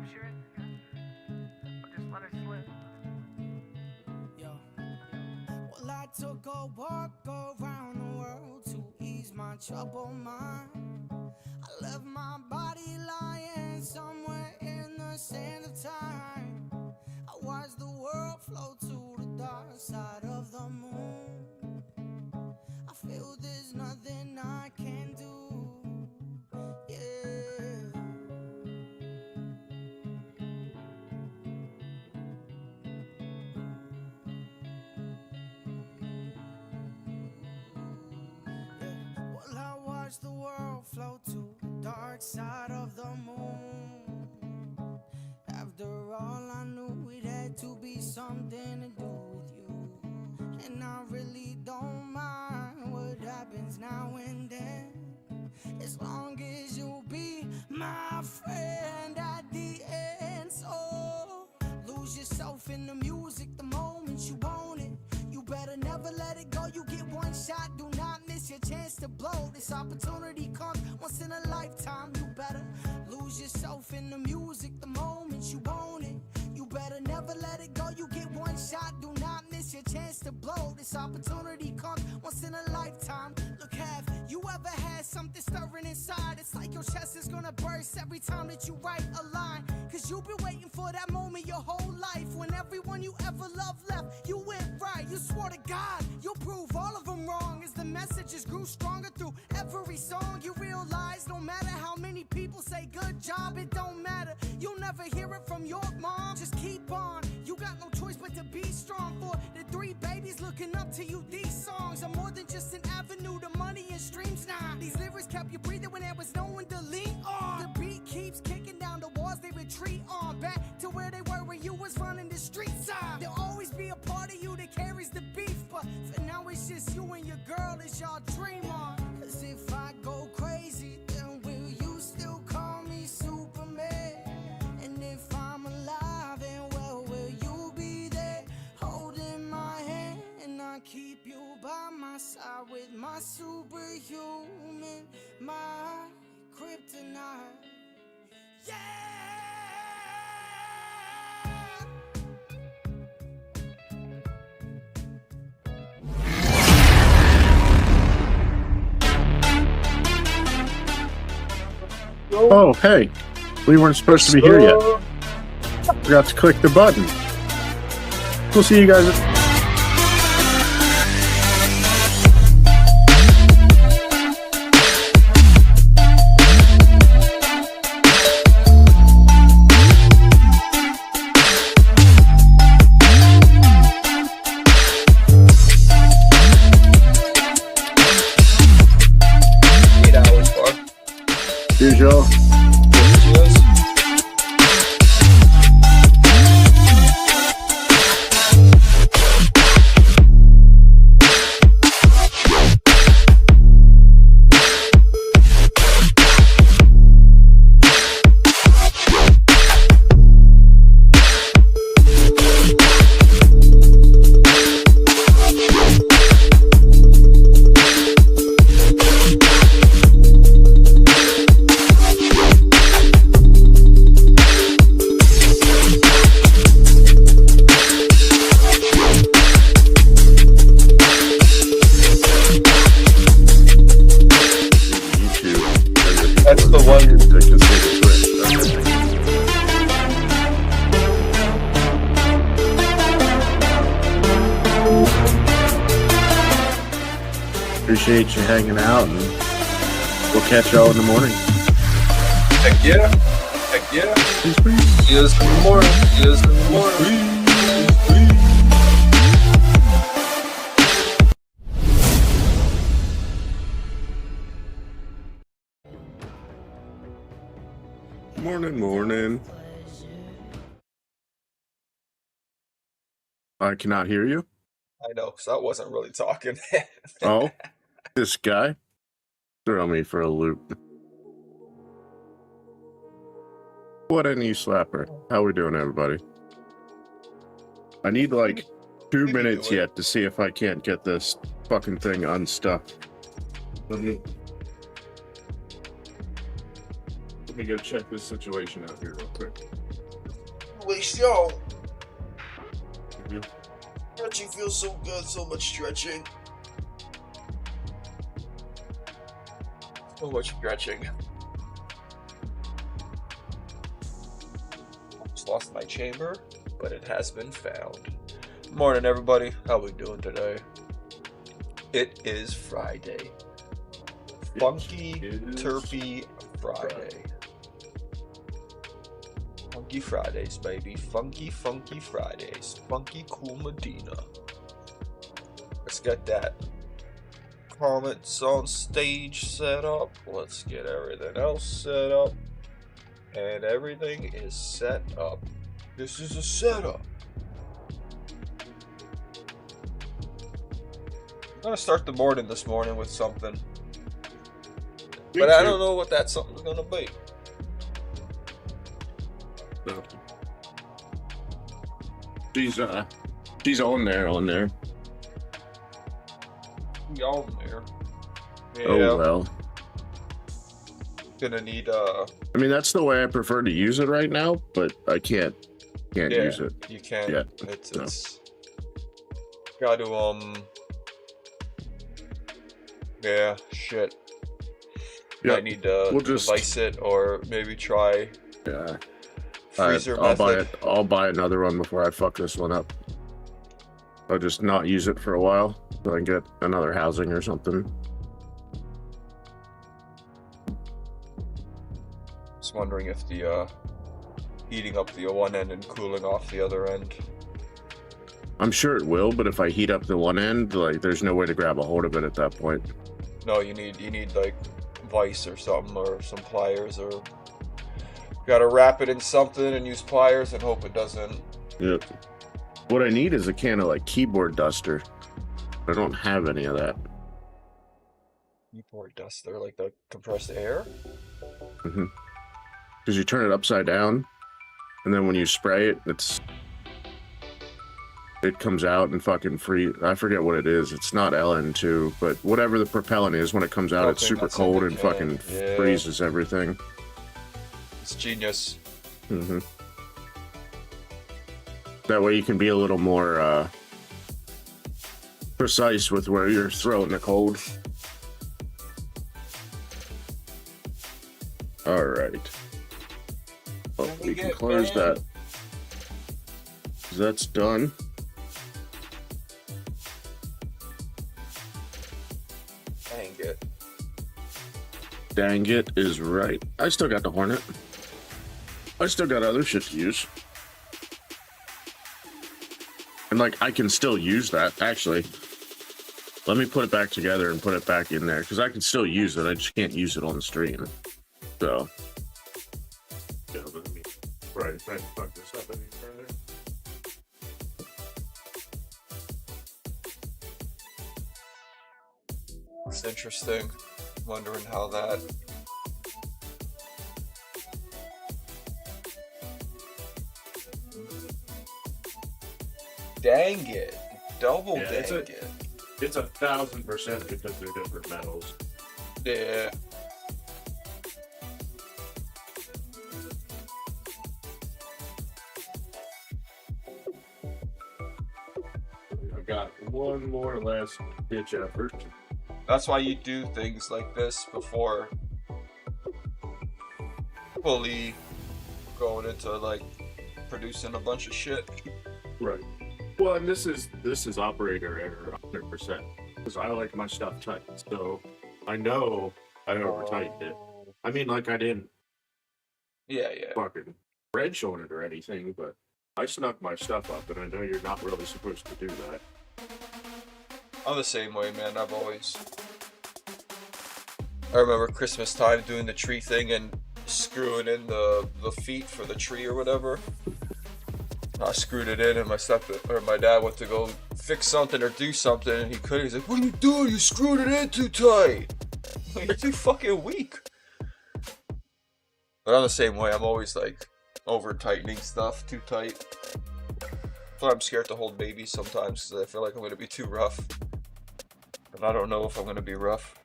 capture it, or just let her slip. Yo. Well, I took a walk around the world to ease my troubled mind. I left my body lying somewhere in the sand of time. I watched the world flow to the dark side of the moon. I feel there's nothing I can do. Yeah. Well, I watched the world flow to the dark side of the moon. After all, I knew it had to be something to do with you. And I really don't mind what happens now and then, as long as you'll be my friend at the end. So lose yourself in the music the moment you own it. You better never let it go. You get one shot, do not miss your chance to blow. This opportunity comes once in a lifetime. You better lose yourself in the music the moment you own it. You better never let it go. You get one shot, do not miss your chance to blow. This opportunity comes once in a lifetime. Look, have you ever had something stirring inside? It's like your chest is gonna burst every time that you write a line. Cause you've been waiting for that moment your whole life. When everyone you ever loved left, you went right. You swore to God, you'll prove all of them wrong. As the messages grew stronger through every song, you realize no matter how many people say good job, it don't matter. You'll never hear it from your mom. Just keep on, you got no choice but to be strong. For the 3 babies looking up to you, these songs are more than just an avenue to money and streams. Nah, these lyrics kept you breathing when there was no one to lean on. The beat keeps kicking down the walls they retreat on, back to where they were when you was running the streets. There'll always be a part of you that carries the beef, but for now it's just you and your girl as y'all dream on. Cause if I go crazy, then will you still call me Superman? And if I'm alive, and well, will you be there holding my hand? And I keep you by my side with my superhuman, my kryptonite. Yeah! Oh, hey. We weren't supposed to be here yet. Forgot to click the button. We'll see you guys. Usual. That's the one. Appreciate you hanging out, and we'll catch y'all in the morning. Heck yeah. Heck yeah. Peace, peace. See us in the morning. See us in the morning. Morning. I cannot hear you. I know, because I wasn't really talking. Oh, this guy? Throw me for a loop. What a knee slapper. How we doing, everybody? I need like 2 minutes yet to see if I can't get this fucking thing unstuck. Let me go check this situation out here real quick. Congratulations! you. Stretching feels so good, so much stretching. So much stretching. Almost lost my chamber, but it has been found. Morning, everybody. How we doing today? It is Friday. Funky, Terpy Friday. Funky Fridays, baby. Funky, funky Fridays. Funky cool Medina. Let's get that comments on stage set up. Let's get everything else set up. And everything is set up. This is a setup. I'm gonna start the morning this morning with something. But I don't know what that something's gonna be. No. She's on there. We all there. Yeah. Oh well. Gonna need I mean, that's the way I prefer to use it right now, but I can't use it. You can't. Yeah. It's got to yeah, shit. Yeah. I need to device it or maybe try freezer method. I'll buy another one before I fuck this one up. I'll just not use it for a while so I can get another housing or something. Just wondering if the heating up the one end and cooling off the other end. I'm sure it will, but if I heat up the one end, like, there's no way to grab a hold of it at that point. No, you need like vice or something, or some pliers, or gotta wrap it in something and use pliers and hope it doesn't. Yep. What I need is a can of like keyboard duster. I don't have any of that. Keyboard duster, like the compressed air? Mm-hmm. Because you turn it upside down, and then when you spray it, it comes out and fucking free. I forget what it is. It's not LN2, but whatever the propellant is, when it comes out, it's super cold and fucking freezes everything. It's genius. Mm-hmm. That way you can be a little more precise with where you're throwing the cold. All right. Oh, we can close that. That's done. Dang it. Dang it is right. I still got the Hornet. I still got other shit to use. And like, I can still use that, actually. Let me put it back together and put it back in there, because I can still use it, I just can't use it on the stream. So. Yeah, let me try to fuck this up any further. It's interesting. Wondering how that. Dang it. Double dang it. It's 1,000% because they're different metals. Yeah. I've got one more last ditch effort. That's why you do things like this before fully going into like producing a bunch of shit. Right. Well, and this is operator error 100%, because I like my stuff tight, so I know I over tightened it. I mean, like, I didn't fucking wrench on it or anything, but I snuck my stuff up, and I know you're not really supposed to do that. I'm the same way, man. I remember Christmas time doing the tree thing and screwing in the feet for the tree or whatever. I screwed it in, and my dad went to go fix something or do something, and he couldn't. He's like, "What are you doing? You screwed it in too tight. You're too fucking weak." But I'm the same way. I'm always like over tightening stuff too tight. But I'm scared to hold babies sometimes because I feel like I'm gonna be too rough, and I don't know if I'm gonna be rough.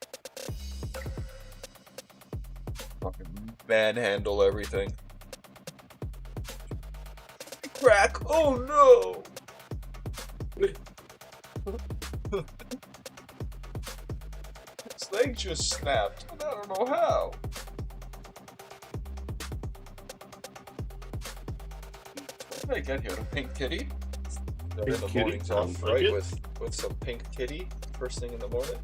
Fucking manhandle everything. crack! Oh no! His leg just snapped, and I don't know how. What did I get here? The pink kitty? Start Pink the kitty? mornings off Sounds like right it. with some pink kitty first thing in the morning.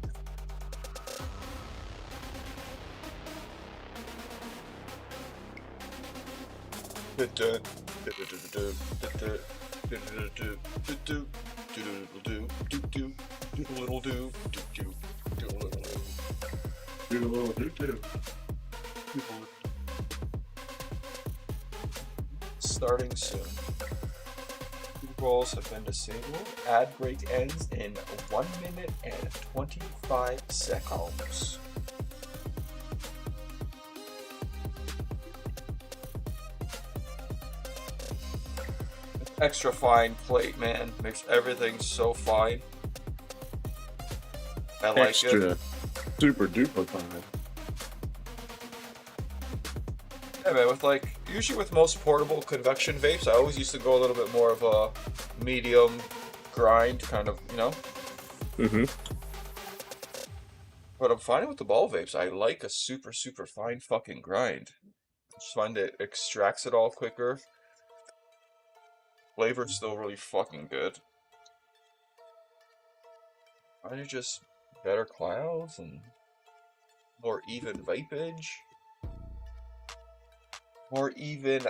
Starting soon. Roles have been disabled. Ad break ends in 1 minute and 25 seconds. Extra fine plate, man. Makes everything so fine. I like Extra it. super duper fine. Yeah, man, with like, usually with most portable convection vapes, I always used to go a little bit more of a medium grind, kind of, you know? Mm-hmm. But I'm finding with the ball vapes, I like a super, super fine fucking grind. I just find it extracts it all quicker. Flavor's still really fucking good. Are you just better clouds and more even vapage? More even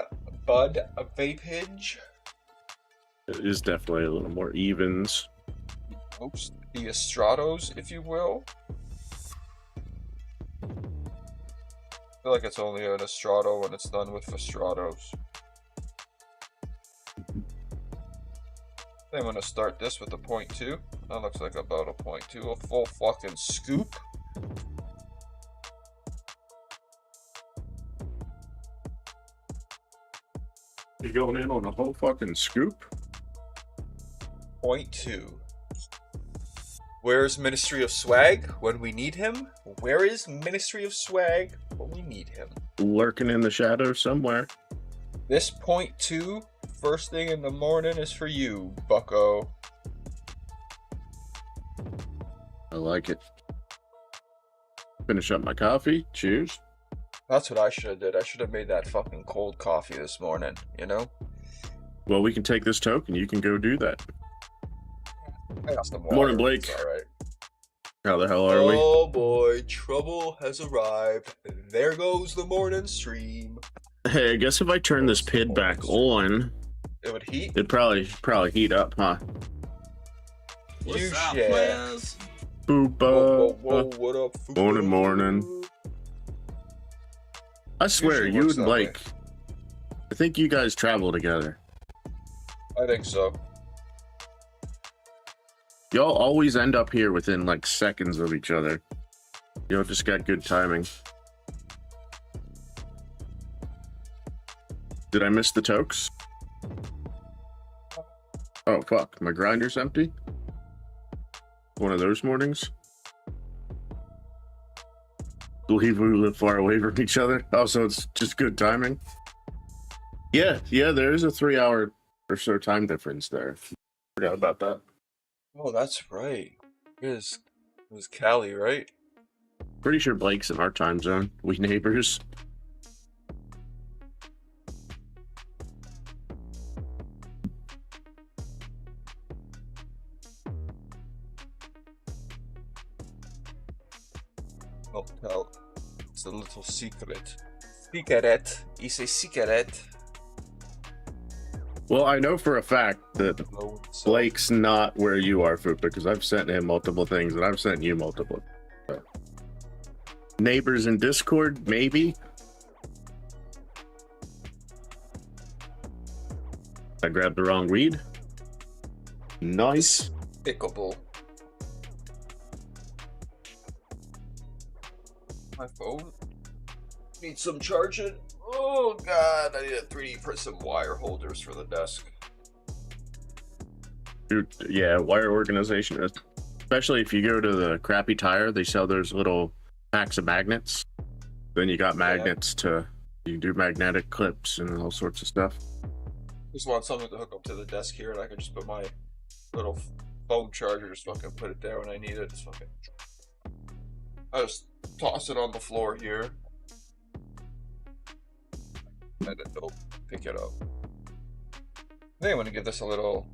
bud vapage? It is definitely a little more evens. Oops, the Estrados, if you will. I feel like it's only an Estrado when it's done with Estrados. I'm gonna start this with a 0.2. That looks like about a 0.2, a full fucking scoop. You going in on a whole fucking scoop? 0.2. Where's Ministry of Swag when we need him? Where is Ministry of Swag when we need him? Lurking in the shadows somewhere. This 0.2 first thing in the morning is for you, bucko. I like it. Finish up my coffee. Cheers. That's what I should have did. I should have made that fucking cold coffee this morning, you know? Well, we can take this token. You can go do that. I got some water. Morning, Blake. It's all right. How the hell are we? Oh boy, trouble has arrived. There goes the morning stream. Hey, I guess if I turn this PID back on, It would heat. it'd probably heat up, huh? You What's up, shit. players? Boop. Whoa, what up? Fubu? Morning. I swear, Usually you works and that way. Blake. I think you guys travel together. I think so. Y'all always end up here within like seconds of each other. Y'all just got good timing. Did I miss the tokes? Oh fuck, my grinder's empty. One of those mornings. Believe we live far away from each other. Oh, so it's just good timing. Yeah, there is a 3-hour or so time difference there. Forgot about that. Oh, that's right. It was Cali, right? Pretty sure Blake's in our time zone. We neighbors. Oh, no. It's a little secret. Secret. It's a secret. Well, I know for a fact that No, so- Blake's not where you are, Foop, because I've sent him multiple things and I've sent you multiple. So. Neighbors in Discord, maybe? I grabbed the wrong weed. Nice. Despicable. My phone needs some charging. Oh god, I need a 3D print some wire holders for the desk. Dude, yeah, wire organization. Especially if you go to the Crappy Tire, they sell those little packs of magnets. Then you got magnets to, you can do magnetic clips and all sorts of stuff. Just want something to hook up to the desk here, and I can just put my little phone charger, just fucking put it there when I need it. Just fucking, I just toss it on the floor here, and it'll pick it up. I think I'm gonna give this a little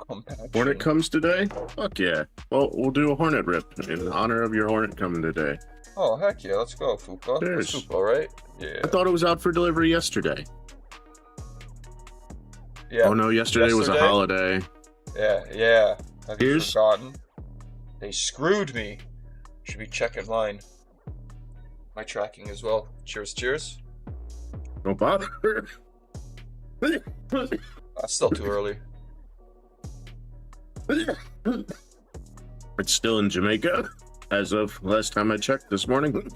compaction. Hornet comes today? Fuck yeah. Well, we'll do a Hornet rip in honor of your Hornet coming today. Oh, heck yeah, let's go, Fupa. Cheers. That's Fupa, right? Yeah. I thought it was out for delivery yesterday. Yeah. Oh no, yesterday was a holiday. Yeah. Have you Cheers. forgotten? They screwed me. Should be checking mine. My tracking as well. Cheers. Don't bother. Still too early. It's still in Jamaica, as of last time I checked this morning.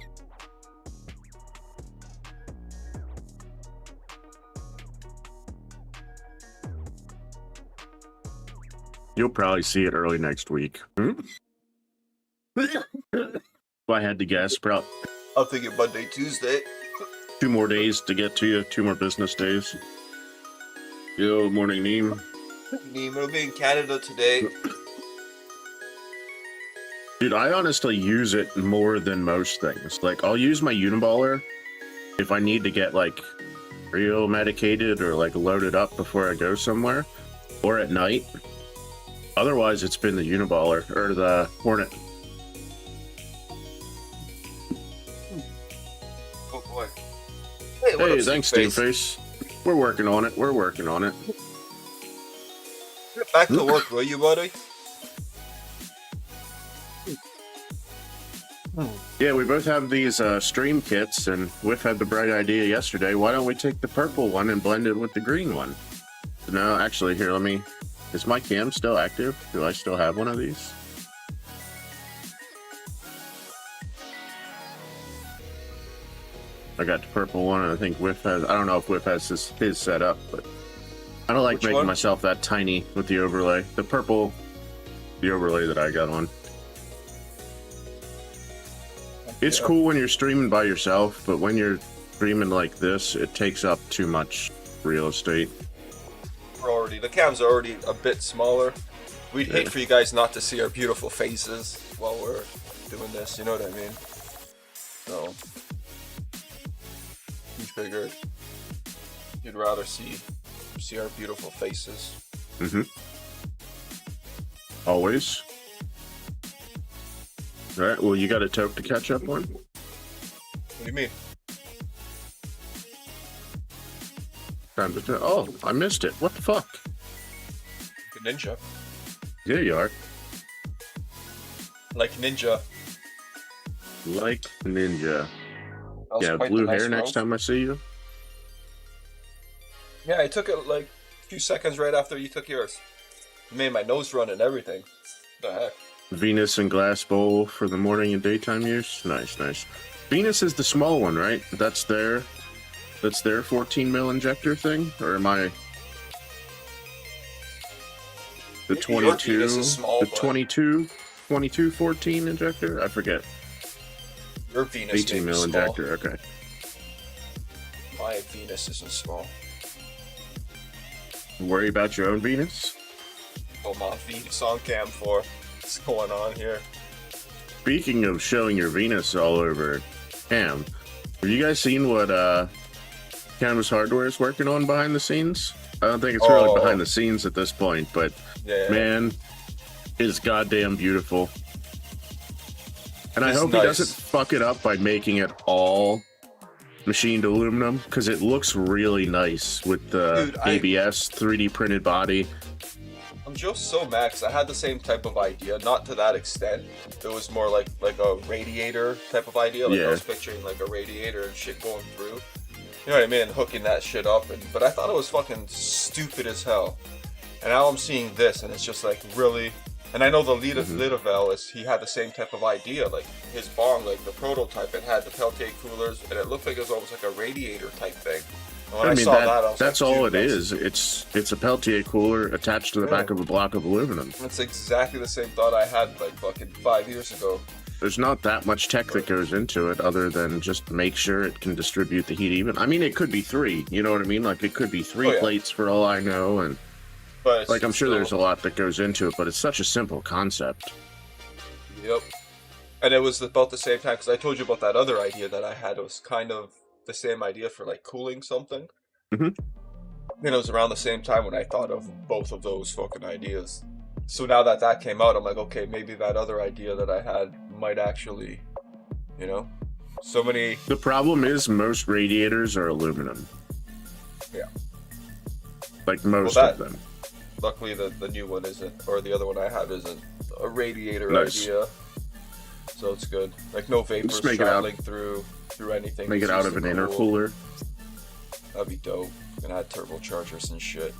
You'll probably see it early next week. If I had to guess, probably I'm thinking Monday, Tuesday. 2 more days to get to you, 2 more business days. Yo, morning, Neem. Nemo will be in Canada today. Dude, I honestly use it more than most things. Like, I'll use my Uniballer if I need to get, like, real medicated or, like, loaded up before I go somewhere. Or at night. Otherwise, it's been the Uniballer, or the Hornet. Oh boy. Hey, what Hey, up, thanks, Steam Steamface. We're working on it. Get back to work, will you, buddy? Yeah, we both have these stream kits, and Whiff had the bright idea yesterday. Why don't we take the purple one and blend it with the green one? No, actually, here, let me... Is my cam still active? Do I still have one of these? I got the purple one, and I think Whiff has... I don't know if Whiff has his set up, but... I don't like Which making one? myself that tiny with the overlay. The purple... The overlay that I got on. It's Yeah. cool when you're streaming by yourself, but when you're streaming like this, it takes up too much real estate. The cams are already a bit smaller. We'd hate for you guys not to see our beautiful faces while we're doing this, you know what I mean? So, we figured you'd rather see our beautiful faces. Mm-hmm. Always. Alright, well, you got a toke to catch up on? What do you mean? Time to oh, I missed it. What the fuck? Like a ninja. There you are. Like ninja. Like ninja. That was Yeah, quite blue the nice hair next robe. time I see you. Yeah, I took it like a few seconds right after you took yours. It made my nose run and everything. What the heck? Venus and glass bowl for the morning and daytime use. Nice. Venus is the small one, right? That's their 14 mil injector thing, or am I the Maybe your 22? Venus is small, The but 22 14 injector? I forget. Your Venus may 18 be mil small. injector. Okay. My Venus isn't small. Worry about your own Venus. Oh, my Venus on cam for. What's going on here? Speaking of showing your Venus all over cam, have you guys seen what Canvas Hardware is working on behind the scenes? I don't think it's really behind the scenes at this point, but Yeah. man, it's goddamn beautiful. And I It's hope nice. he doesn't fuck it up by making it all machined aluminum, because it looks really nice with the Dude, ABS 3D printed body. I'm just so mad 'cause I had the same type of idea, not to that extent. It was more like a radiator type of idea. Like I Yeah. was picturing like a radiator and shit going through. You know what I mean? And hooking that shit up. But I thought it was fucking stupid as hell. And now I'm seeing this and it's just like really. And I know the Litavel he had the same type of idea. Like his bong, like the prototype, it had the Peltier coolers and it looked like it was almost like a radiator type thing. When I mean, saw that, I was that's like, all dude, it is. It's a Peltier cooler attached to the back of a block of aluminum. That's exactly the same thought I had like fucking 5 years ago. There's not that much tech that goes into it other than just make sure it can distribute the heat even. I mean, it could be 3, you know what I mean? Like, it could be 3 plates for all I know, and but like, I'm sure there's a lot that goes into it, but it's such a simple concept. Yep. And it was about the same time, because I told you about that other idea that I had. It was kind of the same idea for, like, cooling something. Mm-hmm. And it was around the same time when I thought of both of those fucking ideas. So now that that came out, I'm like, okay, maybe that other idea that I had might actually, you know, so many... The problem is most radiators are aluminum. Yeah. Like, most of them. Luckily, the new one isn't, or the other one I have isn't a radiator idea. So it's good. Like, no vapors traveling through anything. Make it out of an intercooler. That'd be dope. Gonna add turbochargers and shit.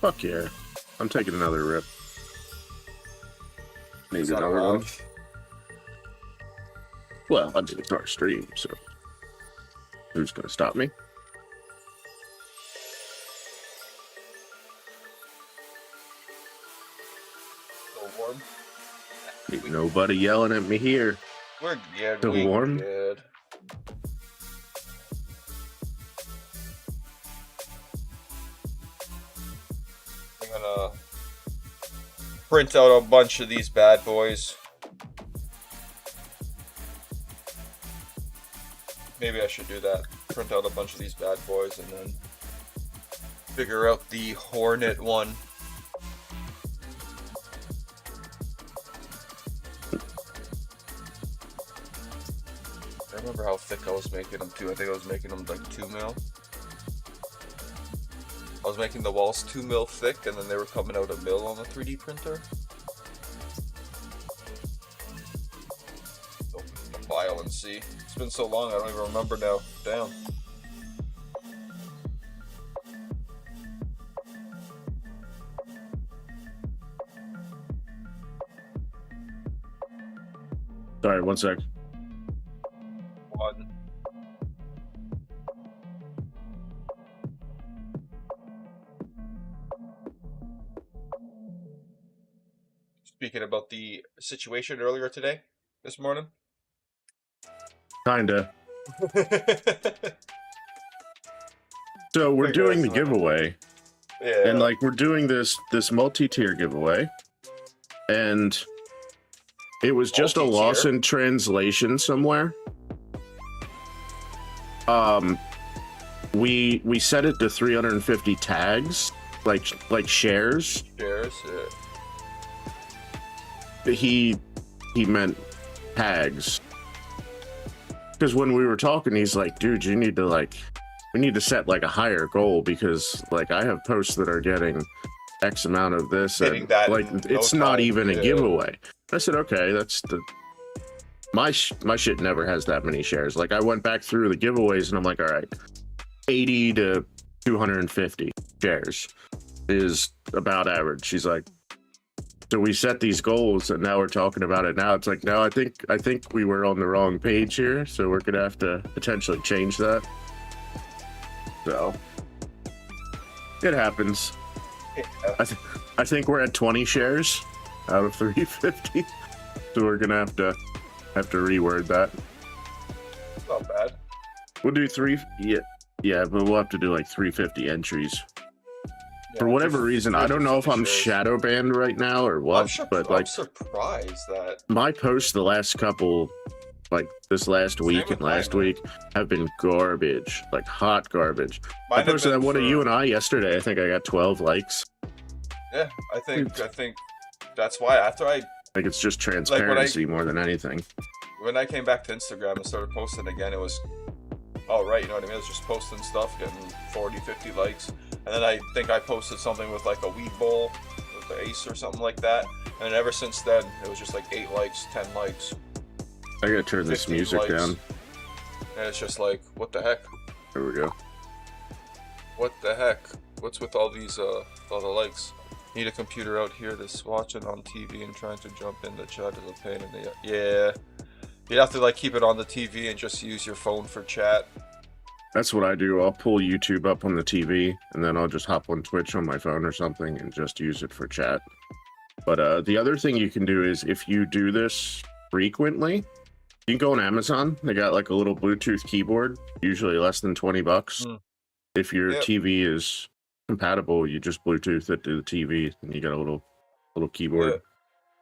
Fuck yeah. I'm taking another rip. Maybe another one. Well, I did our stream, so who's gonna stop me? So warm. Ain't nobody yelling at me here. We're good. Still warm? Good. I'm gonna print out a bunch of these bad boys. Maybe I should do that. Print out a bunch of these bad boys and then figure out the Hornet one. I remember how thick I was making them too. I think I was making them like 2 mil. I was making the walls 2 mil thick, and then they were coming out 1 mil on the 3D printer. Open the file and see. It's been so long, I don't even remember now. Damn. Sorry, one sec. One. Speaking about the situation earlier today, this morning. Kinda. So we're doing the giveaway. Yeah. And like we're doing this multi-tier giveaway. And it was just a loss in translation somewhere. We set it to 350 tags, like shares. Shares, yeah. He meant tags. Because when we were talking, he's like, dude, you need to we need to set like a higher goal, because like I have posts that are getting X amount of this, and like it's not even a giveaway. I said, okay, that's my shit never has that many shares. Like I went back through the giveaways and I'm like, all right, 80 to 250 shares is about average. She's like, so we set these goals and now we're talking about it now. It's like, no, I think we were on the wrong page here, so we're gonna have to potentially change that. So it happens. Yeah. I think we're at 20 shares out of 350, so we're gonna have to reword that. Not bad. We'll do yeah, but we'll have to do like 350 entries. Yeah, for whatever reason, I don't know if I'm shadow banned right now or what, but like, I'm surprised that my posts the last couple, like this last week and last week, have been garbage, like hot garbage. I posted that one of you and I yesterday. I think I got 12 likes. Yeah, I think that's why after I think it's just transparency more than anything. When I came back to Instagram and started posting again, it was all right, you know what I mean? I was just posting stuff, getting 40, 50 likes. And then I think I posted something with like a weed bowl with the ace or something like that. And ever since then, it was just like 8 likes, 10 likes. I gotta turn this music down. And it's just like, what the heck? There we go. What the heck? What's with all these, all the likes? Need a computer out here that's watching on TV and trying to jump in the chat is a pain in the... Yeah. You'd have to like keep it on the TV and just use your phone for chat. That's what I do. I'll pull YouTube up on the TV, and then I'll just hop on Twitch on my phone or something and just use it for chat. But the other thing you can do is if you do this frequently, you can go on Amazon. They got like a little Bluetooth keyboard, usually less than $20. If your TV is compatible, you just Bluetooth it to the TV, and you got a little keyboard.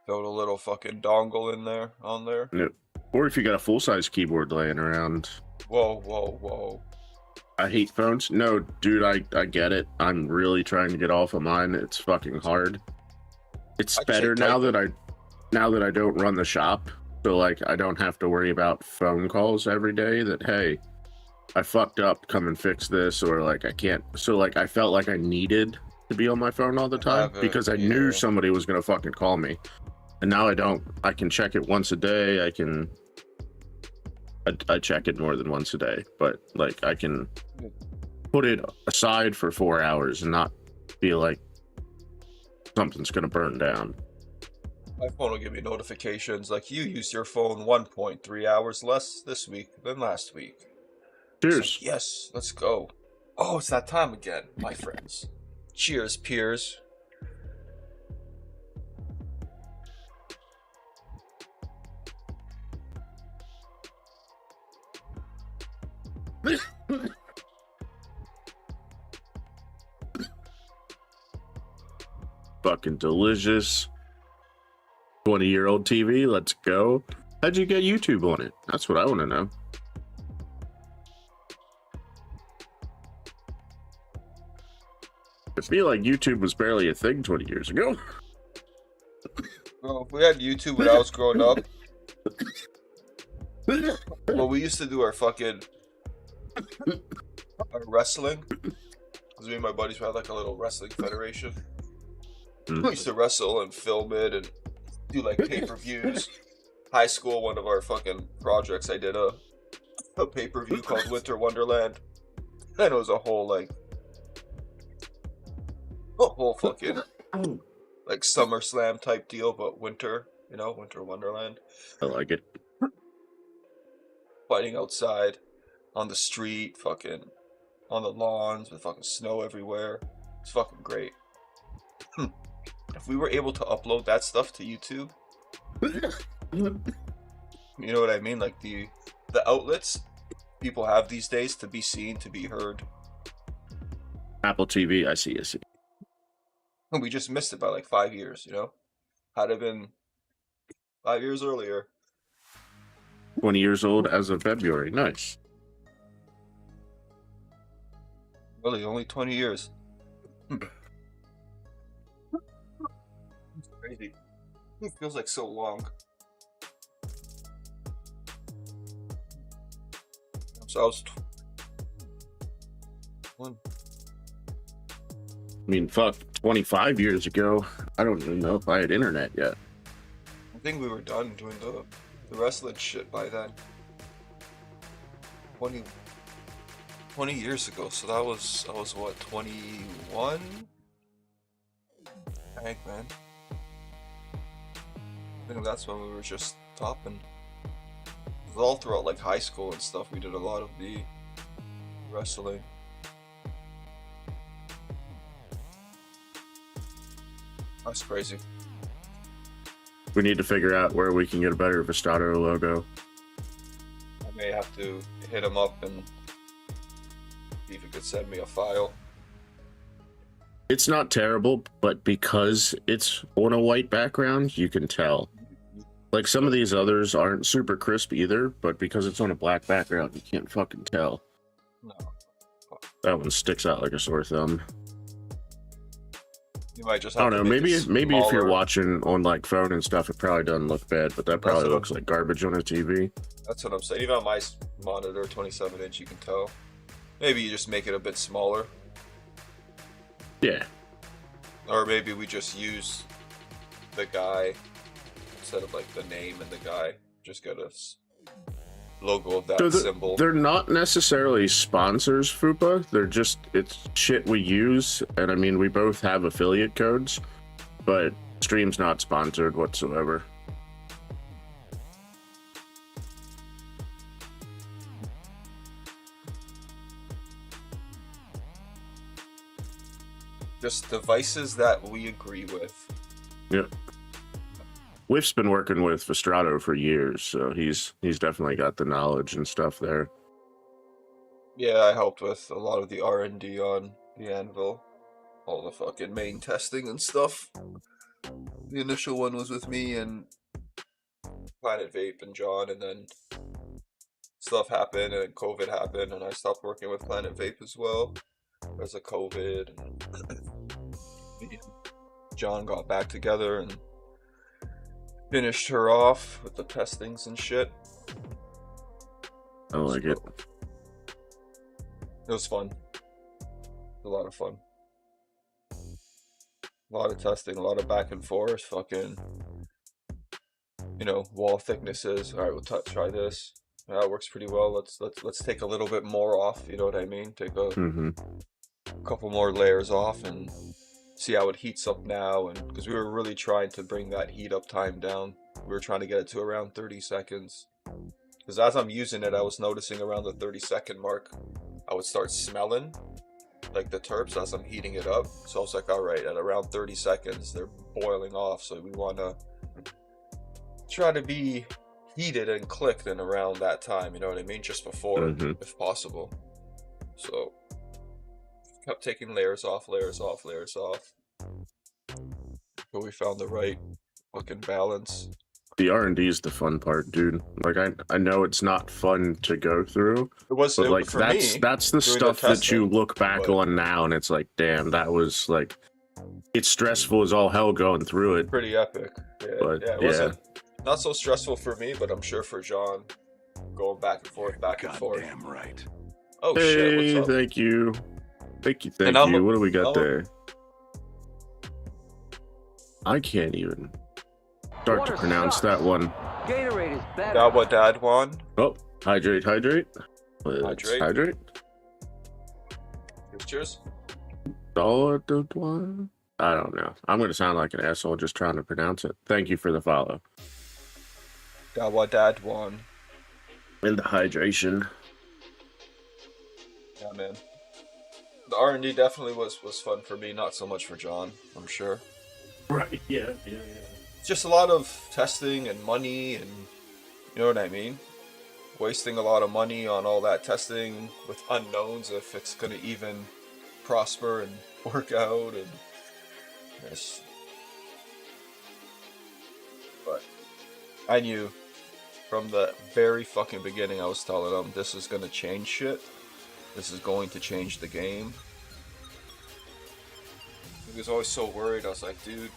Throw a little fucking dongle in there, on there. Yep. Or if you got a full-size keyboard laying around. Whoa. I hate phones. No, dude, I get it. I'm really trying to get off of mine. It's fucking hard. It's better now that I don't run the shop. So like I don't have to worry about phone calls every day that, hey, I fucked up, come and fix this, or like I can't. So like I felt like I needed to be on my phone all the time because I knew somebody was gonna fucking call me. And now I don't. I can check it once a day. I check it more than once a day, but like I can put it aside for 4 hours and not feel like something's gonna burn down. My phone will give me notifications like you used your phone 1.3 hours less this week than last week. Cheers. Like, yes, let's go. Oh, it's that time again, my friends. Cheers, peers. Fucking delicious. 20-year-old TV, let's go. How'd you get YouTube on it? That's what I want to know. I feel like YouTube was barely a thing 20 years ago. Well, if we had YouTube when I was growing up, well, we used to do our wrestling. Because me and my buddies had like a little wrestling federation. We used to wrestle and film it and do like pay-per-views. High school, one of our fucking projects, I did a pay-per-view called Winter Wonderland. And it was a whole fucking like SummerSlam type deal, but winter, Winter Wonderland. I like it. Fighting outside, on the street, fucking on the lawns with fucking snow everywhere. It's fucking great. If we were able to upload that stuff to YouTube, you know what I mean? Like the outlets people have these days to be seen, to be heard. Apple TV, I see. We just missed it by like 5 years, Had it been 5 years earlier. 20 years old as of February. Nice. Really, only 20 years. It's crazy. It feels like so long. So I was... I mean, fuck, 25 years ago, I don't even know if I had internet yet. I think we were done doing the wrestling shit by then. 20 years ago, so I was what, 21? Dang, man. I think that's when we were just topping. It was all throughout like high school and stuff, we did a lot of the wrestling. That's crazy. We need to figure out where we can get a better Vistato logo. I may have to hit him up and see if he could send me a file. It's not terrible, but because it's on a white background, you can tell. Like some of these others aren't super crisp either, but because it's on a black background, you can't fucking tell. No. That one sticks out like a sore thumb. You might just I have don't know, maybe if you're watching on like phone and stuff, it probably doesn't look bad, but that probably looks like garbage on a TV. That's what I'm saying. Even on my monitor, 27-inch, you can tell. Maybe you just make it a bit smaller. Yeah. Or maybe we just use the guy instead of like the name and the guy. Just get a logo of that symbol. They're not necessarily sponsors, Fupa. They're just, it's shit we use. And I mean, we both have affiliate codes, but Stream's not sponsored whatsoever. just devices that we agree with. Yeah. Whiff's been working with Vestrato for years, so he's definitely got the knowledge and stuff there. Yeah, I helped with a lot of the R&D on the Anvil. All the fucking main testing and stuff. The initial one was with me and Planet Vape and John, and then stuff happened and COVID happened and I stopped working with Planet Vape as well because of COVID. Me and John got back together and finished her off with the testings and shit. I like it. It was fun. A lot of fun. A lot of testing, a lot of back and forth, fucking, you know, wall thicknesses. All right, we'll try this. That works pretty well. Let's take a little bit more off. You know what I mean? Take a couple more layers off and see how it heats up now. And because we were really trying to bring that heat up time down, we were trying to get it to around 30 seconds. Because as I'm using it, I was noticing around the 30-second mark, I would start smelling like the terps as I'm heating it up. So I was like, all right, at around 30 seconds, they're boiling off. So we want to try to be heated and clicked in around that time. You know what I mean? Just before, if possible. So kept taking layers off, layers off, layers off. But we found the right fucking balance. The R&D is the fun part, dude. Like I know it's not fun to go through. It was, but like for that's the stuff that you look back on now, and it's like, damn, that was like, it's stressful as all hell going through it. Pretty epic. Yeah, but, yeah. It wasn't not so stressful for me, but I'm sure for John, going back and forth, back and forth. Goddamn right. Oh hey, shit! What's up? Thank you. Thank you. What do we got there? I can't even start to pronounce that one. Gatorade is better. Got what Dad won? Oh, hydrate. Let's hydrate. Cheers. Dollar one. I don't know. I'm gonna sound like an asshole just trying to pronounce it. Thank you for the follow. Got what Dad won. And the hydration. Yeah, man. The R&D definitely was fun for me, not so much for John, I'm sure. Right. Yeah. Just a lot of testing and money, and you know what I mean? Wasting a lot of money on all that testing with unknowns if it's gonna even prosper and work out, and yes. But I knew from the very fucking beginning, I was telling them this is gonna change shit. This is going to change the game. I was always so worried. I was like, dude,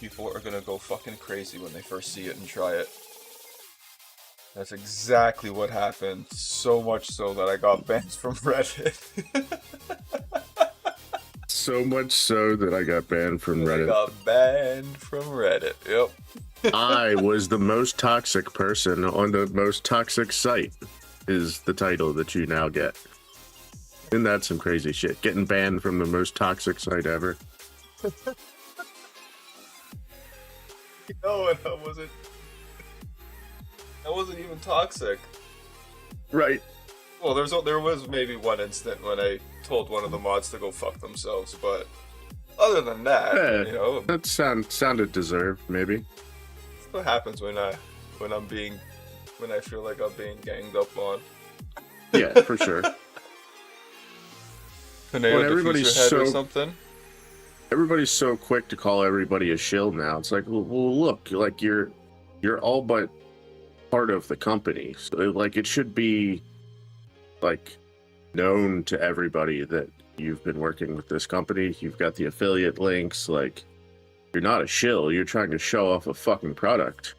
people are gonna go fucking crazy when they first see it and try it. That's exactly what happened. So much so that I got banned from Reddit. So much so that I got banned from Reddit. I got banned from Reddit. Yep. I was the most toxic person on the most toxic site, is the title that you now get. Isn't that some crazy shit? Getting banned from the most toxic site ever. No, and I wasn't even toxic. Right. Well, there was maybe one instant when I told one of the mods to go fuck themselves, but other than that, you know, that sounded deserved, maybe. That's what happens when I feel like I'm being ganged up on. Yeah, for sure. When everybody's so something. Everybody's so quick to call everybody a shill now. It's like, well, look, like you're all but part of the company. So like it should be like known to everybody that you've been working with this company. You've got the affiliate links. Like you're not a shill. You're trying to show off a fucking product.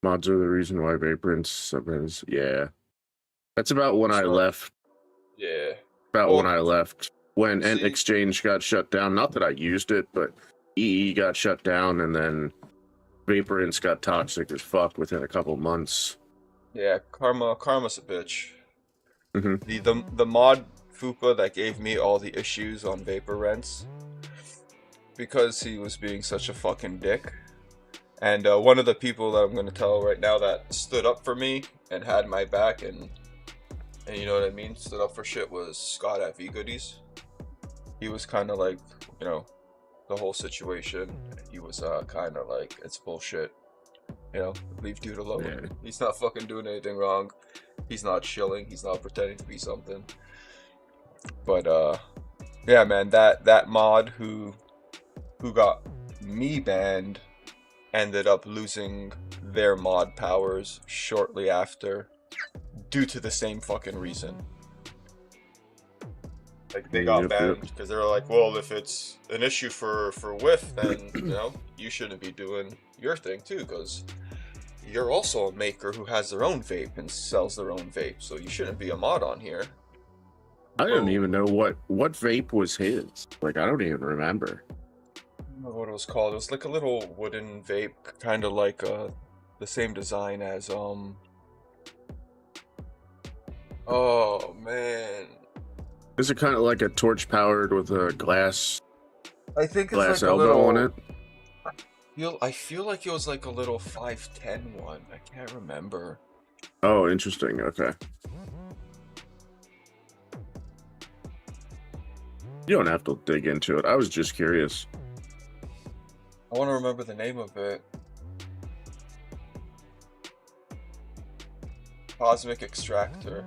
Mods are the reason why Vaporants is, yeah. That's about when I left. Yeah. When I left. When Exchange got shut down. Not that I used it, but EE got shut down, and then Vaporants got toxic as fuck within a couple months. Yeah, Karma's a bitch. The mod Fupa that gave me all the issues on Vaporants, because he was being such a fucking dick. And one of the people that I'm going to tell right now that stood up for me and had my back and and you know what I mean, stood up for shit was Scott at V Goodies. He was kind of like, you know, the whole situation. He was kind of like, it's bullshit. You know, leave dude alone. Yeah. He's not fucking doing anything wrong. He's not chilling. He's not pretending to be something. But yeah, man, that mod who got me banned ended up losing their mod powers shortly after, due to the same fucking reason. Like they got banned because they were like, well, if it's an issue for Whiff, then you know you shouldn't be doing your thing too, because you're also a maker who has their own vape and sells their own vape, so you shouldn't be a mod on here. I don't even know what vape was his. Like, I don't even remember. I don't know what it was called. It was like a little wooden vape, kind of like the same design as oh man, Is it kind of like a torch powered with a glass I think it's glass like a elbow little, on it? I feel like it was like a little 510 one. I can't remember. Oh, interesting. Okay. You don't have to dig into it. I was just curious. I want to remember the name of it. Cosmic Extractor.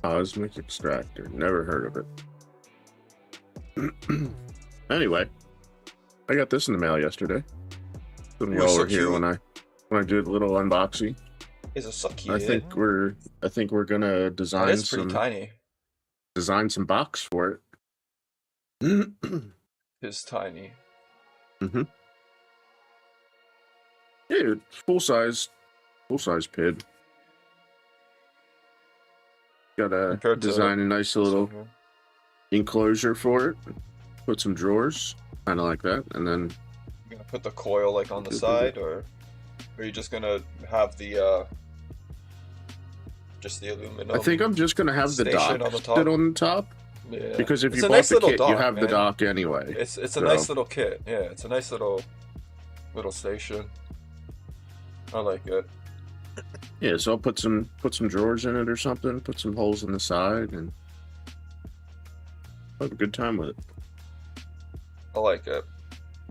Cosmic Extractor. Never heard of it. Anyway, I got this in the mail yesterday. When Ooh, y'all so were here cute. when I did a little unboxing. Is a sucky. I think we're gonna design It's pretty some tiny. box for it. It's tiny. Dude, full size PID. Gotta Compared to design a nice little this one enclosure for it. Put some drawers, kind of like that, and then here. You gonna put the coil like on the side, or are you just gonna have the just the aluminum? I think I'm just gonna have the station dock on the top? sit on the top, Yeah. because if It's you a bought nice the little kit, dock, you have the man. dock anyway. It's a So- nice little kit. Yeah, it's a nice little station. I like it. Yeah, so I'll put some drawers in it or something. Put some holes in the side, and have a good time with it. I like it.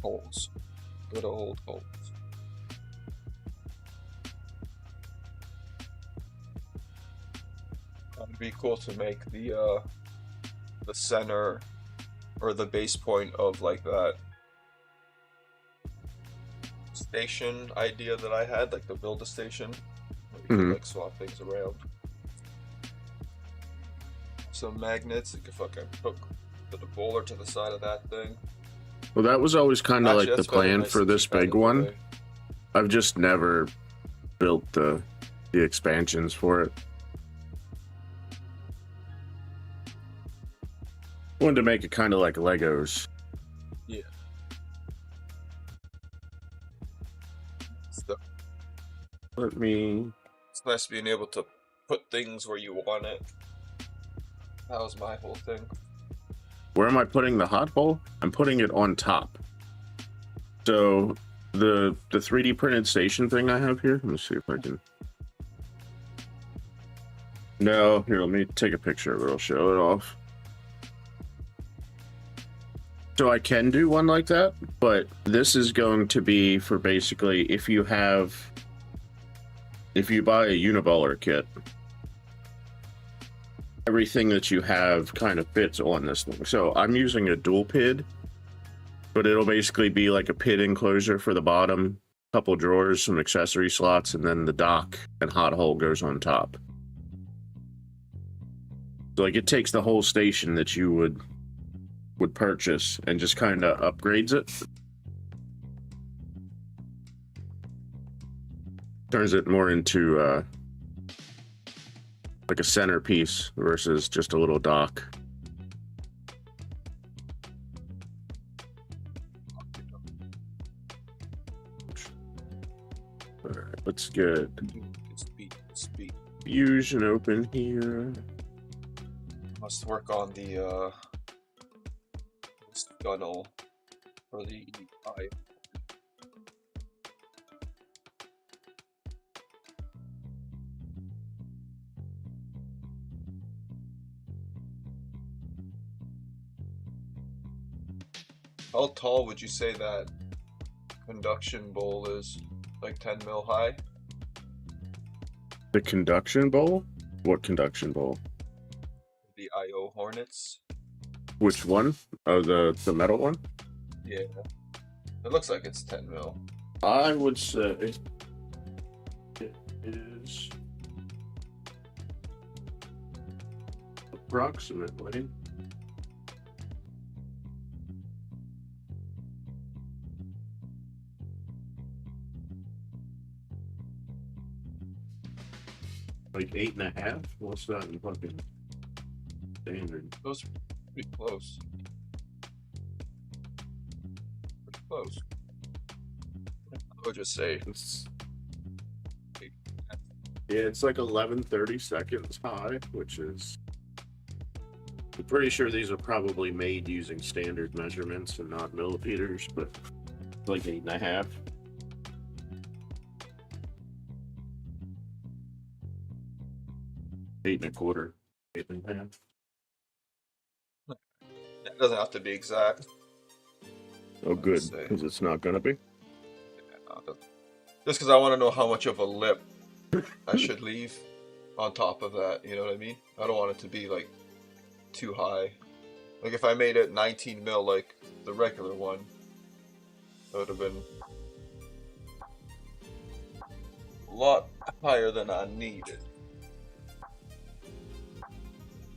Holes. Good old holes. It'd be cool to make the center or the base point of like that station idea that I had, like the build a station. Where you can like swap things around. Some magnets you can fucking put a bowler to the side of that thing. Well, that was always kind of like the That's better plan nice for and this cheap out of big the one. way. I've just never built the expansions for it. Wanted to make it kind of like Legos. Yeah. So it's nice being able to put things where you want it. That was my whole thing. Where am I putting the hot hole? I'm putting it on top. So the 3D printed station thing I have here. Let me see if I can. No, here, let me take a picture of it. I'll show it off. So I can do one like that, but this is going to be for basically if you buy a uniballer kit, everything that you have kind of fits on this thing. So I'm using a dual PID, but it'll basically be like a PID enclosure for the bottom, couple drawers, some accessory slots, and then the dock and hot hole goes on top. So like it takes the whole station that you would purchase and just kind of upgrades it. Turns it more into like a centerpiece versus just a little dock. All right, let's get Speed. Fusion open here. Must work on the Scunnel for the eye. How tall would you say that conduction bowl is? Like 10 mil high? The conduction bowl? What conduction bowl? The IO Hornets? Which one? Oh, the metal one? Yeah. It looks like it's 10 mil. I would say it is approximately like 8.5. What's that in fucking standard? Those are pretty close. Pretty close. I would just say It's, yeah, it's like 1130 seconds high, which is. I'm pretty sure these are probably made using standard measurements and not millimeters, but it's like 8.5. 8.25. 8.5. it doesn't have to be exact. Oh, good, say. because it's not gonna be. Just because I want to know how much of a lip I should leave on top of that. You know what I mean? I don't want it to be like too high. Like if I made it 19 mil like the regular one, it would have been a lot higher than I needed.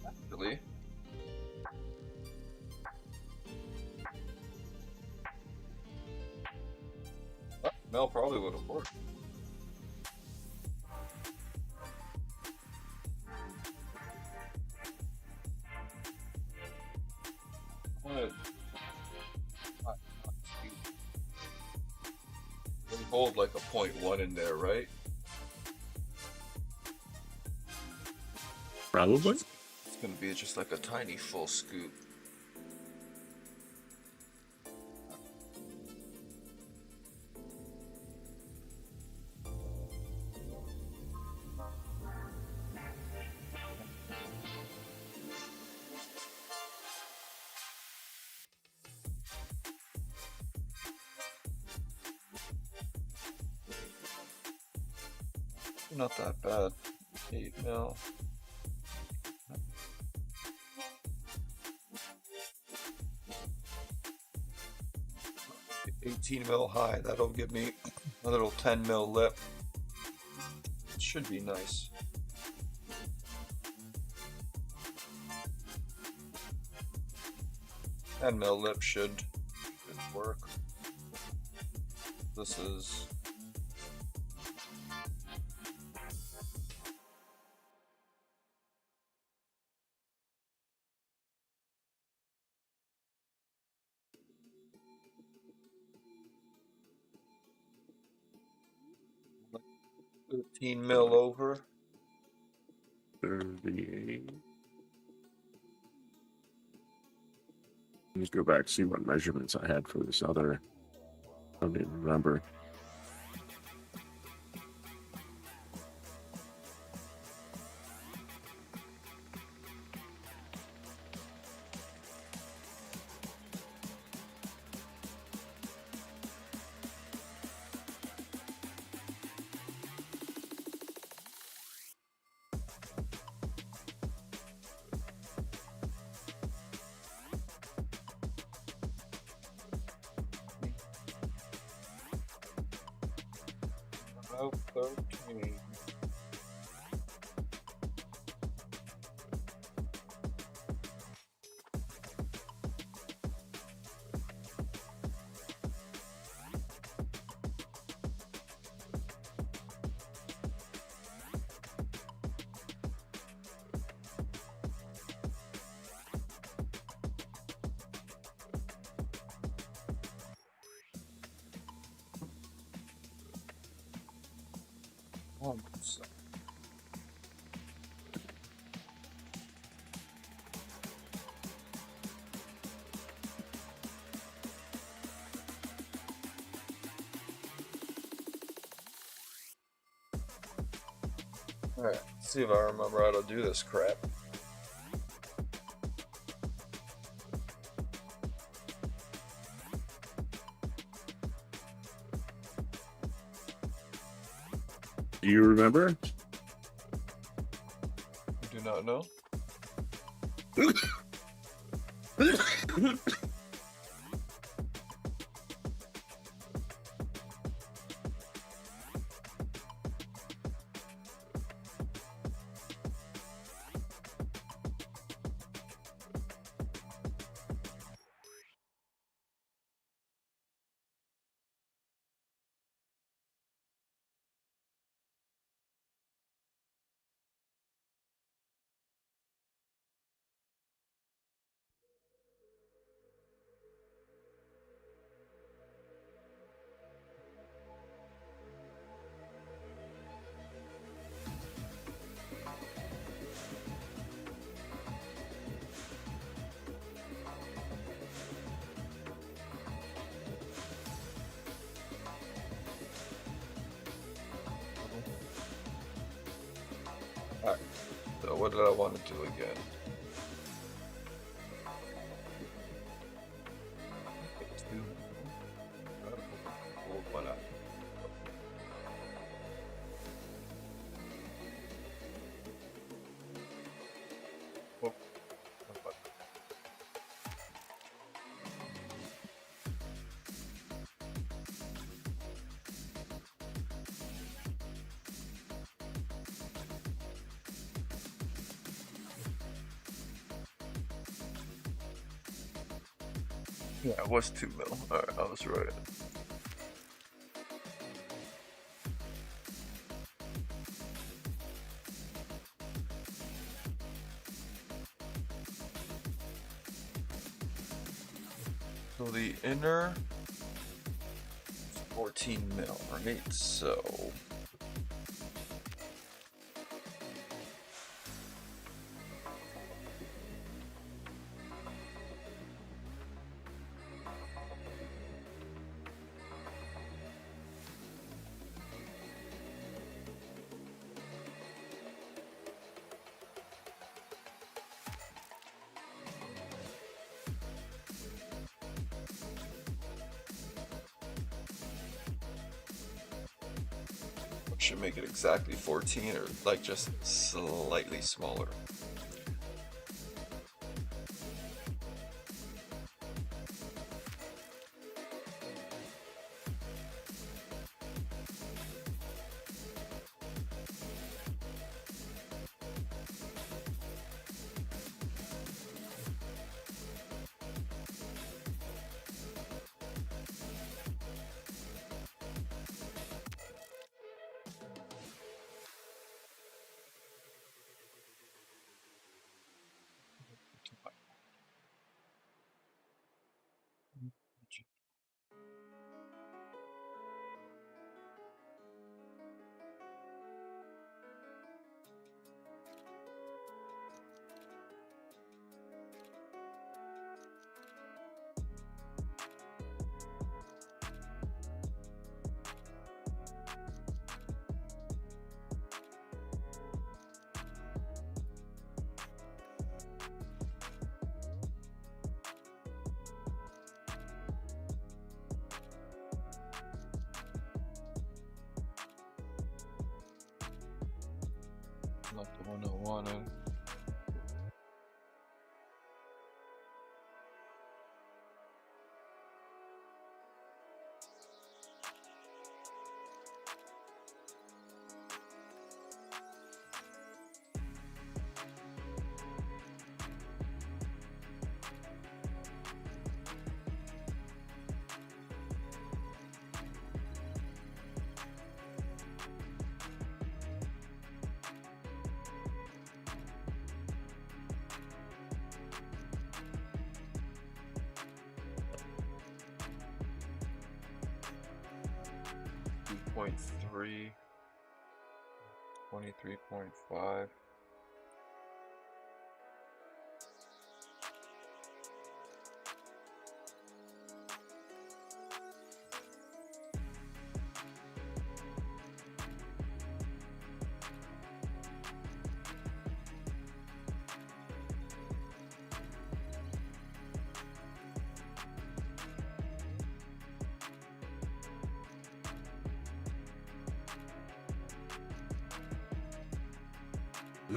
Actually, Mel probably would have worked. What? We hold like a 0.1 in there, right? Probably. It's gonna be just like a tiny full scoop. Not that bad. 8 mil. $18 mil high. That'll give me a little 10 mil lip. It should be nice. And mil lip should work. This is. $13 mil over. 38. Let's go back, see what measurements I had for this other. I don't even remember. About 13. Alright, let's see if I remember how to do this crap. you remember? Do not know. Alright, so what did I want to do again? Yeah, it was 2 mil. Alright, I was right. So the inner 14 mil, right? So should make it exactly 14 or like just slightly smaller. Not the one I wanted. .3, 23.5. A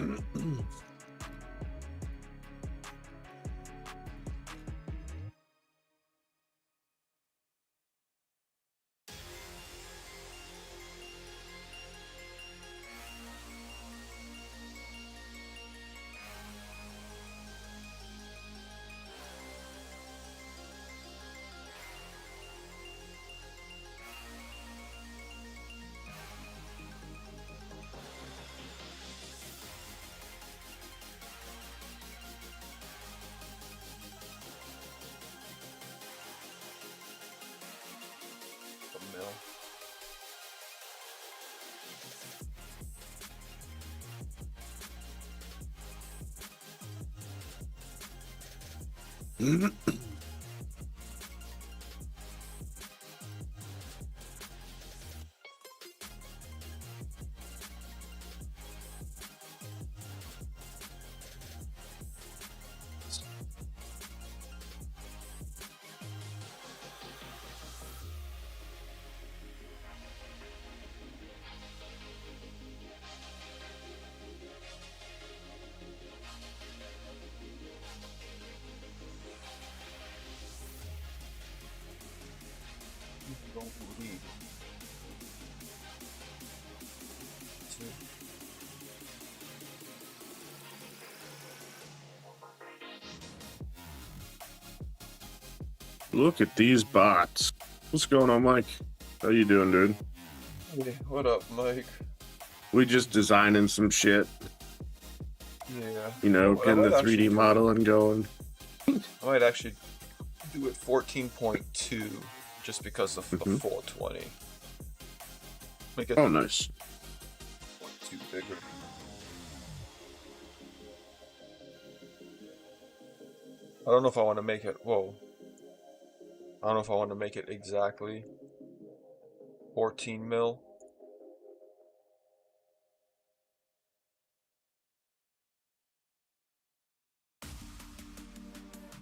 mill. Don't believe. Look at these bots. What's going on, Mike? How you doing, dude? Hey, what up, Mike? We just designing some shit. Yeah. You know, Well, getting I the might 3D modeling going. I might actually do it 14.2 just because of the 420. Make it Oh, nice. 2 bigger. I don't know if I want to make it. Whoa. I don't know if I want to make it exactly 14 mil.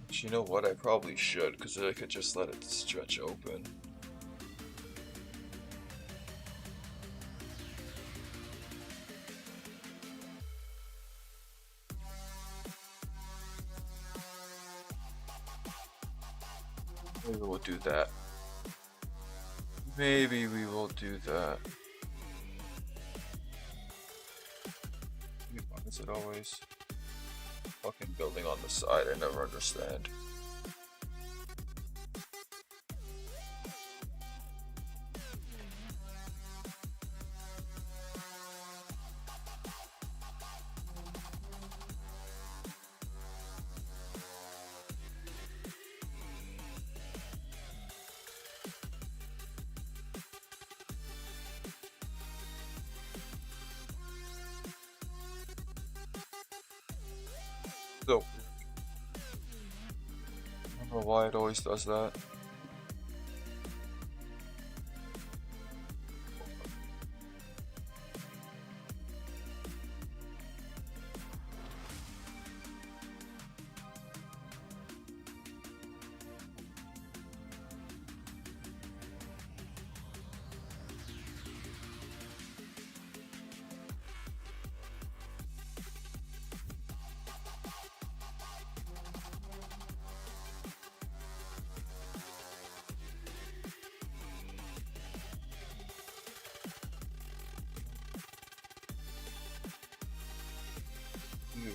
But you know what? I probably should, because I could just let it stretch open. Maybe we'll do that. Maybe we will do that. Why is it always fucking building on the side? I never understand. So, I don't know why it always does that. Dude.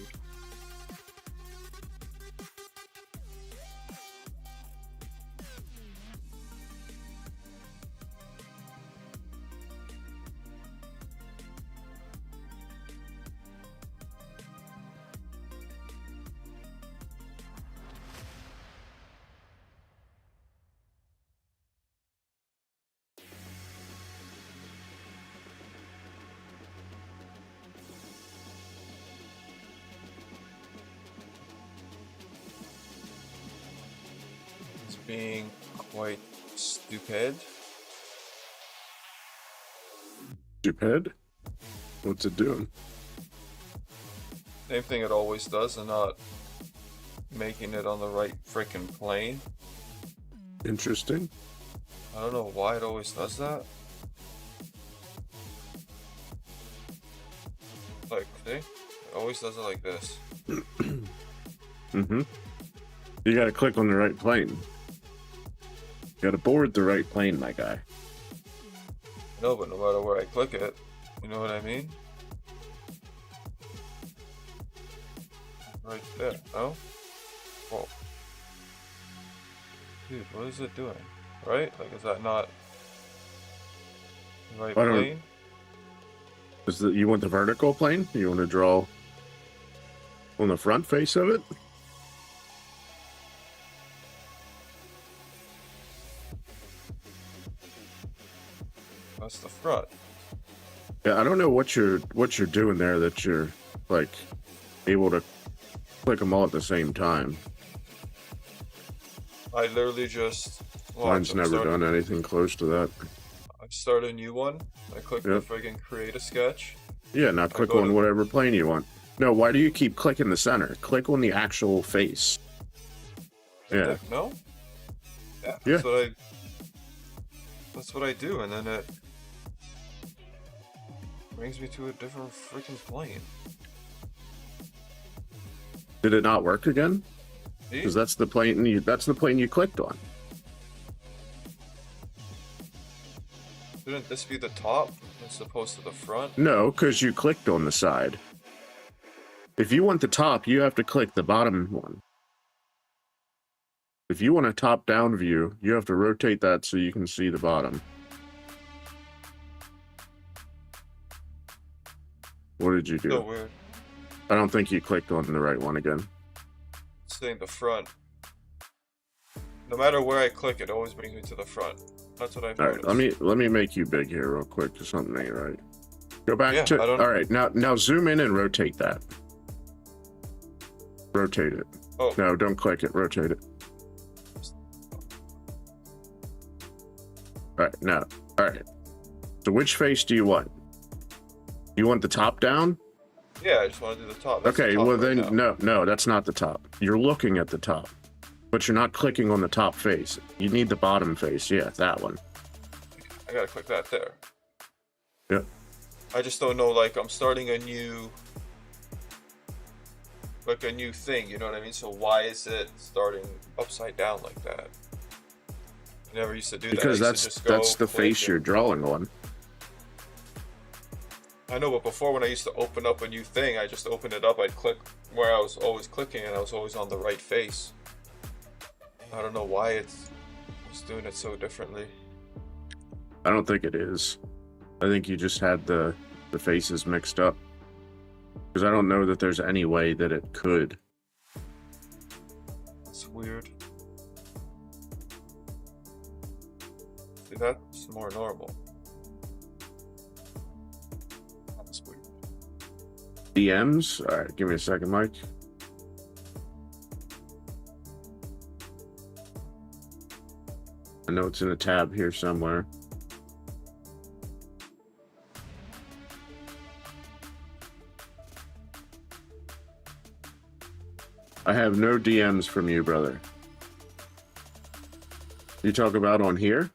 It's being quite stupid. Stupid? What's it doing? Same thing it always does, and not making it on the right freaking plane. Interesting. I don't know why it always does that. Like, see? It always does it like this. Mm-hmm. You gotta click on the right plane. You gotta board the right plane, my guy. No, but no matter where I click it, you know what I mean? Right there, no? Whoa. Dude, what is it doing? Right? Like, is that not the right I don't- plane? You want the vertical plane? You want to draw on the front face of it? That's the front. Yeah, I don't know what you're doing there that you're like able to click them all at the same time. I literally just... watch, Mine's I'm never starting- done anything close to that. I start a new one. I click the Yep. friggin' create a sketch. Yeah, now click go on to- whatever plane you want. No, why do you keep clicking the center? Click on the actual face. Yeah. No? Yeah. Yeah. That's what I do, and then it brings me to a different freaking plane. Did it not work again? See? Because that's the plane you clicked on. Shouldn't this be the top as opposed to the front? No, because you clicked on the side. If you want the top, you have to click the bottom one. If you want a top-down view, you have to rotate that so you can see the bottom. What did you do? So weird. I don't think you clicked on the right one again. It's saying the front. No matter where I click, it always brings me to the front. That's what I've All right, noticed. let me make you big here real quick, because something ain't right. Go back Yeah, to. I don't- All right, now zoom in and rotate that. Rotate it. Oh. No, don't click it. Rotate it. All right, now. All right. So which face do you want? You want the top down? Yeah, I just want to do the top. That's the Okay, top well right then, now. no, that's not the top. You're looking at the top, but you're not clicking on the top face. You need the bottom face. Yeah, that one. I gotta click that there. Yep. I just don't know, like, I'm starting a new... like a new thing, you know what I mean? So why is it starting upside down like that? I never used to do Because that. I used to that's just go the click face it. you're drawing on. I know, but before when I used to open up a new thing, I just opened it up, I'd click where I was always clicking and I was always on the right face. I don't know why it's doing it so differently. I don't think it is. I think you just had the faces mixed up. Because I don't know that there's any way that it could. It's weird. See, that's more normal. That's weird. DMs? Alright, give me a second, Mike. I know it's in a tab here somewhere. I have no DMs from you, brother. You talk about on here?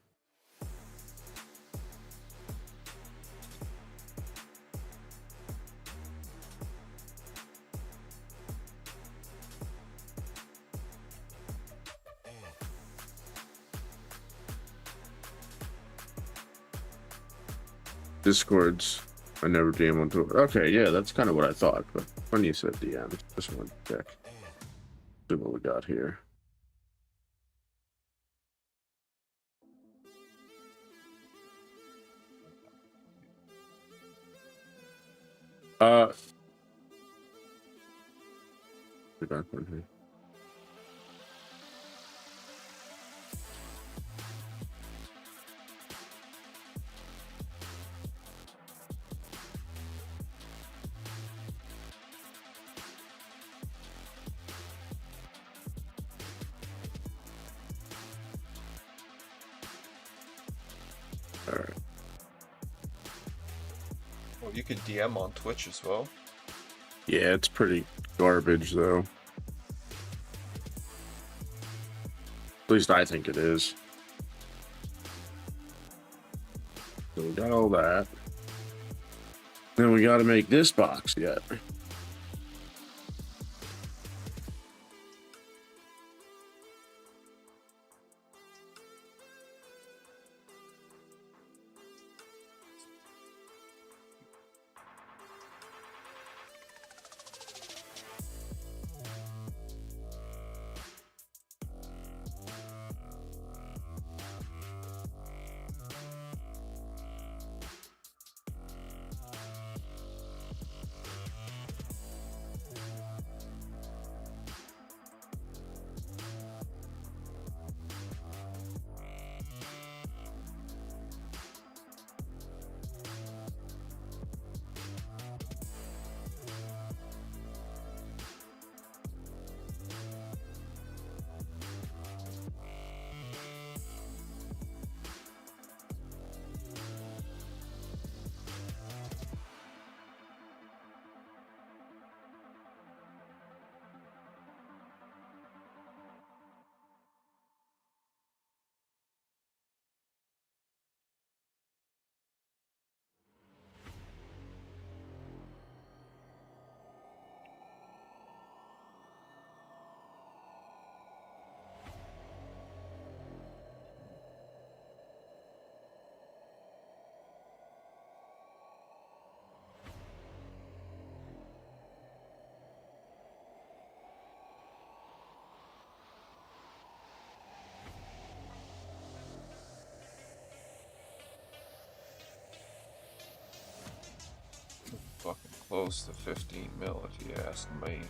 Discords. I never DM on Twitter. Okay, yeah, that's kind of what I thought. But when you said DM, just one check. See what we got here. Be back one here. Alright. Well, you could DM on Twitch as well. Yeah, it's pretty garbage, though. At least I think it is. So we got all that. Then we got to make this box yet. close to 15 mil if you ask me.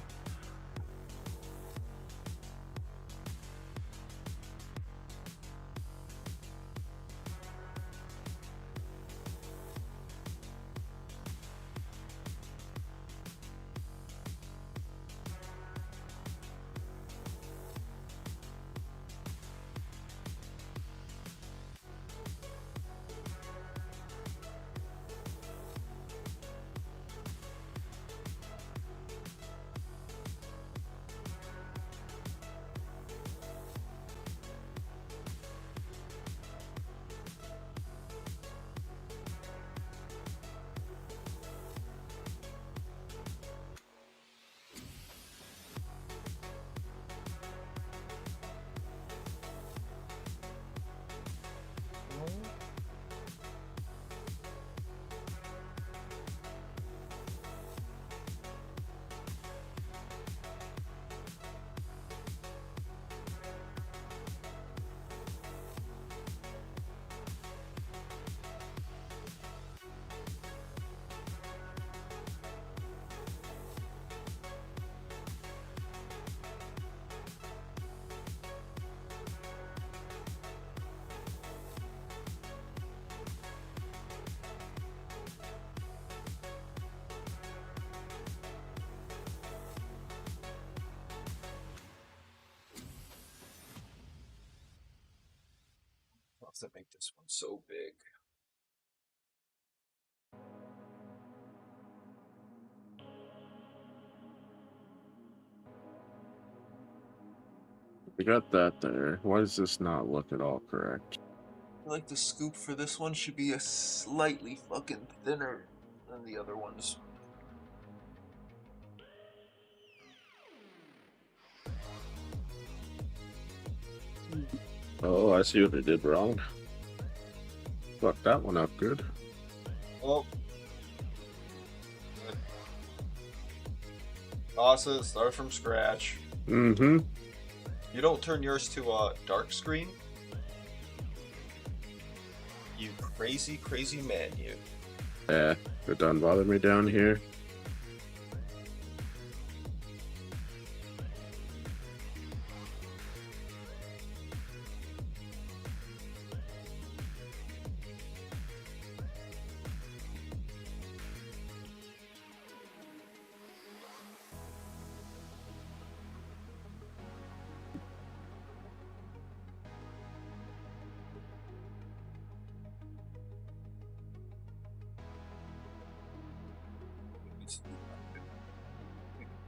That make this one so big. We got that there. Why does this not look at all correct? I feel like the scoop for this one should be a slightly fucking thinner than the other ones. Oh, I see what they did wrong. Fuck that one up good. Oh. Good. Toss it, start from scratch. Mm-hmm. You don't turn yours to a dark screen? You crazy, crazy man, you. Yeah, it doesn't bother me down here.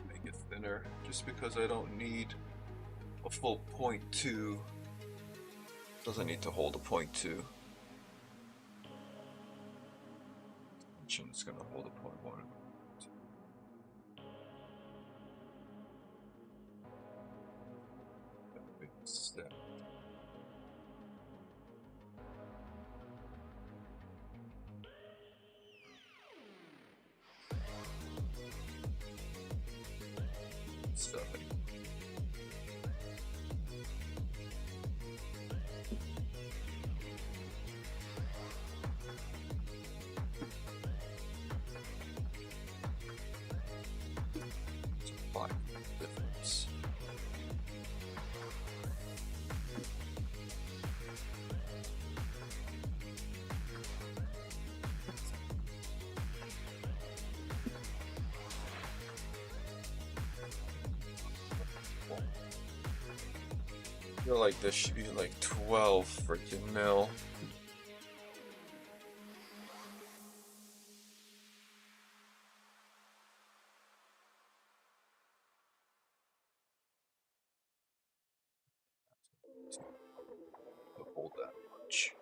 Make it thinner, just because I don't need a full 0.2. Doesn't need to hold a 0.2. It's gonna hold a 0.1. Big step. Stuff. Difference. I feel like this should be like 12 freaking mil. To hold that much.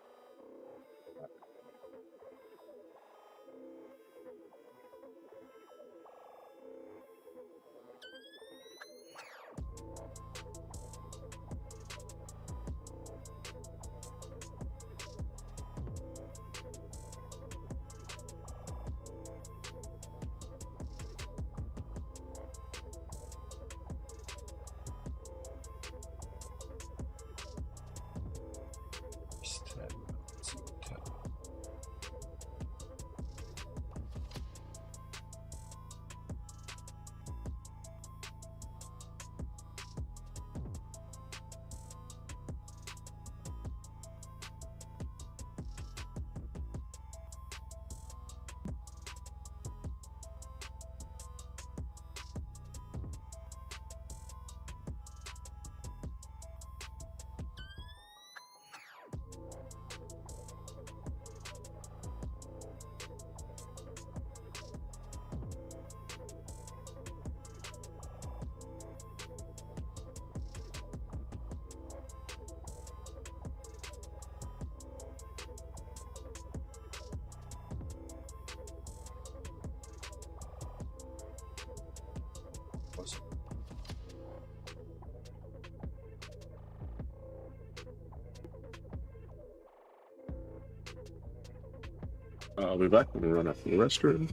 I'll be back when we run up to the restroom.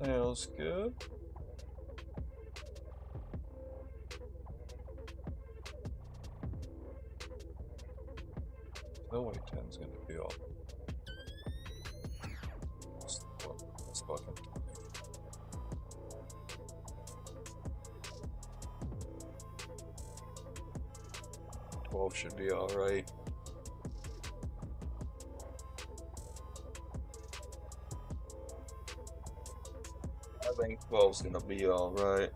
Sounds good. No way 10's gonna be all. That's fucking. 12 should be alright. I think 12's gonna be alright.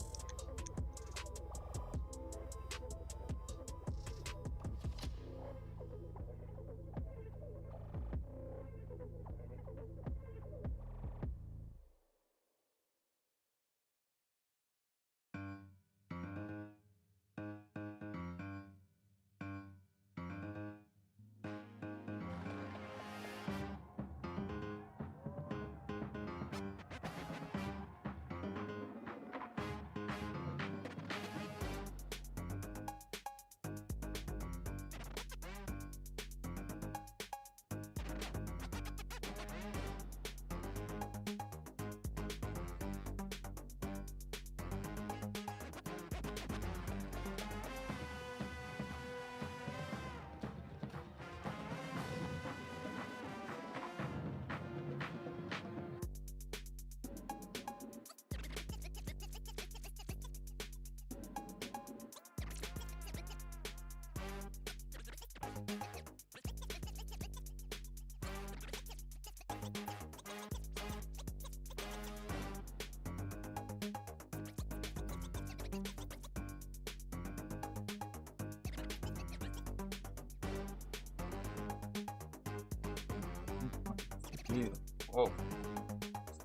Yeah. Whoa.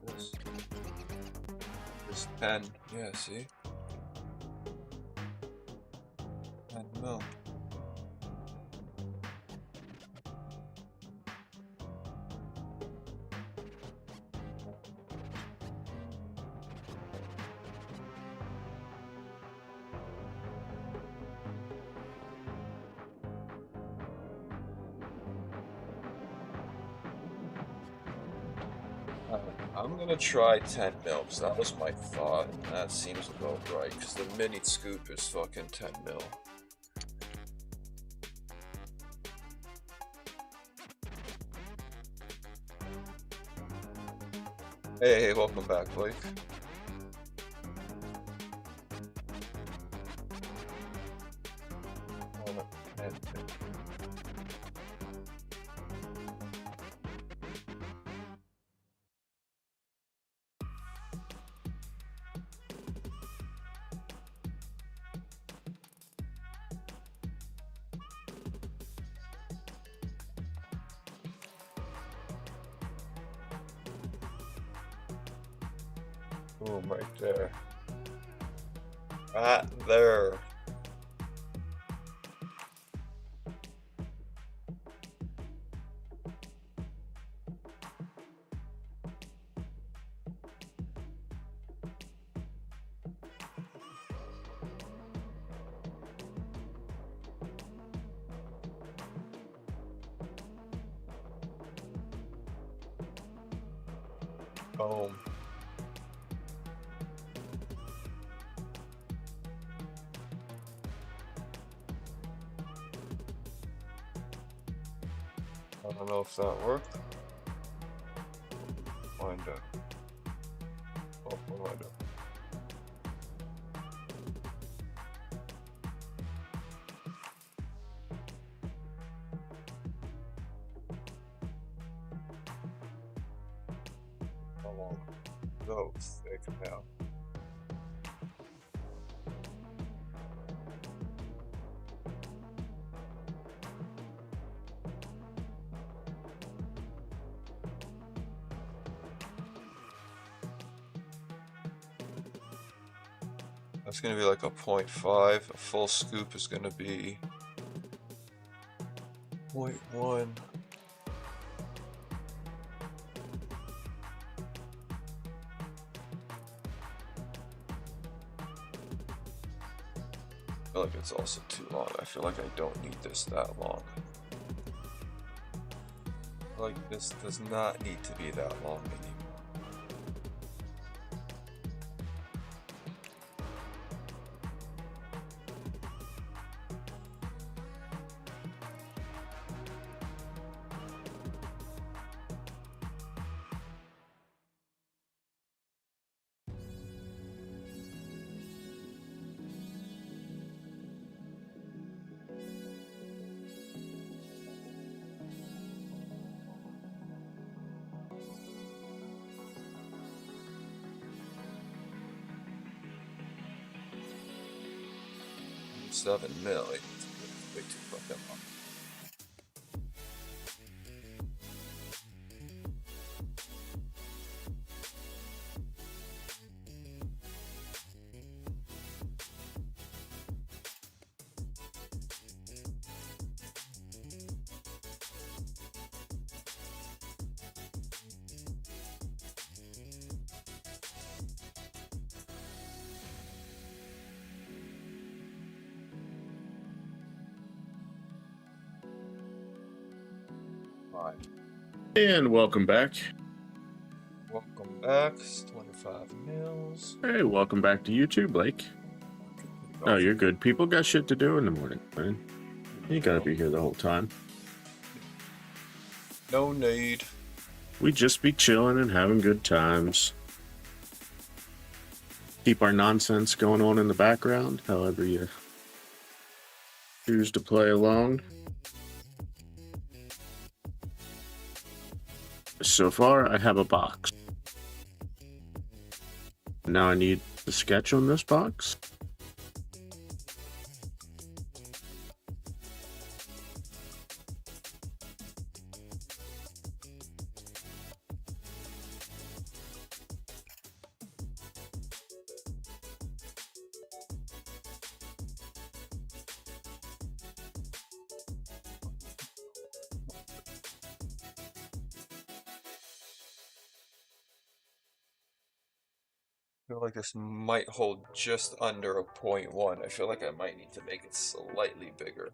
What's this? It's 10. Yeah, see? 10 mil. I'm gonna try 10 mil, because that was my thought, and that seems about right, because the mini scoop is fucking 10 mil. Hey, welcome back, Blake. Boom, right there. Right there. Boom. I don't know if that worked. Find out. Oh, what do I do? How long? So thick now. That's gonna be like a 0.5. A full scoop is gonna be 0.1. I feel like it's also too long. I feel like I don't need this that long. Like, this does not need to be that long anymore. $7 million. Way too fucking long. Fine. And welcome back. Welcome back. It's 25 mils. Hey, welcome back to YouTube, Blake. Oh, you're good. People got shit to do in the morning, man. You gotta be here the whole time. No need. We just be chilling and having good times. Keep our nonsense going on in the background, however you choose to play along. So far, I have a box. Now I need the sketch on this box. I feel like this might hold just under a 0.1. I feel like I might need to make it slightly bigger.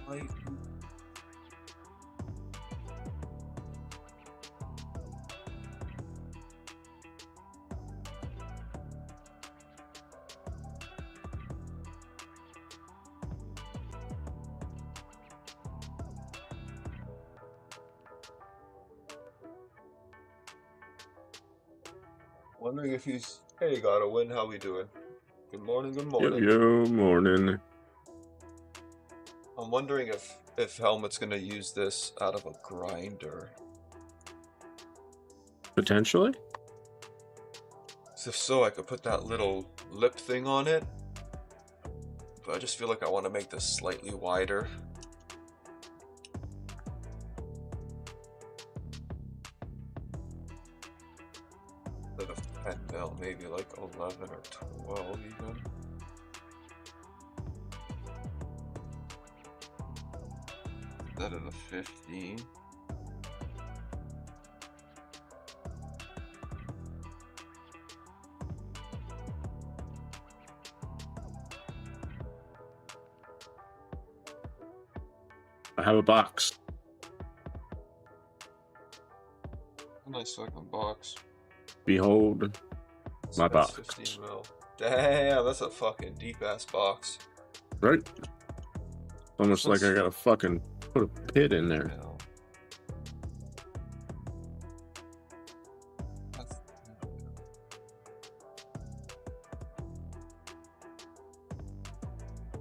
Slightly. Wondering if he's... Hey, gotta win. How we doing? Good morning, good morning. Yo, morning. I'm wondering if Helmet's gonna use this out of a grinder. Potentially? If so, I could put that little lip thing on it. But I just feel like I want to make this slightly wider. Instead of 10 mil, maybe like 11 or 12 even. Instead of the 15. I have a box. A nice fucking box. Behold my That's box. 15 mil. Damn, that's a fucking deep ass box. Right? Almost like I gotta fucking put a pit in there.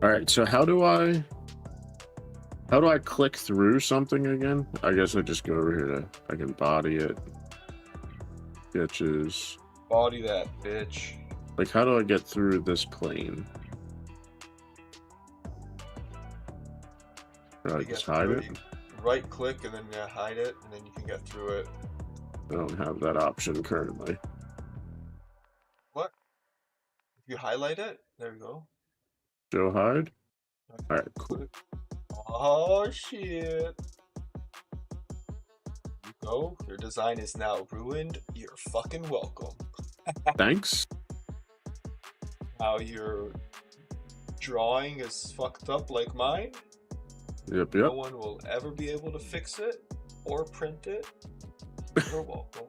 Alright, so how do I click through something again? I guess I just go over here to, I can body it. Sketches. Body that bitch. Like, how do I get through this plane? Do I just hide it? Right click and then hide it, and then you can get through it. I don't have that option currently. What? If you highlight it, there we go. Show hide? Okay. Alright, cool. Oh shit. You go. Your design is now ruined. You're fucking welcome. Thanks. How your drawing is fucked up like mine. Yep, No yep. one will ever be able to fix it or print it. You're welcome.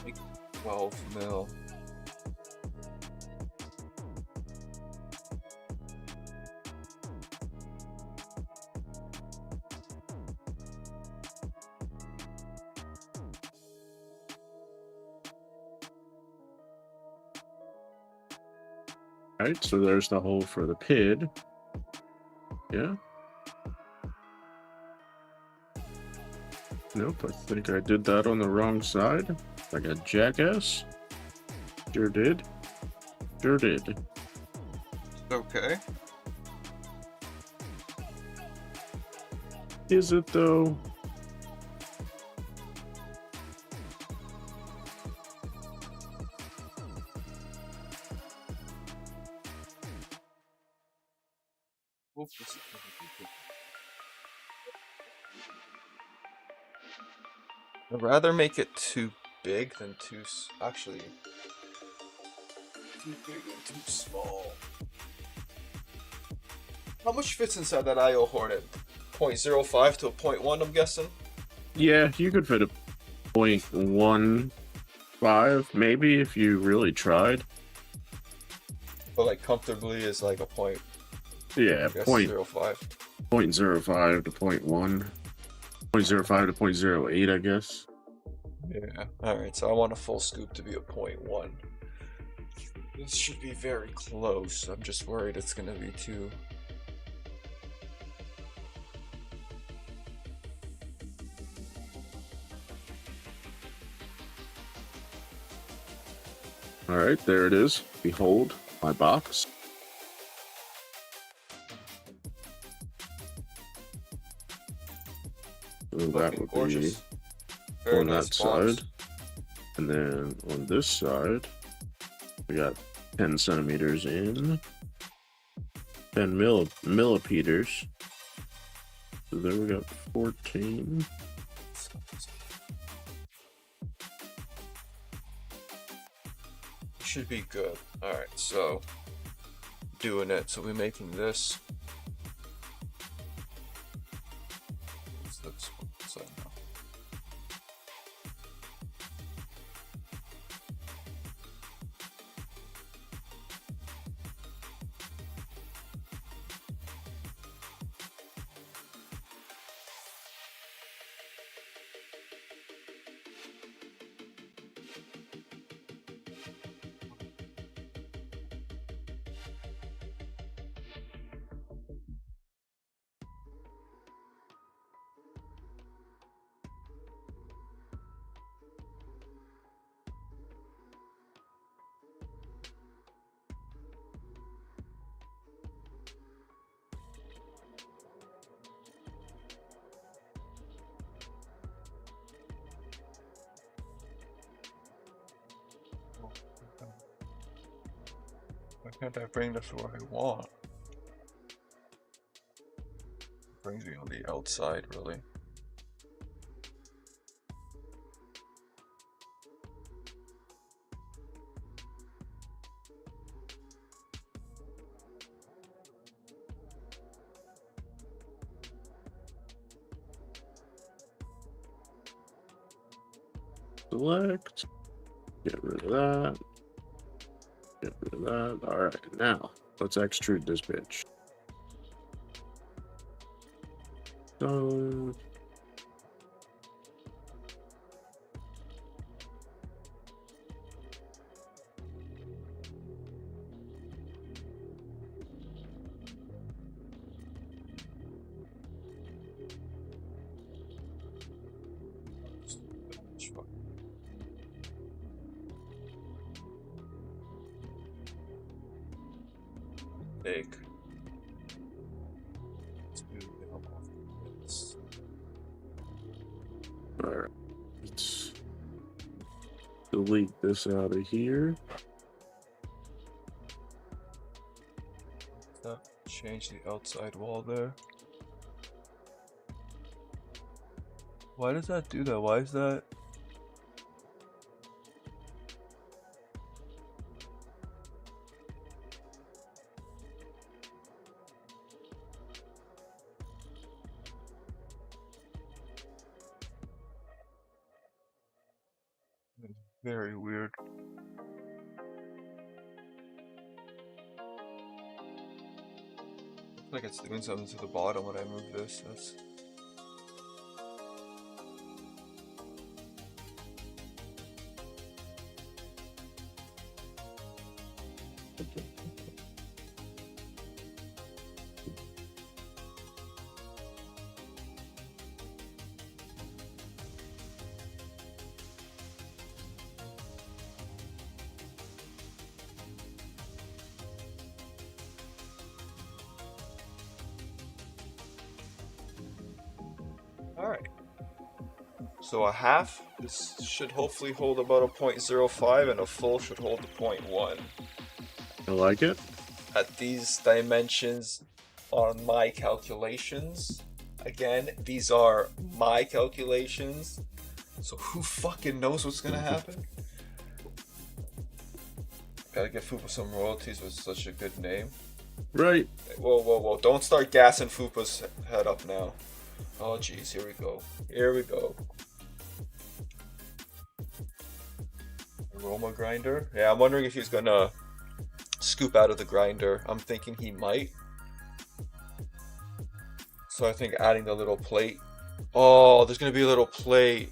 Like 12 mil. Alright, so there's the hole for the PID. Yeah. Nope, I think I did that on the wrong side. Like a jackass. Sure did. Sure did. Okay. Is it though? Oops. I'd rather make it too big than actually too big and too small. How much fits inside that IO Hornet? 0.05 to a 0.1, I'm guessing? Yeah, you could fit a 0.15 maybe if you really tried. But like comfortably is like a point. Yeah, I guess 0.05 to 0.1. 0.05 to 0.08, I guess. Yeah. Alright, so I want a full scoop to be a 0.1. This should be very close. I'm just worried it's gonna be too. Alright, there it is. Behold my box. So that would Gorgeous. be Very on nice that box. side. And then on this side, we got 10 centimeters in. 10 millipeters. So there we got 14. should be good. Alright, so doing it. So we're making this. What's this one? What's that now? Why can't I bring this where I want? It brings me on the outside, really. Select. Get rid of that. Get rid of that. Alright, now let's extrude this bitch. So Take. Let's do the help off this. alright. Let's delete this out of here. Change the outside wall there. Why does that do that? Why is that? It's very weird. Looks like it's doing something to the bottom when I move this. That's alright. So a half, this should hopefully hold about a 0.05 and a full should hold a 0.1. I like it. At these dimensions on my calculations, again, these are my calculations, so who fucking knows what's gonna happen? Gotta give Fupa some royalties with such a good name. Right. Whoa, whoa, whoa, don't start gassing Fupa's head up now. Oh jeez, here we go. Here we go. Aroma grinder? Yeah, I'm wondering if he's gonna scoop out of the grinder. I'm thinking he might. So I think adding the little plate. Oh, there's gonna be a little plate.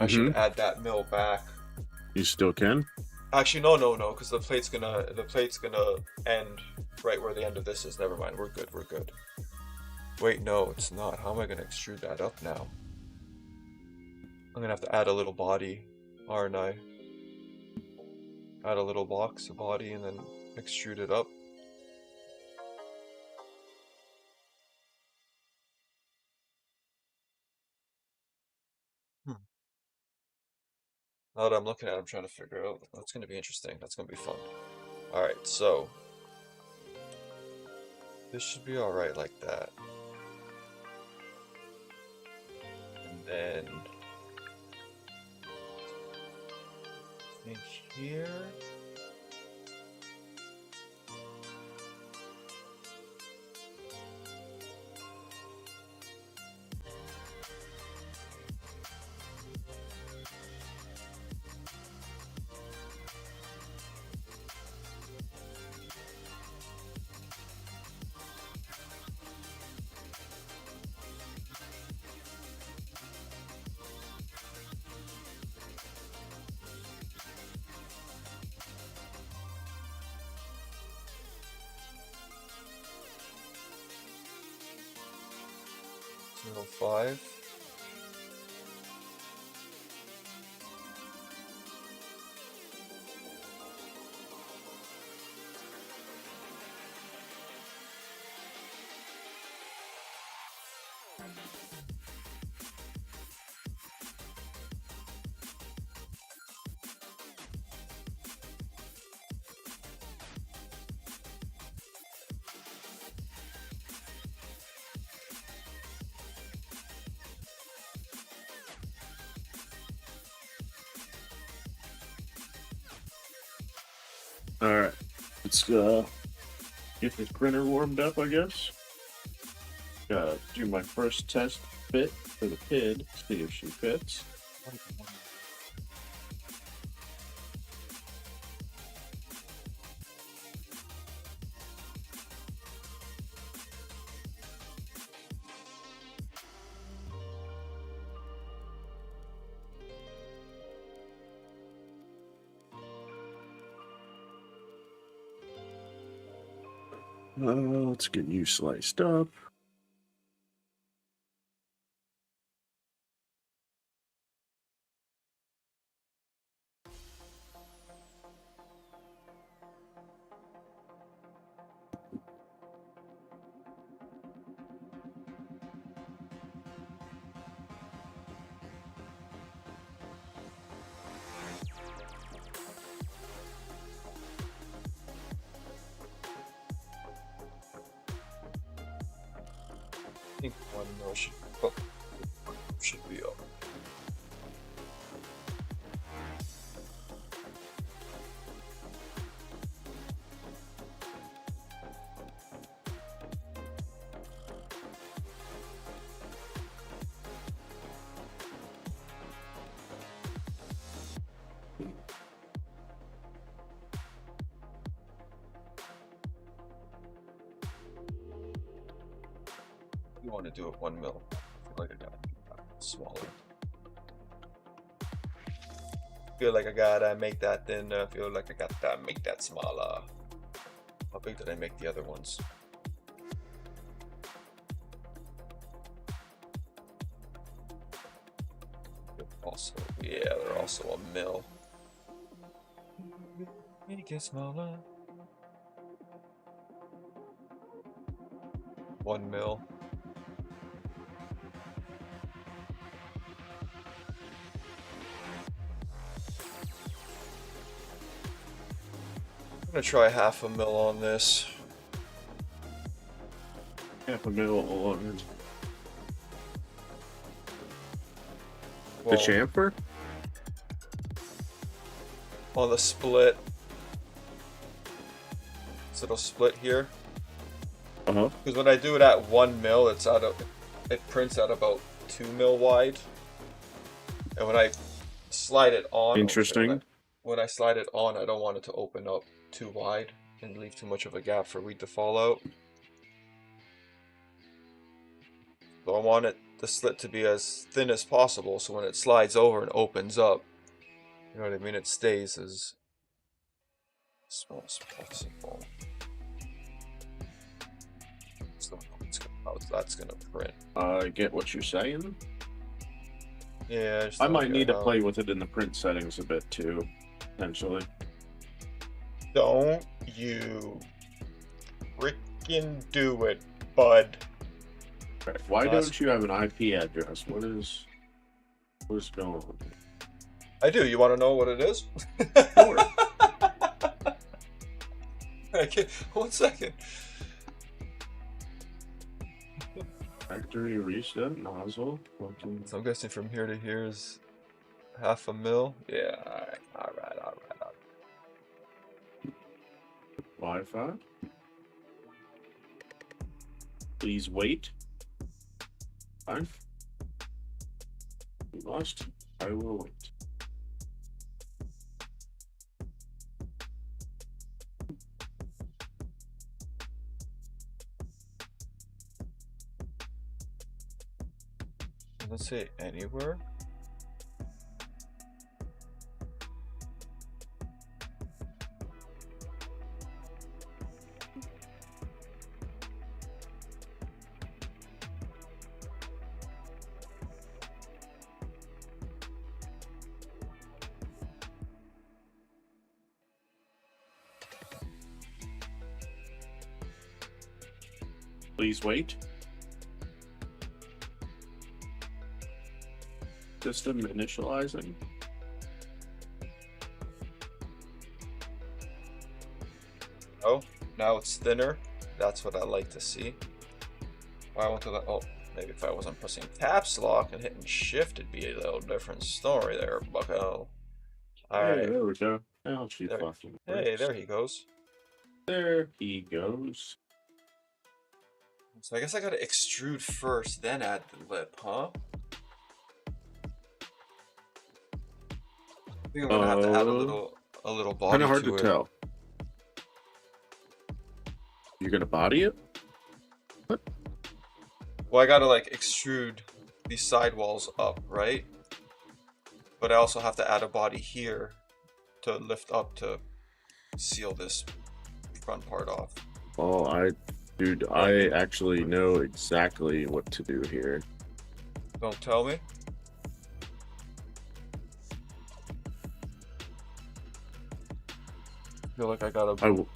I should add that mill back. You still can? Actually, no, because the plate's gonna end right where the end of this is. Never mind, we're good, we're good. Wait, no, it's not. How am I gonna extrude that up now? I'm gonna have to add a little body, aren't I? Add a little box, a body, and then extrude it up. Now that I'm looking at it, I'm trying to figure out. That's gonna be interesting. That's gonna be fun. Alright, so this should be alright like that. And then in here. Zero 05. Alright, let's get this printer warmed up, I guess. Gotta do my first test fit for the PID, see if she fits. Let's get you sliced up. I think 1 mil should be up. You want to do it 1 mil. I feel like I got smaller. Feel like I gotta make that thinner. Feel like I gotta make that smaller. How big did I make the other ones? Also, yeah, they're also a mil. Make it smaller. 1 mil. I'm gonna try 1/2 mil on this. 1/2 mil on the Well, chamfer. on the split. So it'll split here. Because when I do it at 1 mil, it prints at about 2 mil wide. And when I slide it on, Interesting. when I slide it on, I don't want it to open up too wide and leave too much of a gap for wheat to fall out. So I want the slit to be as thin as possible, so when it slides over and opens up, you know what I mean, it stays as small as possible. So how that's gonna print. I get what you're saying. Yeah, I might need to play with it in the print settings a bit too, potentially. Don't you freaking do it, bud. Right. Why don't you have an IP address? What is going on? I do. You want to know what it is? Sure. Okay, 1 second. Factory reset nozzle. So I'm guessing from here to here is 1/2 mil. Yeah, all right. Wi-Fi. Please wait. Fine. You lost. I will wait. Let's say anywhere. Please wait. System initializing. Oh, now it's thinner. That's what I like to see. I want to let, oh, maybe if I wasn't pressing caps lock and hitting shift, it'd be a little different story there, bucko. Alright. Hey, there we go. Now she There- fucking Hey, works. there he goes. There he goes. So I guess I gotta extrude first, then add the lip, huh? I think I'm gonna have to add a little body Kind of hard to to it. tell. You're gonna body it? Well, I gotta like extrude these sidewalls up, right? But I also have to add a body here to lift up to seal this front part off. Oh, dude, I actually know exactly what to do here. Don't tell me. I feel like I gotta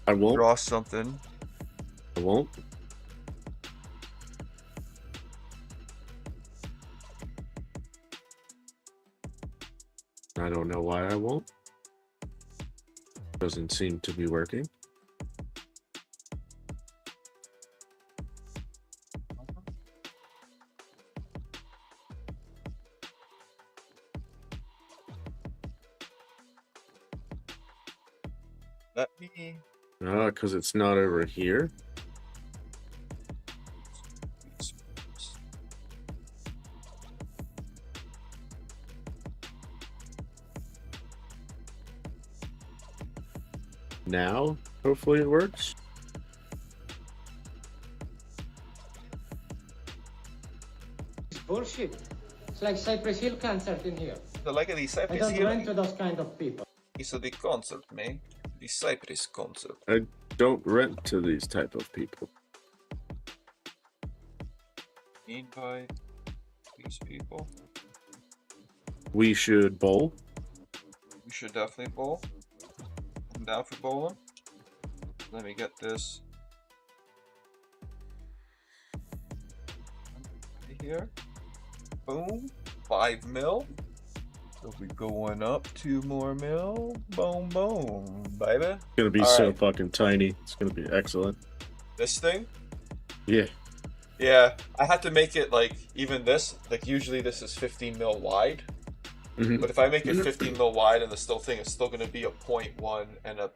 I won't. draw something. I won't. I don't know why I won't. Doesn't seem to be working. Let me. Because it's not over here. Now, hopefully it works. It's bullshit. It's like Cypress Hill concert in here. The like the I Cypress don't Hill. rent to those kind of people. It's the concert, man. The Cypress concert. I don't rent to these type of people. Invite these people. We should bowl. We should definitely bowl. I'm down for bowling. Let me get this right here. Boom. 5 mil. So we going up 2 more mil. Boom, boom, baby. It's gonna be All so right. fucking tiny. It's gonna be excellent. This thing. Yeah. Yeah, I had to make it like even this. Like usually this is 15 mil wide. Mhm. But if I make it 15 mil wide and the still thing is still going to be a 0.1 and a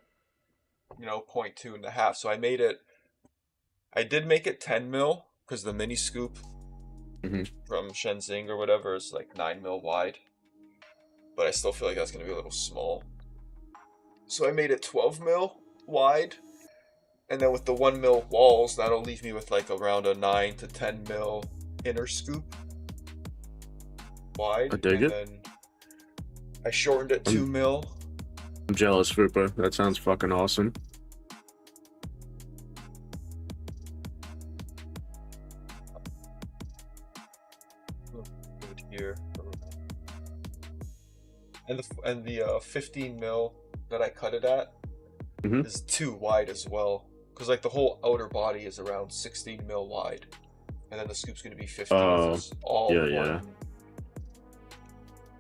0.2 and a half. So I did make it 10 mil because the mini scoop Mhm. from Shenzhen or whatever is like 9 mil wide. But I still feel like that's going to be a little small. So I made it 12 mil wide. And then with the 1 mil walls, that'll leave me with like around a 9 to 10 mil inner scoop wide. I dig and it. Then I shortened it 2 mil. I'm jealous, Fupa. That sounds fucking awesome. Good here. And the 15 mil that I cut it at Mhm. is too wide as well. Because like the whole outer body is around 16 mil wide. And then the scoop's going to be 15. Oh, It's all yeah, one. yeah.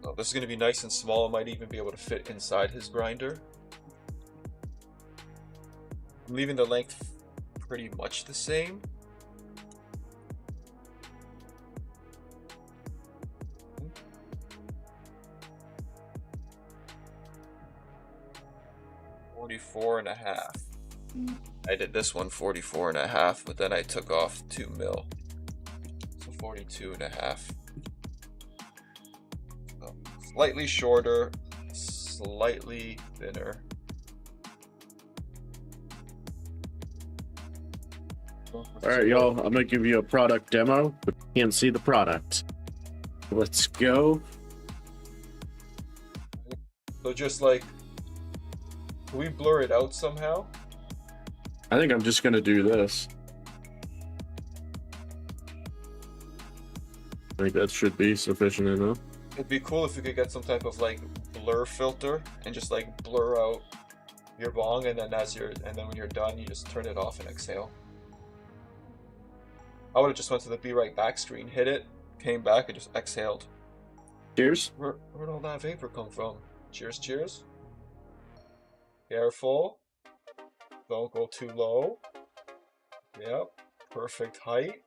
Oh, this is going to be nice and small. It might even be able to fit inside his grinder. I'm leaving the length pretty much the same. $44.5. I did this one 44.5, but then I took off 2 mil. So 42.5. So slightly shorter, slightly thinner. Alright, y'all, I'm gonna give you a product demo, but you can't see the product. Let's go. So just like, can we blur it out somehow? I think I'm just gonna do this. I think that should be sufficient enough. It'd be cool if you could get some type of like blur filter and just like blur out your bong, and then when you're done, you just turn it off and exhale. I would have just went to the be right back screen, hit it, came back, and just exhaled. Cheers. Where'd all that vapor come from? Cheers, cheers. Careful. Don't go too low. Yep. Perfect height.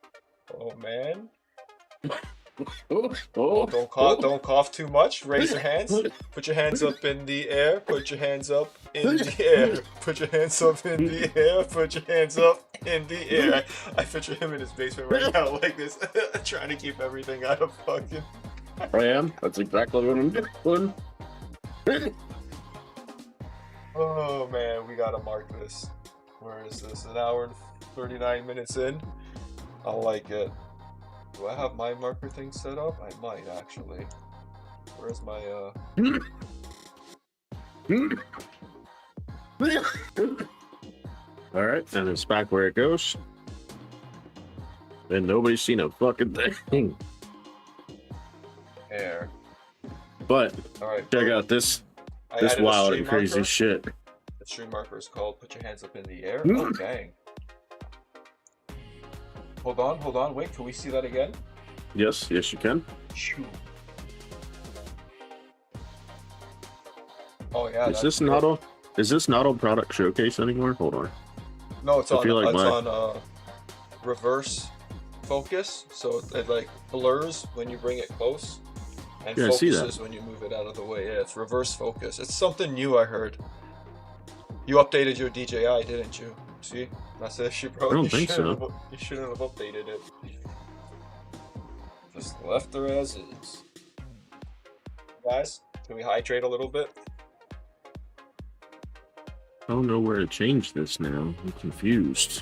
Oh man. Don't cough too much. Raise your hands. Put your hands up in the air. Put your hands up in the air. Put your hands up in the air. Put your hands up in the air. I picture him in his basement right now like this, trying to keep everything out of fucking. I am. That's exactly what I'm doing. Oh man, we gotta mark this. Where is this? An hour and 39 minutes in. I like it. Do I have my marker thing set up? I might actually. Where's my Alright, and it's back where it goes. And nobody's seen a fucking thing. air? But Alright. check out this added a wild stream and crazy marker. shit. The stream marker is called "Put your hands up in the air." Oh dang. Hold on, wait, can we see that again? Yes, you can. Shoo. Oh yeah. Is this not on product showcase anymore? Hold on. No, it's I on. feel like It's my- on reverse focus, so it like blurs when you bring it close, and Yeah, I see that. focuses when you move it out of the way. Yeah, it's reverse focus. It's something new, I heard. You updated your DJI, didn't you? See, that's it. You probably I don't think so. You shouldn't have updated it. Just left her as is. Guys, can we hydrate a little bit? I don't know where to change this now. I'm confused.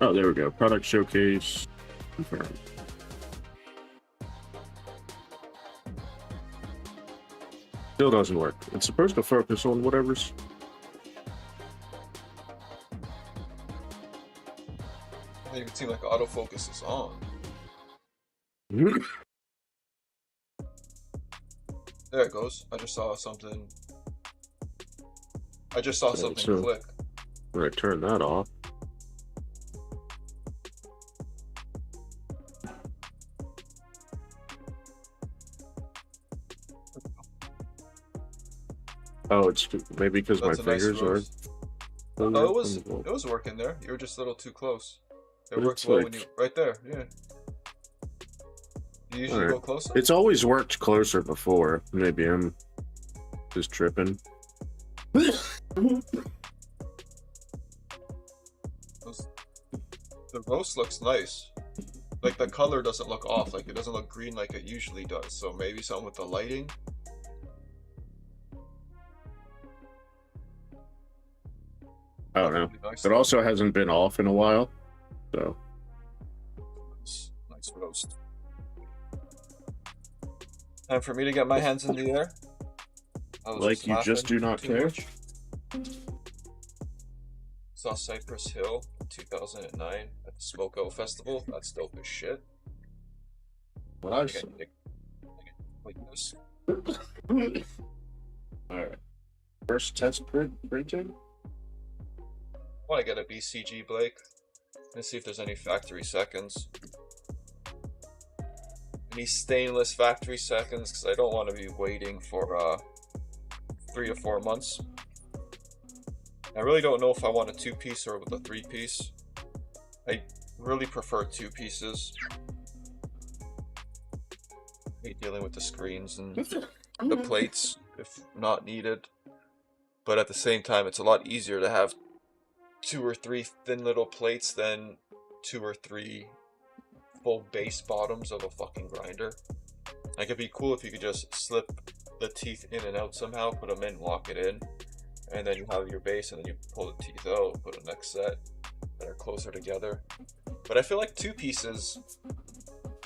Oh, there we go. Product showcase. Confirm. Still doesn't work. It's supposed to focus on whatever's. I think it seems like autofocus is on. There it goes. I just saw something. So- Click. I'm gonna turn that off. Oh, it's maybe because my That's a nice fingers are. rose. Oh, it was working there. You were just a little too close. It But works it's well like- when you right there. Yeah. You usually Alright. go closer. It's always worked closer before. Maybe I'm just tripping. The roast looks nice. Like the color doesn't look off. Like it doesn't look green like it usually does. So maybe something with the lighting. I don't know. Really nice. It also hasn't been off in a while, so Nice roast. Time for me to get my hands in the air. I was like you just laughing do not too care. much. Saw Cypress Hill in 2009 at the Smoke Out Festival. That's dope as shit. What I I said. think like this. All right. First test printing. I want to get a BCG, Blake. Let's see if there's any factory seconds. Any stainless factory seconds, because I don't want to be waiting for 3 to 4 months. I really don't know if I want a 2-piece or with a 3-piece. I really prefer 2 pieces. I hate dealing with the screens and the plates if not needed. But at the same time, it's a lot easier to have 2 or 3 thin little plates than 2 or 3 full base bottoms of a fucking grinder. Like, it'd be cool if you could just slip the teeth in and out somehow, put them in, lock it in, and then you have your base, and then you pull the teeth out, put a next set that are closer together. But I feel like 2 pieces,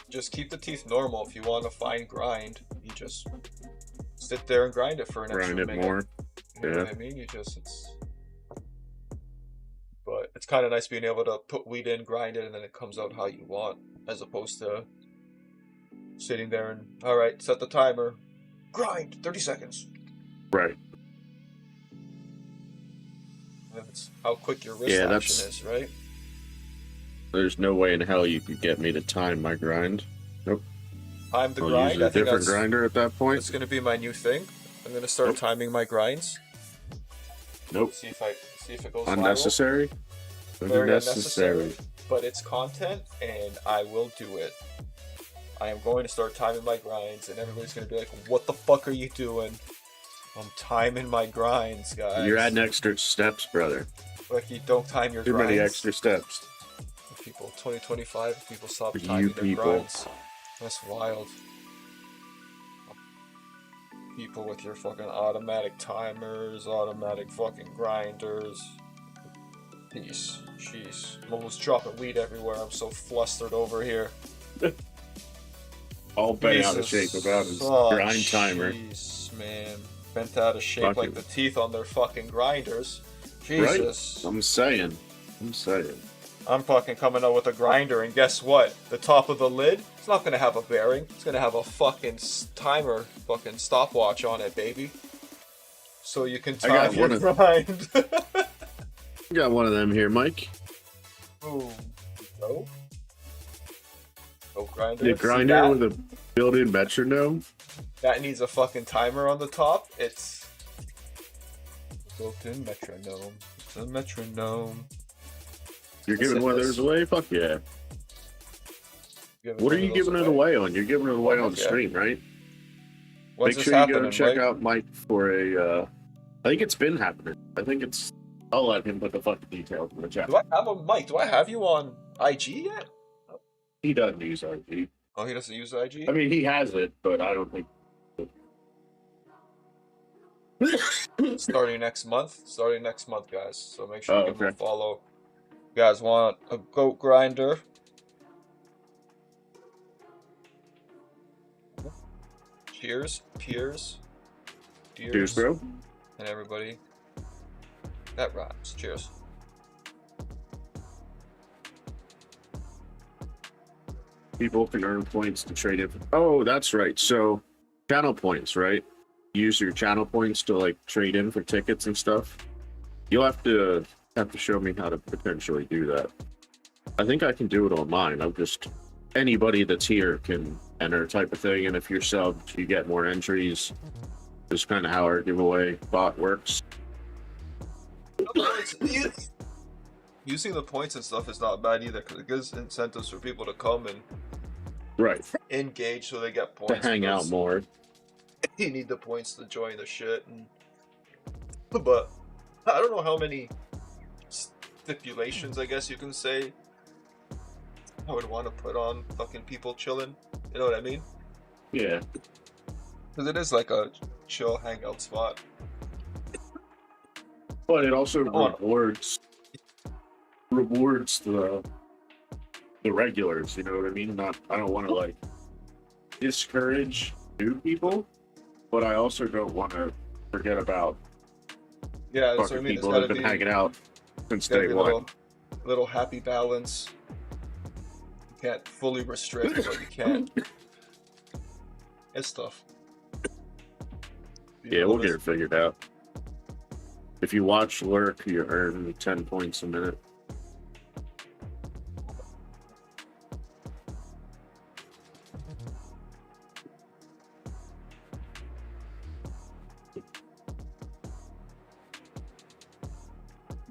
just keep the teeth normal. If you want a fine grind, you just sit there and grind it for an extra minute. Grind it more. You know what I mean? But it's kind of nice being able to put wheat in, grind it, and then it comes out how you want, as opposed to sitting there and, all right, set the timer, grind 30 seconds. Right. That's how quick your wrist action is, right? There's no way in hell you could get me to time my grind. Nope. Time the I'll grind. use a different grinder at that point. It's going to be my new thing. I'm going to start timing my grinds. Nope. See if it goes Unnecessary. Viral. Very unnecessary. But it's content, and I will do it. I am going to start timing my grinds, and everybody's going to be like, "What the fuck are you doing?" I'm timing my grinds, guys. You're adding extra steps, brother. Like, you don't time your Too grinds. many extra steps. People, 2025, people stop For timing you their people. grinds. That's wild. People with your fucking automatic timers, automatic fucking grinders. Jeez. I'm almost dropping weed everywhere. I'm so flustered over here. All bent out of shape about his grind timer. Jeez, man. Bent out of shape Fuck like it. the teeth on their fucking grinders. Jesus. Right? I'm saying. I'm fucking coming out with a grinder, and guess what? The top of the lid, it's not gonna have a bearing. It's gonna have a fucking timer, fucking stopwatch on it, baby. So you can time your grind. You got one of them here, Mike. Ooh, no. No grinder. The grinder with a built-in metronome. That needs a fucking timer on the top. It's built-in metronome. It's a metronome. You're giving one of those away? Fuck yeah. What are you giving it away on? You're giving it away on stream, right? When's Make this sure you go happening, check Mike? out Mike for a. I think it's been happening. I'll let him put the fucking details in the chat. Do I have a Mike? Do I have you on IG yet? He doesn't use IG. Oh, he doesn't use IG? I mean, he has it, but I don't think. Starting next month, guys. So make sure you give him a okay. follow. You guys want a goat grinder? Cheers, peers, Cheers, bro. and everybody. That rhymes. Cheers. People can earn points to trade in. Oh, that's right. So, channel points, right? Use your channel points to like trade in for tickets and stuff. You'll have to show me how to potentially do that. I think I can do it on mine. I'm just anybody that's here can enter type of thing, and if you're subbed, you get more entries. Just kind of how our giveaway bot works. Using the points and stuff is not bad either, because it gives incentives for people to come and engage so they get points. To hang out more. You need the points to join the shit. But I don't know how many stipulations, I guess you can say, I would want to put on fucking people chilling. You know what I mean? Yeah. Because it is like a chill hangout spot. But it also rewards the regulars, you know what I mean? I don't want to like discourage new people, but I also don't want to forget about fucking people that have been hanging out since day one. Little happy balance. You can't fully restrict, but you can. It's tough. Yeah, we'll get it figured out. If you watch Lurk, you earn 10 points a minute.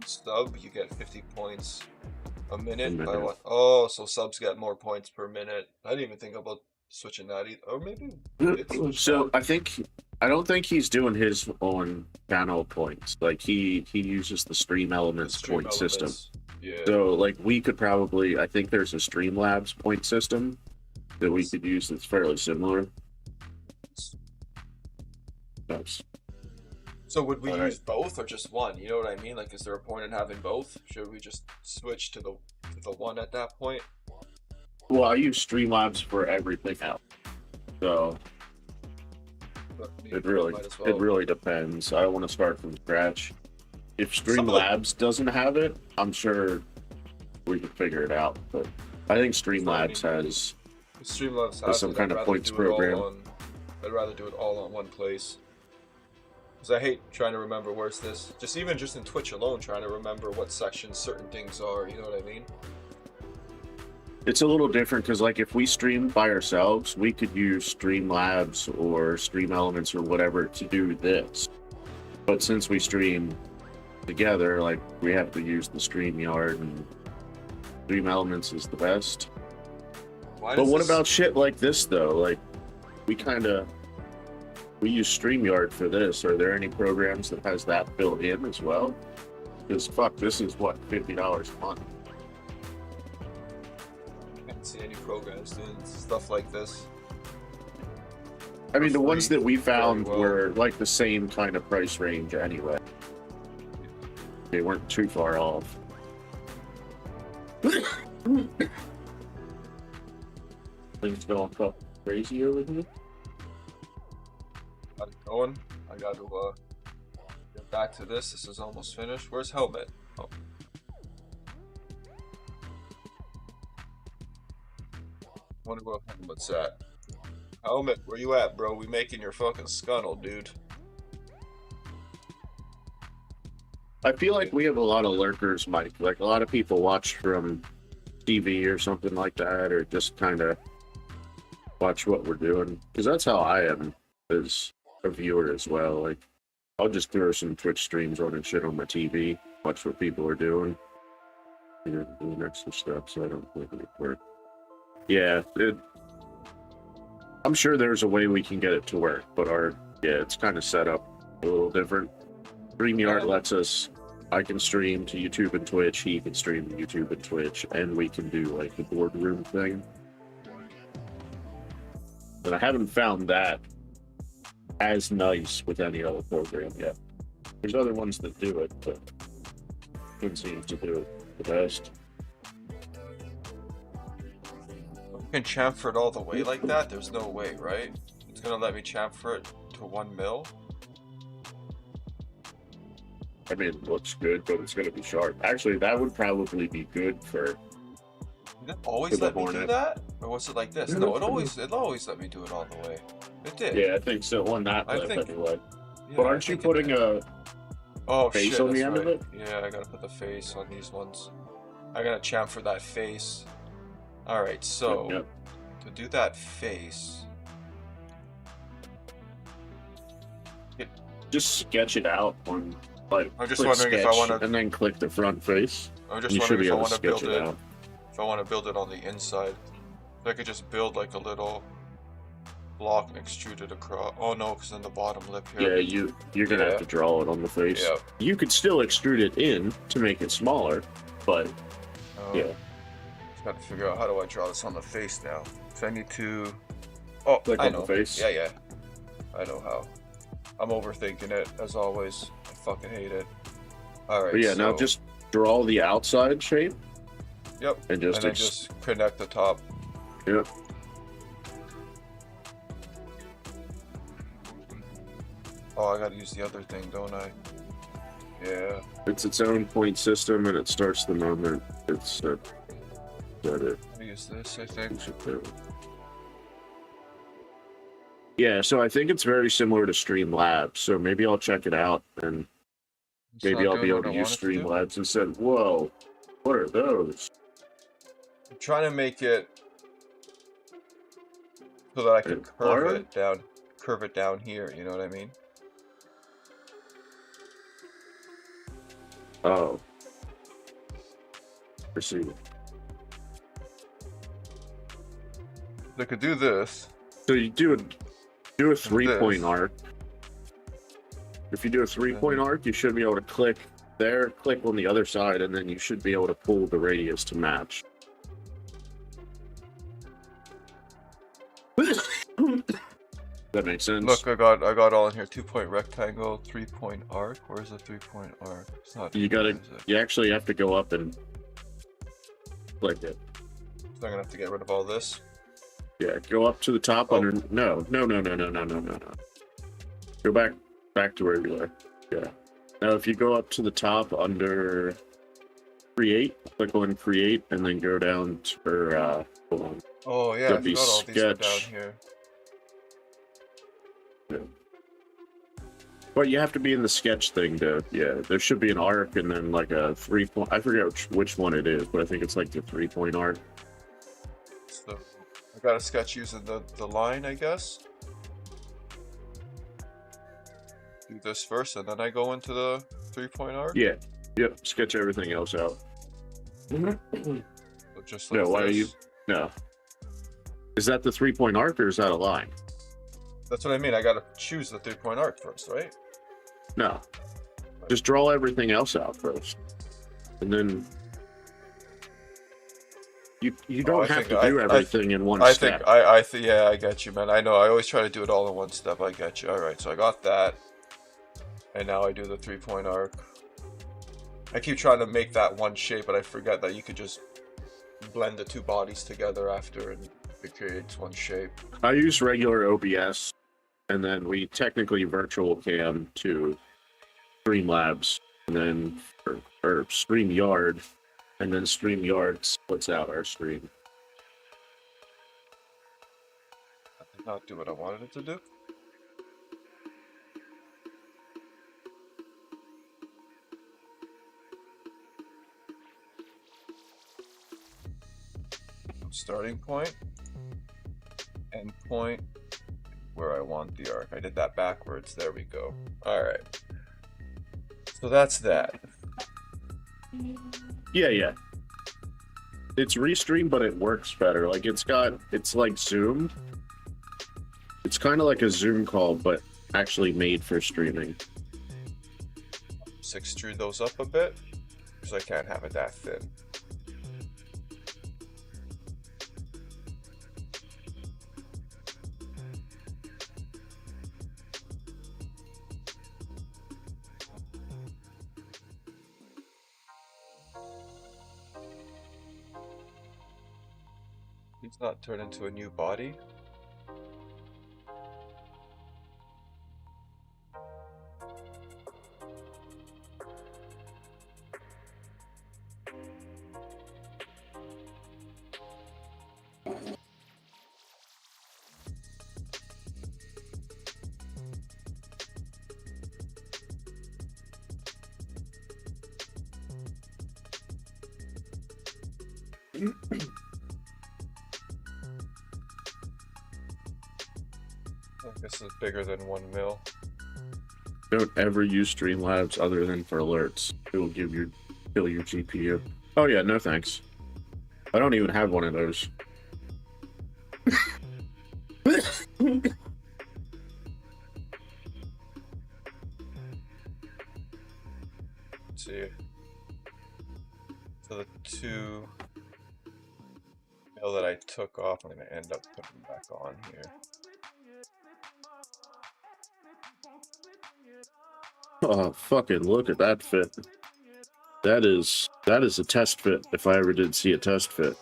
Sub, you get 50 points a minute. By what? Oh, so subs get more points per minute. I didn't even think about switching that either. Or maybe. So I think I don't think he's doing his own channel points. Like he uses the Stream Elements Stream point Elements. system. Yeah. So like we could probably, I think there's a Streamlabs point system that we could use that's fairly similar. Oops. So would we All use both or just one? You know what I mean? Like, is there a point in having both? Should we just switch to the one at that point? Well, I use Streamlabs for everything else. So But it might as well. really depends. I don't want to start from scratch. If Some of the- Streamlabs doesn't have it, I'm sure we can figure it out. But I think Streamlabs has Streamlabs There's has some it. kind I'd of rather points do it all program. I'd rather do it all on one place. Because I hate trying to remember where's this. Just in Twitch alone, trying to remember what sections certain things are. You know what I mean? It's a little different because, like, if we stream by ourselves, we could use Streamlabs or Stream Elements or whatever to do this. But since we stream together, like, we have to use the StreamYard, and Stream Elements is the best. Why But does what this- about shit like this, though? Like, we use StreamYard for this. Are there any programs that has that built in as well? Because, fuck, this is, what, $50 a month? I can't see any programs doing stuff like this. I mean, the ones free, that we found very well. were like the same kind of price range anyway. They weren't too far off. Things going fucking crazy over here. How's it going? I got to get back to this. This is almost finished. Where's Helmet? Oh. Wonder where Helmet's at. Helmet, where you at, bro? We making your fucking Scunnel, dude. I feel like we have a lot of lurkers, Mike. Like a lot of people watch from TV or something like that, or just kind of watch what we're doing. Because that's how I am as a viewer as well. Like, I'll just throw some Twitch streams running shit on my TV, watch what people are doing, you know, doing extra stuff, so I don't think it work. Yeah, I'm sure there's a way we can get it to work, but it's kind of set up a little different. StreamYard lets us, I can stream to YouTube and Twitch, he can stream to YouTube and Twitch, and we can do like the boardroom thing. But I haven't found that as nice with any other program yet. There's other ones that do it, but one seems to do it the best. You can chamfer it all the way like that? There's no way, right? It's gonna let me chamfer it to 1 mil? I mean, it looks good, but it's going to be sharp. Actually, that would probably be good for... Did it always For the let me do Hornet. that? Or was it like this? Yeah, No, it's it always let me do it all the way. It did. Yeah, I think so. On that I lip, think- anyway. Yeah, But I aren't you think it putting did. a face face on the end of it? Yeah, I gotta put the face on these ones. I gotta chamfer that face. Alright, so Yep. to do that face, Just sketch it out on, like, I'm just click wondering if I sketch wanna- and then click the front face. I'm just You should wondering be if I able want to to build sketch it it. out. If I want to build it on the inside, if I could just build like a little block and extrude it across. Oh no, because then the bottom lip Yeah, here. you're gonna Yeah. have to draw it on the face. Yeah. You could still extrude it in to make it smaller, but yeah. Just got to figure out how do I draw this on the face now. So I need to. Oh, Click I on the know. face. Yeah. I know how. I'm overthinking it as always. I fucking hate it. All right. But yeah, so, now just draw the outside shape Yep. and just, And then just connect the top. Yep. Oh, I gotta use the other thing, don't I? Yeah. It's its own point system, and it starts the moment it's that it I use this, I think. should do. Yeah, so I think it's very similar to Streamlabs. So maybe I'll check it out, and It's maybe not I'll be doing able what to I use want it to do. Streamlabs instead. Whoa, what are those? I'm trying to make it so that I can Hard? curve it down here, you know what I mean? Oh, I see. I could do this. So you do a 3-point arc, If you do a 3-point arc, you should be able to click there, click on the other side, and then you should be able to pull the radius to match. That makes sense. Look, I got all in here. 2-point rectangle, 3-point arc. Where's the 3-point arc? It's not. You gotta. is it? You actually have to go up and click it. So I'm gonna have to get rid of all this. Yeah, go up to the top Oh. under. No. Go back to where you were. Yeah. Now, if you go up to the top under create, click on create, and then go down to hold on. Oh yeah, I That'd be forgot all these were down sketch. here. But you have to be in the sketch thing to, yeah, there should be an arc and then like a 3-point, I forget which one it is, but I think it's like the 3-point arc. So I got a sketch using the line, I guess. Do this first, and then I go into the 3-point arc. Yeah, yep, sketch everything else out. So just like No, why are this. you, no. Is that the 3-point arc or is that a line? That's what I mean. I gotta choose the 3-point arc first, right? No. Just draw everything else out first. And then you don't have to do everything in one step. I think yeah, I get you, man. I know. I always try to do it all in one step. I get you. All right, so I got that, and now I do the 3-point arc. I keep trying to make that one shape, but I forget that you could just blend the two bodies together after, and it creates one shape. I use regular OBS, and then we technically virtual cam to Streamlabs, and then or StreamYard, and then StreamYard splits out our stream. That did not do what I wanted it to do. Starting point, end point, where I want the arc. I did that backwards. There we go. All right. So that's that. Yeah. It's restream, but it works better. Like it's like zoomed. It's kind of like a Zoom call, but actually made for streaming. 6 those up a bit, because I can't have it that thin. He's not turned into a new body. This is bigger than 1 mil. Don't ever use Streamlabs other than for alerts. It will kill your GPU. Oh yeah, no thanks. I don't even have one of those. Let's see. So the 2 mil that I took off, I'm gonna end up putting back on here. Oh, fucking look at that fit. That is a test fit, if I ever did see a test fit.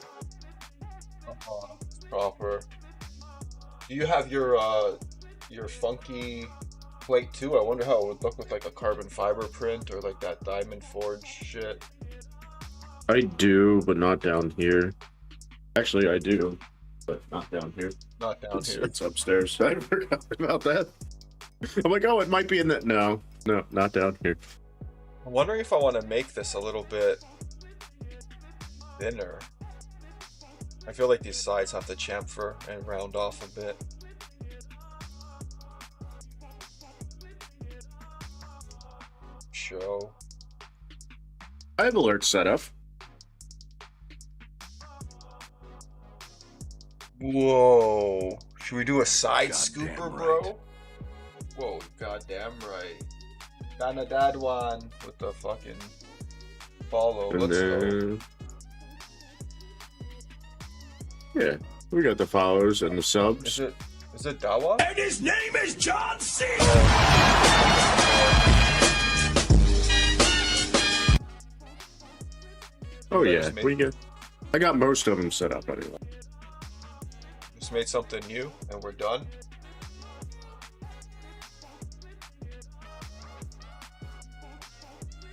Proper. Do you have your funky plate too? I wonder how it would look with like a carbon fiber print or like that diamond forge shit. I do, but not down here. Actually, I do, but not down here. Not down here. It's upstairs. I forgot about that. I'm like, oh, it might be in that. No, not down here. I'm wondering if I want to make this a little bit thinner. I feel like these sides have to chamfer and round off a bit. Show. I have alerts set up. Whoa. Should we do a side Goddamn scooper, right. bro? Whoa, goddamn right. Dana Dad one with the fucking follow. And Let's go. then, yeah, we got the follows and the subs. Is it Dawa? And his name is John C. Oh Yeah, yeah, just made- we get. I got most of them set up anyway. Just made something new and we're done.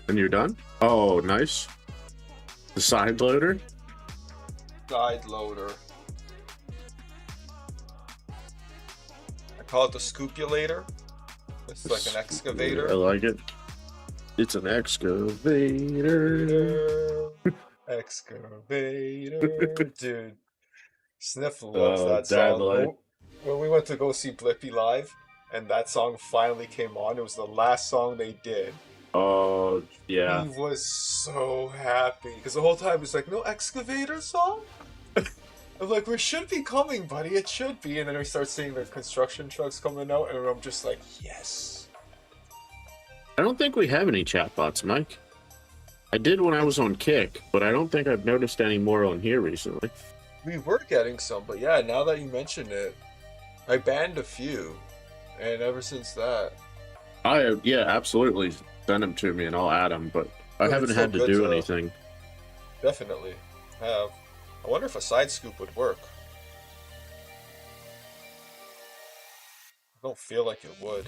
And you're done? Oh, nice. The side loader. Side loader. I call it the scoopulator. It's like an I excavator. like it. It's an excavator. Excavator. Dude. Sniff loves that Dad song. like. When we went to go see Blippi live and that song finally came on, it was the last song they did. Oh yeah. He was so happy because the whole time it's like, no excavator song. I'm like, we should be coming, buddy. It should be. And then we start seeing the construction trucks coming out, and I'm just like, yes. I don't think we have any chatbots, Mike. I did when I was on Kick, but I don't think I've noticed any more on here recently. We were getting some, but yeah, now that you mention it, I banned a few, and ever since that, Yeah, absolutely. Send them to me and I'll add them, but I Well, haven't it's had so to good do to- anything. definitely have. I wonder if a side scoop would work. I don't feel like it would.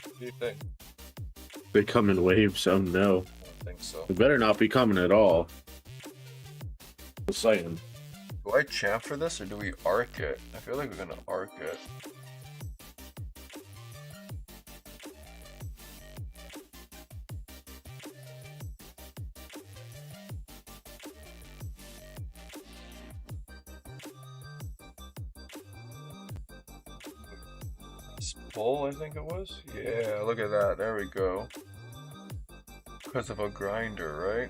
What do you think? They come in waves, so no. I don't think so. It better not be coming at all. Just saying. Do I champ for this or do we arc it? I feel like we're gonna arc it. Pull, I think it was? Yeah, look at that. There we go. Because of a grinder, right?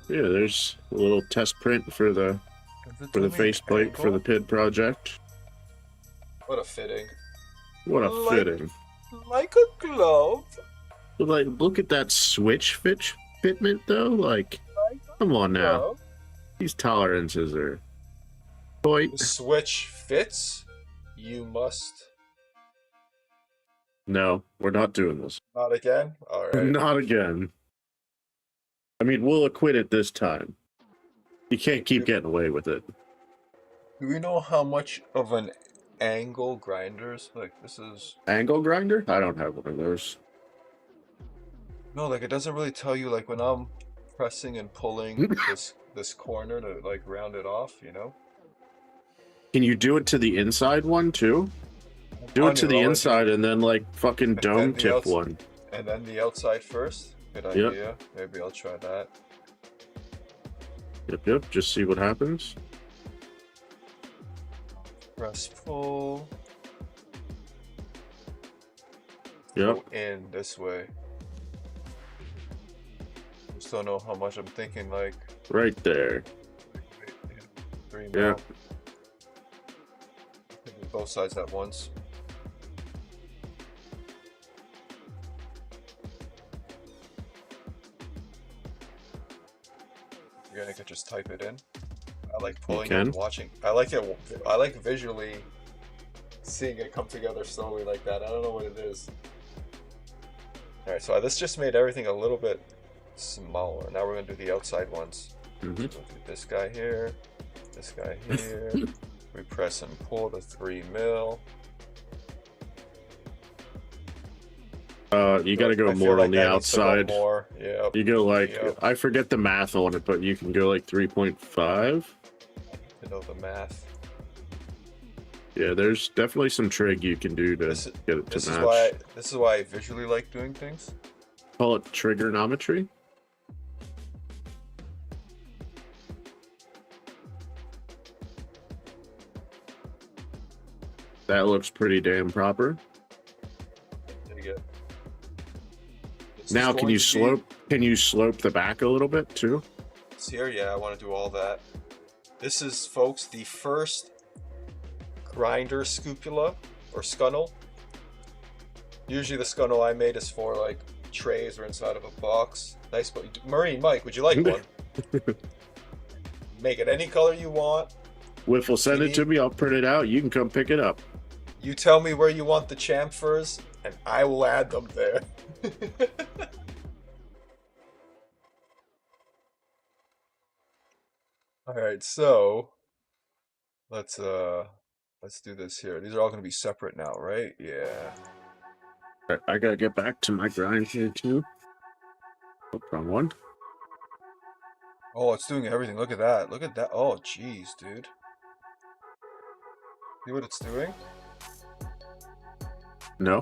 Yeah, there's a little test print for the faceplate for the PID project. What a fitting. What a Like- fitting. Like a glove. But, like, look at that switch fitment though. Like, come on now. Glove. These tolerances are. Boy, The switch fits. You must. no, we're not doing this. Not again? Alright. Not again. I mean, we'll acquit it this time. You can't keep getting away with it. Do we know how much of an angle grinders? Like, this is. Angle grinder? I don't have one of those. No, like, it doesn't really tell you, like, when I'm pressing and pulling this corner to, like, round it off, you know? Can you do it to the inside one too? Do it to the inside and then like fucking then dome the tip outs- one. And then the outside first? Good Yep. idea. Maybe I'll try that. Yep. Just see what happens. Press pull. Yep. Go in this way. Just don't know how much I'm thinking, like, Right there. 3 Yeah. mil. Both sides at once. You're gonna just type it in. I like pulling it can. and watching. I like it. I like visually seeing it come together slowly like that. I don't know what it is. All right, so this just made everything a little bit smaller. Now we're gonna do the outside ones. Mhm. So we'll do this guy here, this guy here. We press and pull the 3 mil. You got to go I feel more like on the that needs to go outside. More. Yeah. You go like Yep. I forget the math on it, but you can go like 3.5. To know the math. Yeah, there's definitely some trig you can do to This, get it to this is match. why. This is why I visually like doing things. Call it trigonometry. That looks pretty damn proper. To get the Now, is can going you to slope? Can you slope the back a little bit too? It's here, yeah. I want to do all that. This is, folks, the first grinder scupula or scunnel. Usually the scunnel I made is for like trays or inside of a box. Nice, but Marine Mike, would you like one? Make it any color you want. Whiffle, send it to me. I'll print it out. You can come pick it up. You tell me where you want the chamfers, and I will add them there. All right, so let's do this here. These are all going to be separate now, right? Yeah. I gotta get back to my grind here too. Oh, wrong one. Oh, it's doing everything. Look at that. Look at that. Oh, jeez, dude. See what it's doing? No.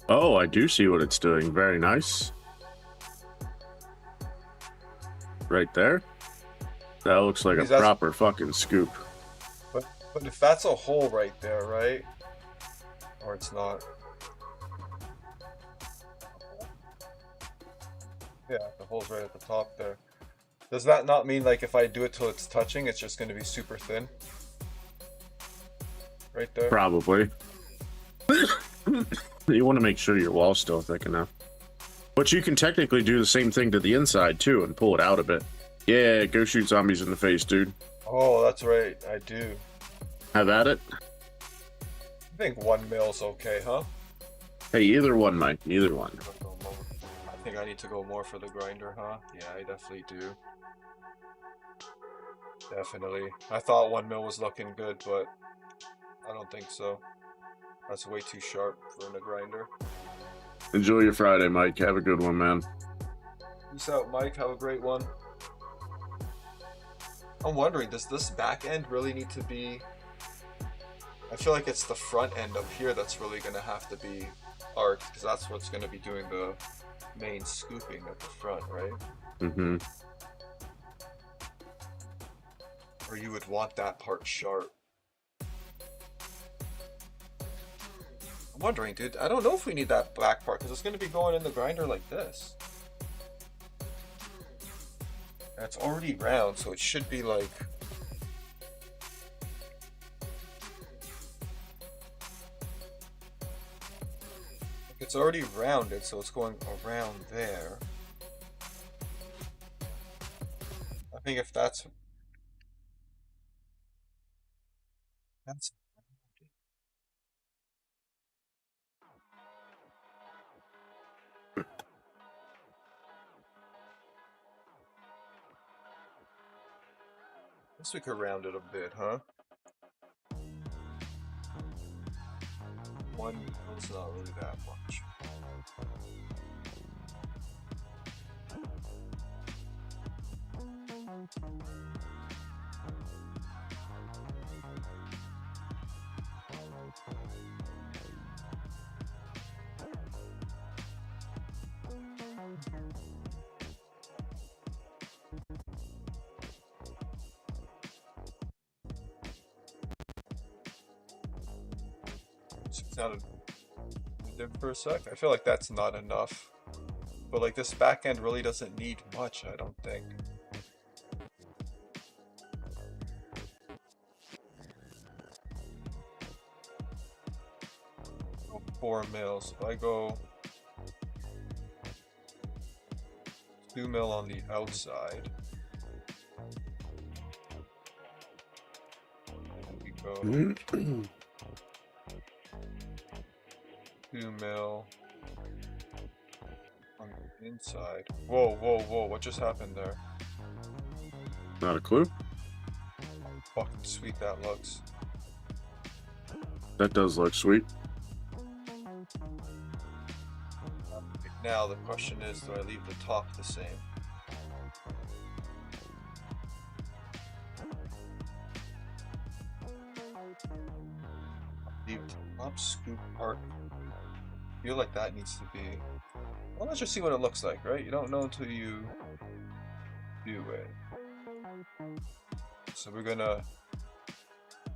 Oh, I do see what it's doing. Very nice. Right there. That looks like a proper fucking scoop. But if that's a hole right there, right? Or it's not. Yeah, the hole's right at the top there. Does that not mean like if I do it till it's touching, it's just going to be super thin? Right there? Probably. You want to make sure your wall's still thick enough. But you can technically do the same thing to the inside too and pull it out a bit. Yeah, go shoot zombies in the face, dude. Oh, that's right. I do. Have at it. I think 1 mil's okay, huh? Hey, either one, Mike. Either one. I think I need to go more for the grinder, huh? Yeah, I definitely do. Definitely. I thought 1 mil was looking good, but I don't think so. That's way too sharp for a grinder. Enjoy your Friday, Mike. Have a good one, man. Peace out, Mike. Have a great one. I'm wondering, does this back end really need to be... I feel like it's the front end up here that's really going to have to be arced, because that's what's going to be doing the main scooping at the front, right? Mm-hmm. Or you would want that part sharp. I'm wondering, dude, I don't know if we need that back part, because it's going to be going in the grinder like this. And it's already round, so it should be like... It's already rounded, so it's going around there. I think if that's... I guess we could round it a bit, huh? It's not really that much. Sounded dim for a sec. I feel like that's not enough. But like this back end really doesn't need much, I don't think. Oh, 4 mils. If I go 2 mil on the outside. We go 2 mil on the inside. Whoa, whoa, whoa, what just happened there? Not a clue. Fucking sweet that looks. That does look sweet. Now the question is, do I leave the top the same? Leave the top scoop part. I feel like that needs to be... Well, let's just see what it looks like, right? You don't know until you do it. So we're gonna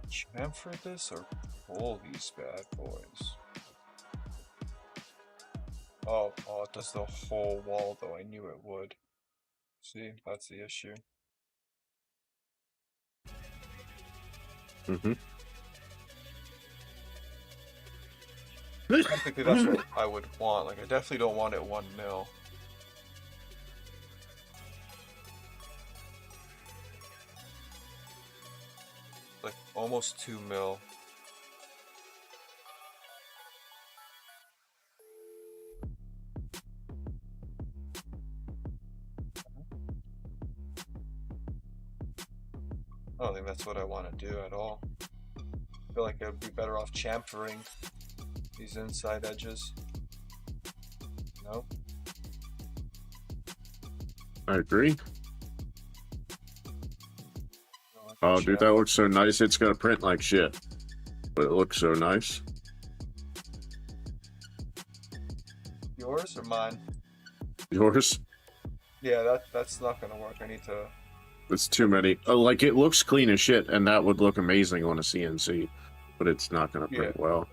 chamfer this or pull these bad boys. Oh, it does the whole wall though. I knew it would. See, that's the issue. Mm-hmm. Technically, that's what I would want. Like, I definitely don't want it 1 mil. Like, almost 2 mil. I don't think that's what I want to do at all. I feel like I'd be better off chamfering these inside edges. No? I agree. No, I can Oh, dude, that chamfer. looks so nice. It's gonna print like shit, but it looks so nice. Yours or mine? Yours? Yeah, that's not gonna work. I need to. It's too many. Like, it looks clean as shit, and that would look amazing on a CNC, but it's not gonna print well.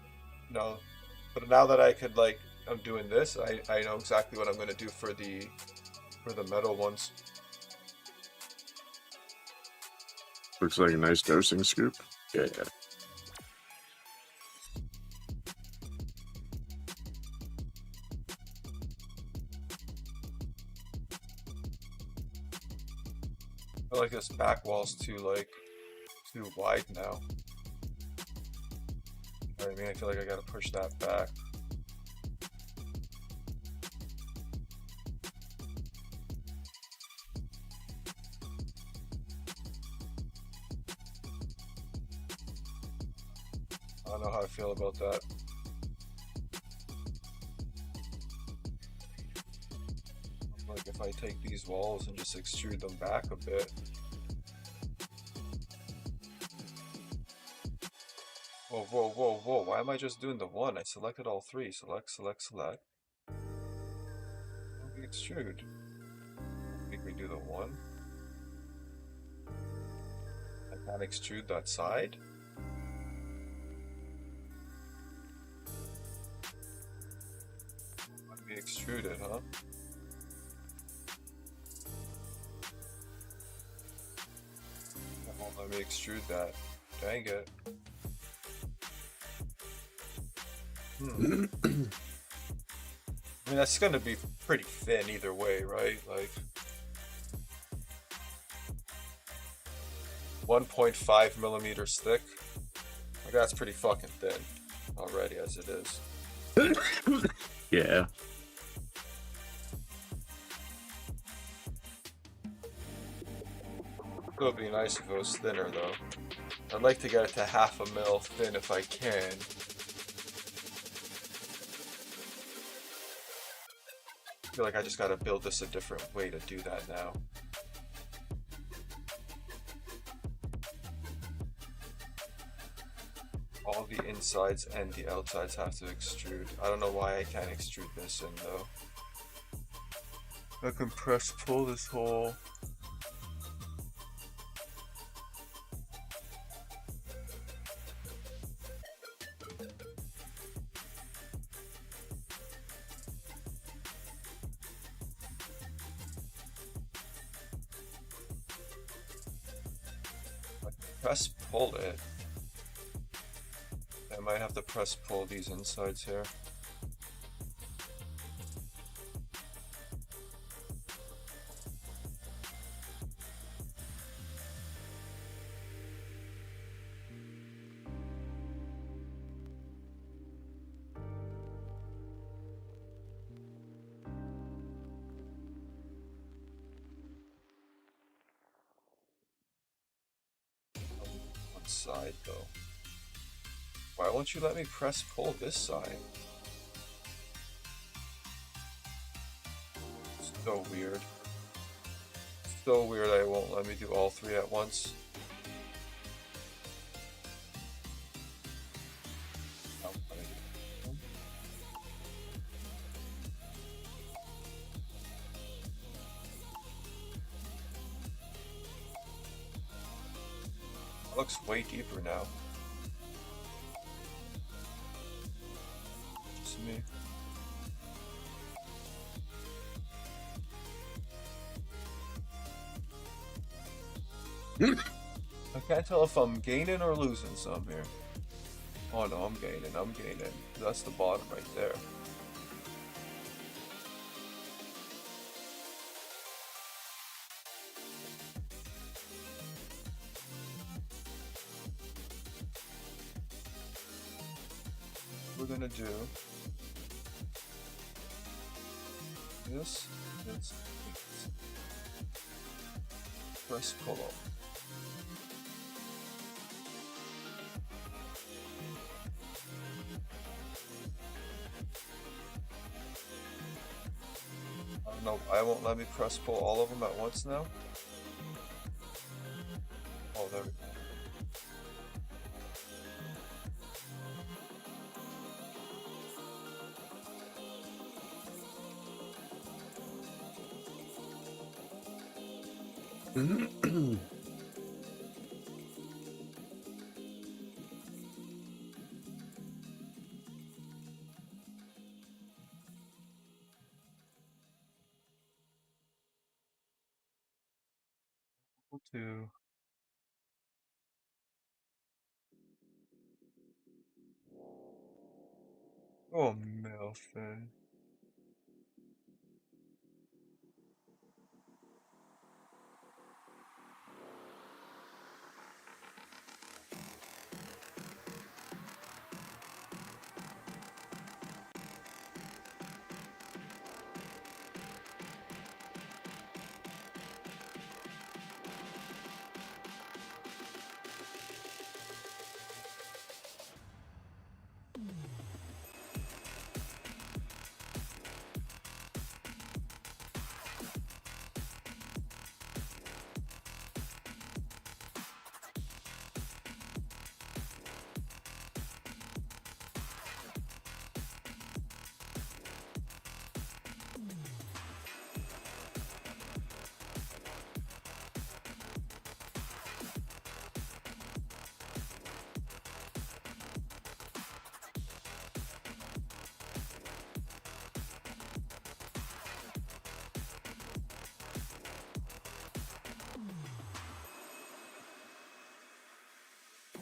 No, but now that I could like, I'm doing this. I know exactly what I'm gonna do for the metal ones. Looks like a nice dosing scoop. Yeah. I feel like this back wall's too wide now. You know what I mean? I feel like I gotta push that back. I don't know how I feel about that. Like if I take these walls and just extrude them back a bit. Whoa, whoa, whoa, whoa. Why am I just doing the one? I selected all three. Select, select, select. Extrude. I think we do the one. I can't extrude that side. Let me extrude it, huh? It won't let me extrude that. Dang it. I mean, that's gonna be pretty thin either way, right? Like 1.5 millimeters thick. Like that's pretty fucking thin already as it is. Yeah. It would be nice if it was thinner though. I'd like to get it to 1/2 mil thin if I can. I feel like I just gotta build this a different way to do that now. All the insides and the outsides have to extrude. I don't know why I can't extrude this in though. I can press pull this hole. Press pull it. I might have to press pull these insides here. One side though. Why won't you let me press pull this side? So weird. So weird I won't let me do all three at once. It looks way deeper now. Just me. I can't tell if I'm gaining or losing some here. Oh no, I'm gaining, I'm gaining. That's the bottom right there. We're gonna do this, press pull up. No, I won't let me press pull all of them at once now. Oh, there we go. Two. Oh, Melfin.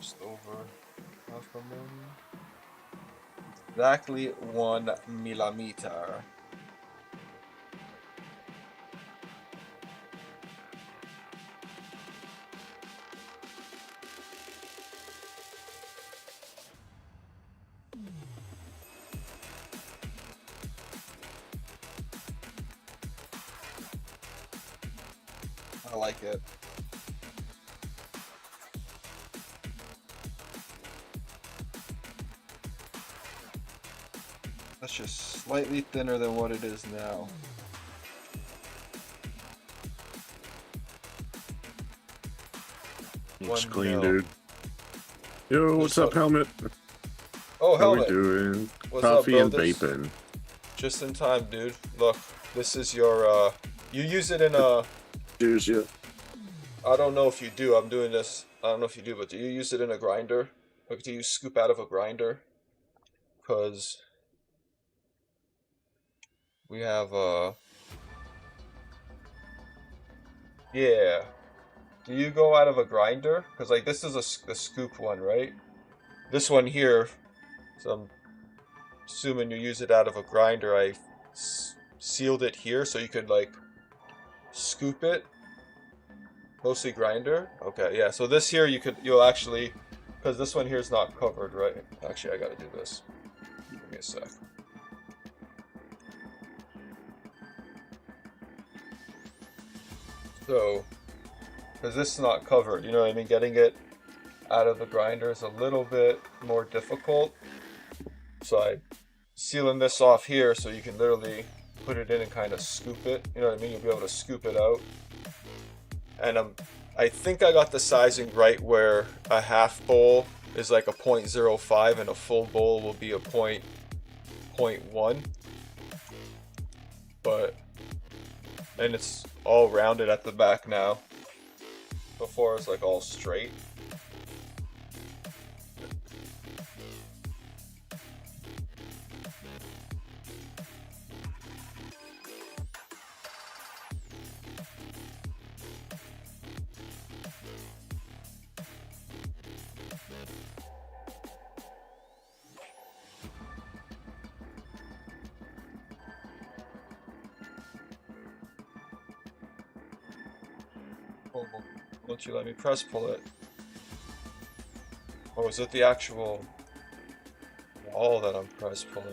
Just over half a million. Exactly 1 millimeter. I like it. That's just slightly thinner than what it is now. Looks 1 clean, mil. dude. Yo, what's up, Helmet? Oh, How we Helmet. doing? What's up, Coffee bro? and vaping. Just in time, dude. Look, this is your, you use it in a... Cheers, yeah. I don't know if you do. I'm doing this. I don't know if you do, but do you use it in a grinder? Like, do you scoop out of a grinder? Because we have, yeah. Do you go out of a grinder? Because, like, this is a scoop one, right? This one here, so I'm assuming you use it out of a grinder. I sealed it here so you could, like, scoop it. Mostly grinder? Okay, yeah. So this here, you'll actually, because this one here is not covered, right? Actually, I gotta do this. Give me a sec. So, because this is not covered, you know what I mean? Getting it out of the grinder is a little bit more difficult. So I sealing this off here so you can literally put it in and kind of scoop it. You know what I mean? You'll be able to scoop it out. And I think I got the sizing right where a half bowl is like a 0.05 and a full bowl will be a 0.1. But, and it's all rounded at the back now. Before it's like all straight. Oh, won't you let me press pull it? Or is it the actual wall that I'm press pulling?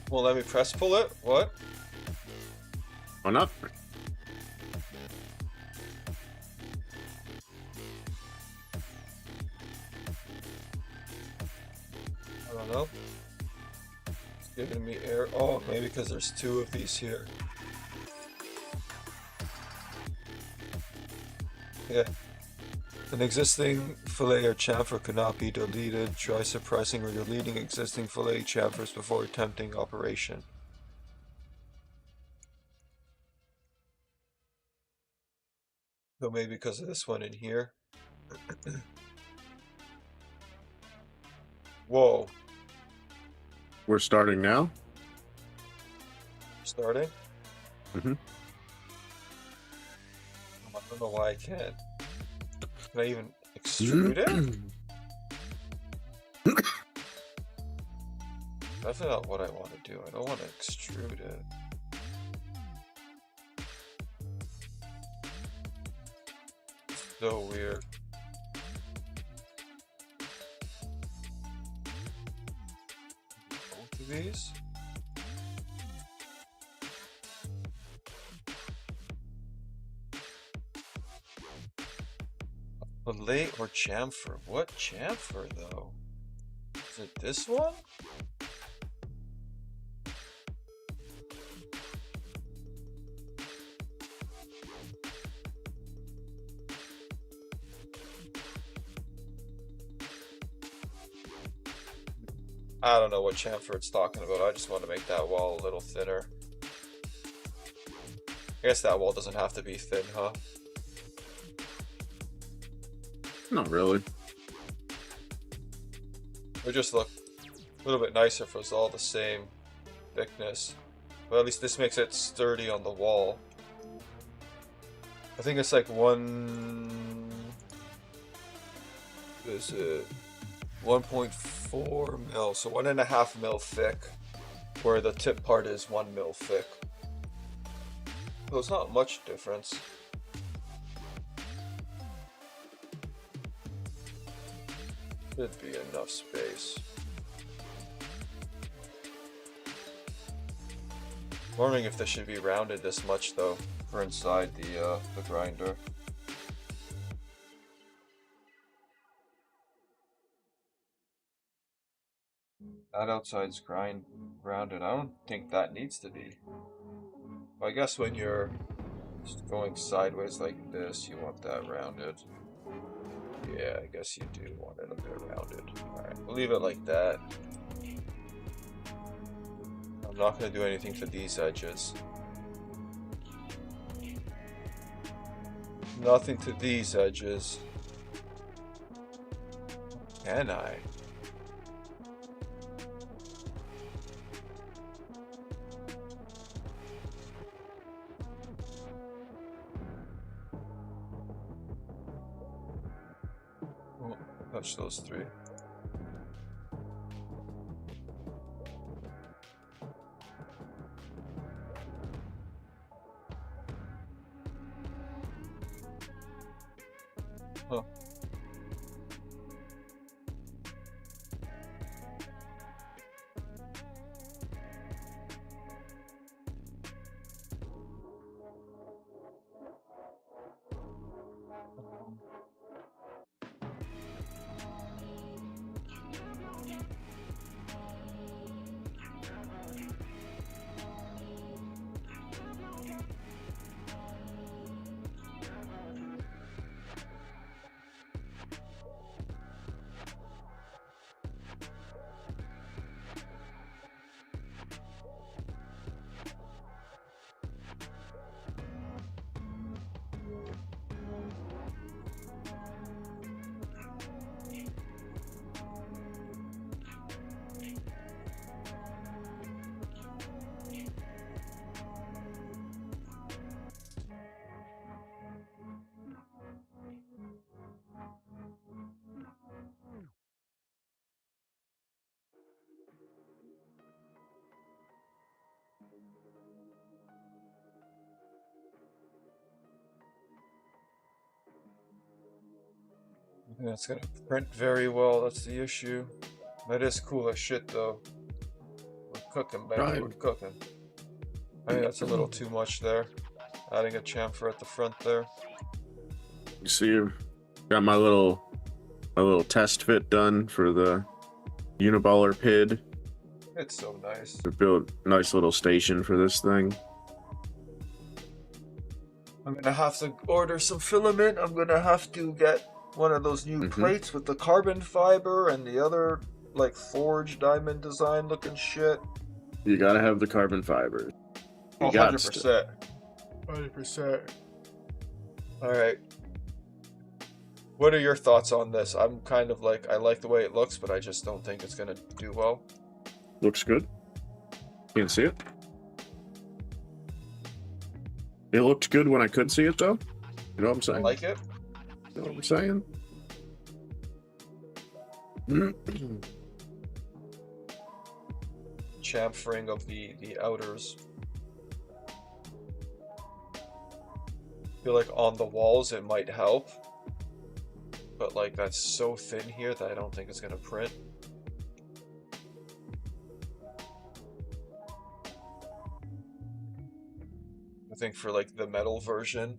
Well, let me press pull it? What? Why not? I don't know. It's giving me air. Oh, maybe because there's two of these here. Yeah. An existing fillet or chamfer could not be deleted. Try suppressing or deleting existing fillet chamfers before attempting operation. So maybe because of this one in here. Whoa. We're starting now? Starting? Mm-hmm. I don't know why I can't. Can I even extrude it? That's not what I want to do. I don't want to extrude it. So weird. Both of these? Fillet or chamfer? What chamfer though? Is it this one? I don't know what chamfer it's talking about. I just want to make that wall a little thinner. I guess that wall doesn't have to be thin, huh? Not really. It would just look a little bit nicer if it was all the same thickness. But at least this makes it sturdy on the wall. I think it's like 1.4 mil, so 1.5 mil thick, where the tip part is 1 mil thick. So it's not much difference. Should be enough space. I'm wondering if this should be rounded this much though, for inside the grinder. That outside's rounded. I don't think that needs to be. I guess when you're just going sideways like this, you want that rounded. Yeah, I guess you do want it a bit rounded. Alright, we'll leave it like that. I'm not going to do anything to these edges. Nothing to these edges. Can I? Touch those three. Huh. Yeah, it's gonna print very well, that's the issue. That is cool as shit though. We're cooking, baby, Right. we're cooking. I think that's a little too much there. Adding a chamfer at the front there. You see, got my little test fit done for the Uniballer PID. It's so nice. To build a nice little station for this thing. I'm gonna have to order some filament. I'm gonna have to get one of those new plates with the carbon fiber and the other like forged diamond design looking shit. You gotta have the carbon fiber. Oh, 100%. 100%. Alright. What are your thoughts on this? I'm kind of like, I like the way it looks, but I just don't think it's gonna do well. Looks good. You can see it. It looked good when I could see it, though. You know what I'm saying? I like it. You know what I'm saying? Chamfering of the outers. I feel like on the walls it might help, but like that's so thin here that I don't think it's gonna print. I think for like the metal version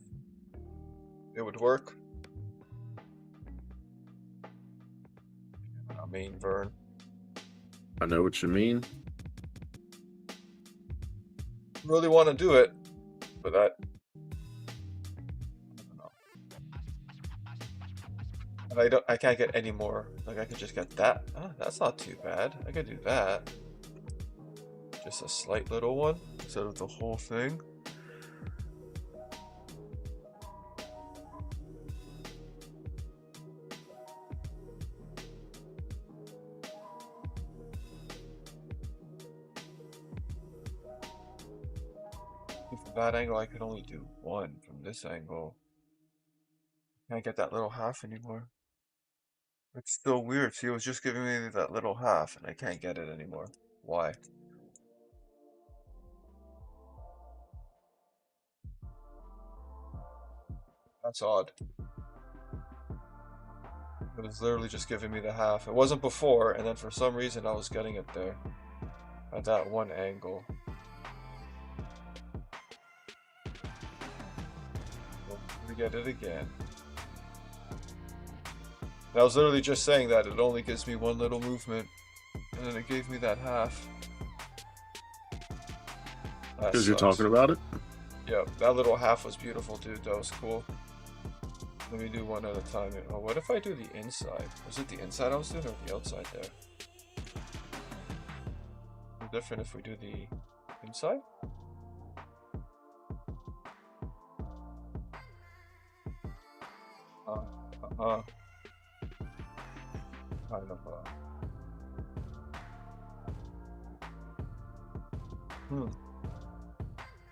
it would work. I mean, Vern. I know what you mean. Really want to do it, but that I can't get any more. Like I could just get that. Ah, that's not too bad. I could do that. Just a slight little one instead of the whole thing. From that angle, I could only do one. From this angle, can't get that little half anymore. It's still weird. See, it was just giving me that little half, and I can't get it anymore. Why? That's odd. It was literally just giving me the half. It wasn't before, and then for some reason I was getting it there. At that one angle. We get it again. And I was literally just saying that it only gives me one little movement, and then it gave me that half. Because you're talking about it? Yeah, that little half was beautiful, dude. That was cool. Let me do one at a time. Oh, what if I do the inside? Was it the inside I was doing or the outside there? Different if we do the inside? Kind of,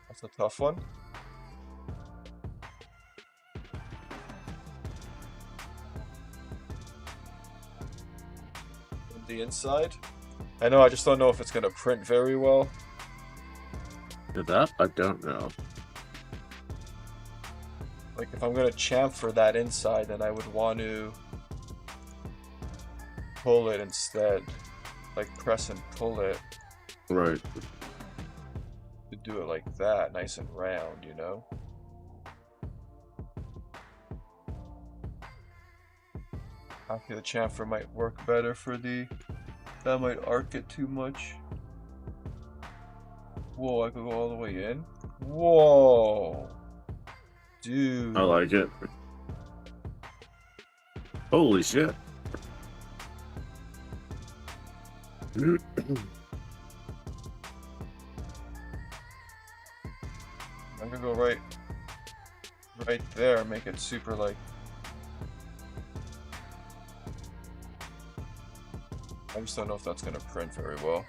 That's a tough one. The inside? I know, I just don't know if it's gonna print very well. That I don't know. Like, if I'm gonna chamfer that inside, then I would want to pull it instead. Like, press and pull it. Right. To do it like that, nice and round, you know? Actually, the chamfer might work better for the... That might arc it too much. Whoa, I could go all the way in? Whoa! Dude. I like it. Holy shit. I'm gonna go right there, make it super like... I just don't know if that's gonna print very well.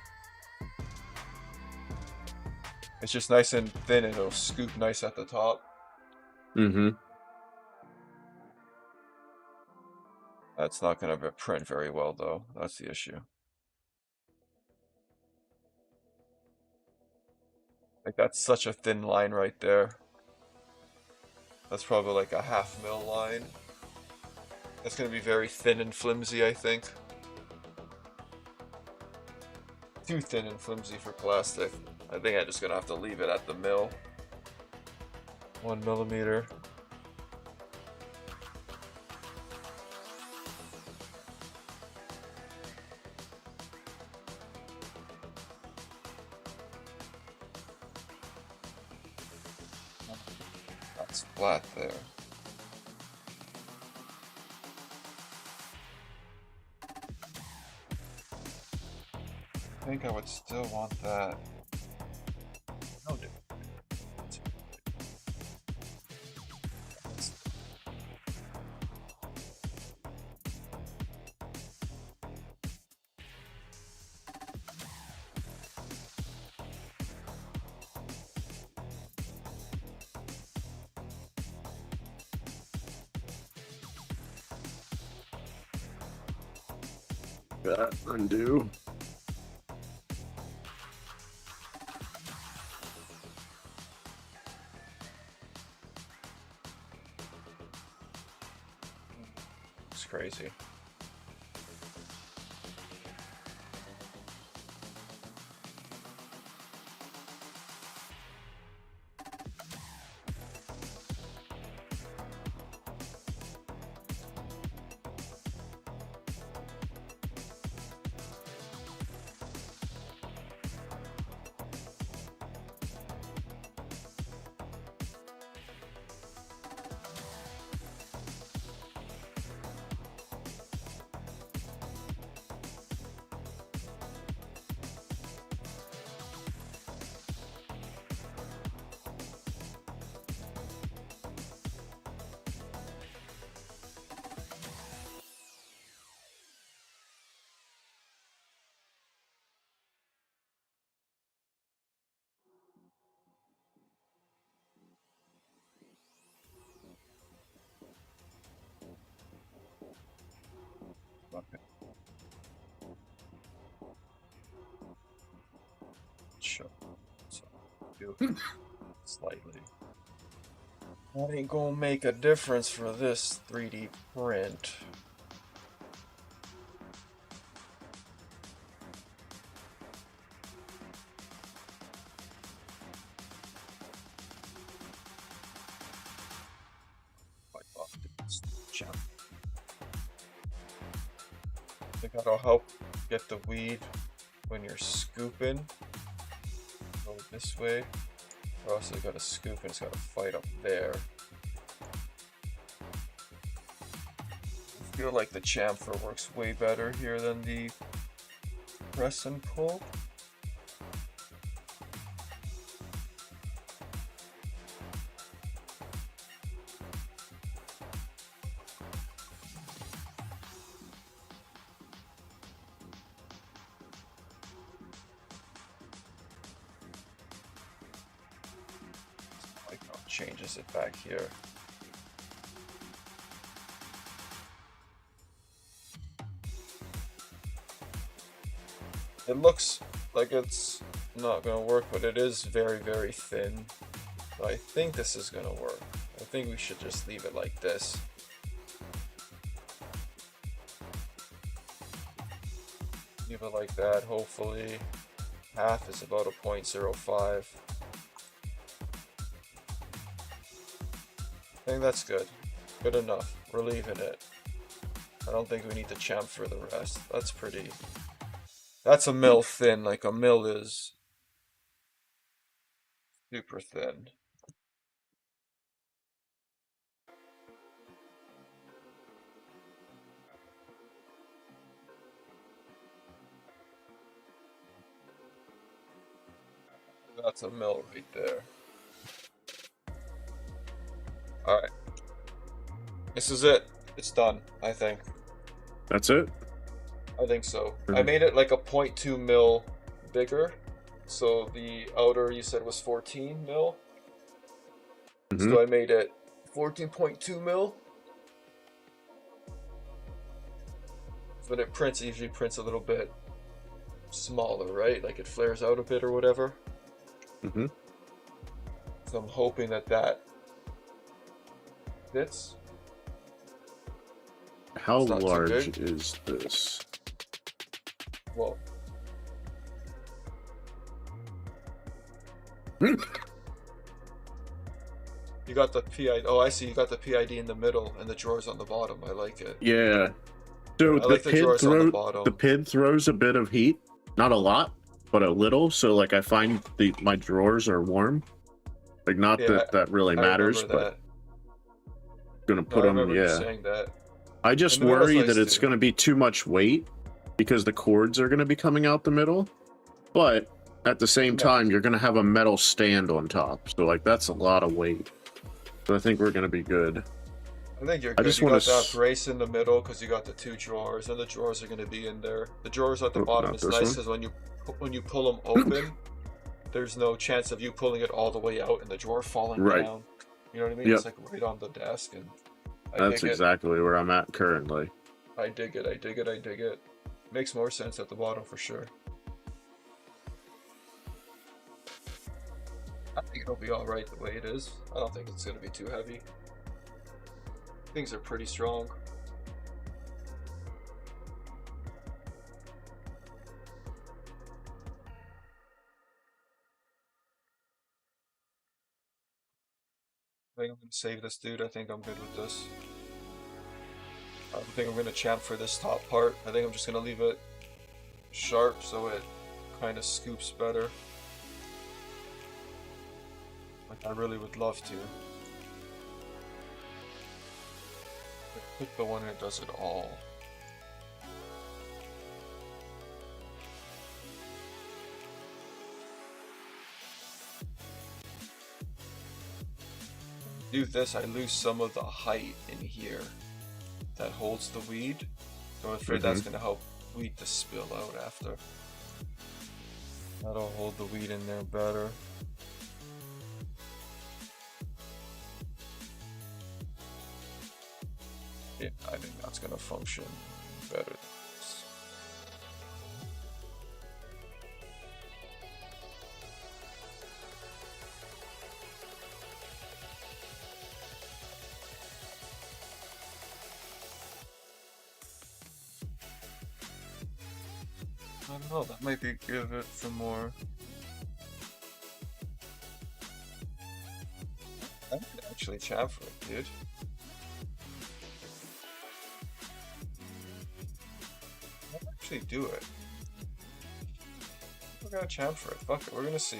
It's just nice and thin and it'll scoop nice at the top. Mm-hmm. That's not gonna print very well though, that's the issue. Like that's such a thin line right there. That's probably like a 1/2 mil line. That's gonna be very thin and flimsy, I think. Too thin and flimsy for plastic. I think I'm just gonna have to leave it at the mill. 1 millimeter. That's flat there. I think I would still want that. No, dude. That undo. It's crazy. Okay. Sure. So, do slightly. That ain't gonna make a difference for this 3D print. I think that'll help get the weed when you're scooping. Go this way. Or else you gotta scoop and it's gotta fight up there. I feel like the chamfer works way better here than the press and pull. Changes it back here. It looks like it's not gonna work, but it is very, very thin. But I think this is gonna work. I think we should just leave it like this. Leave it like that, hopefully. Half is about a 0.05. I think that's good. Good enough. We're leaving it. I don't think we need to chamfer the rest. That's pretty... That's a mil thin. Like a mil is super thin. That's a mil right there. Alright. This is it. It's done, I think. That's it? I think so. I made it like a 0.2 mil bigger. So the outer you said was 14 mil. So I made it 14.2 mil. When it prints, it usually prints a little bit smaller, right? Like it flares out a bit or whatever. So I'm hoping that that fits. How It's not too large big. is this? Well, you got the PID. Oh, I see. You got the PID in the middle and the drawers on the bottom. I like it. Yeah. So I like the drawers on the bottom. the PID throws a bit of heat, not a lot, but a little. So like I find my drawers are warm. Like not Yeah, that that really I matters, remember but that. gonna No, put I them. remember you Yeah. saying that. I And just the middle's worry nice that it's too. gonna be too much weight because the cords are gonna be coming out the middle, but at the same Yeah. time you're gonna have a metal stand on top. So like that's a lot of weight. So I think we're gonna be good. I think you're I good. just You wanna got that s- brace in the middle because you got the two drawers, and the drawers are going to be in there. The drawers at the Oh, bottom not is this nice one. because when you pull them open, there's no chance of you pulling it all the way out and the drawer falling Right. down. You know what I mean? Yep. It's like right on the desk, and I That's dig exactly where I'm at currently. it. I dig it. I dig it. I dig it. Makes more sense at the bottom for sure. I think it'll be all right the way it is. I don't think it's going to be too heavy. Things are pretty strong. I think I'm going to save this dude. I think I'm good with this. I don't think I'm going to champ for this top part. I think I'm just going to leave it sharp so it kind of scoops better. Like I really would love to. Pick the one that does it all. Do this, I lose some of the height in here that holds the weed. So I'm afraid that's going to help weed to spill out after. That'll hold the weed in there better. Yeah, I think that's going to function better than this. I don't know, that might be give it some more. I could actually chamfer it, dude. I'll actually do it. We're gonna chamfer it. Fuck it, we're gonna see.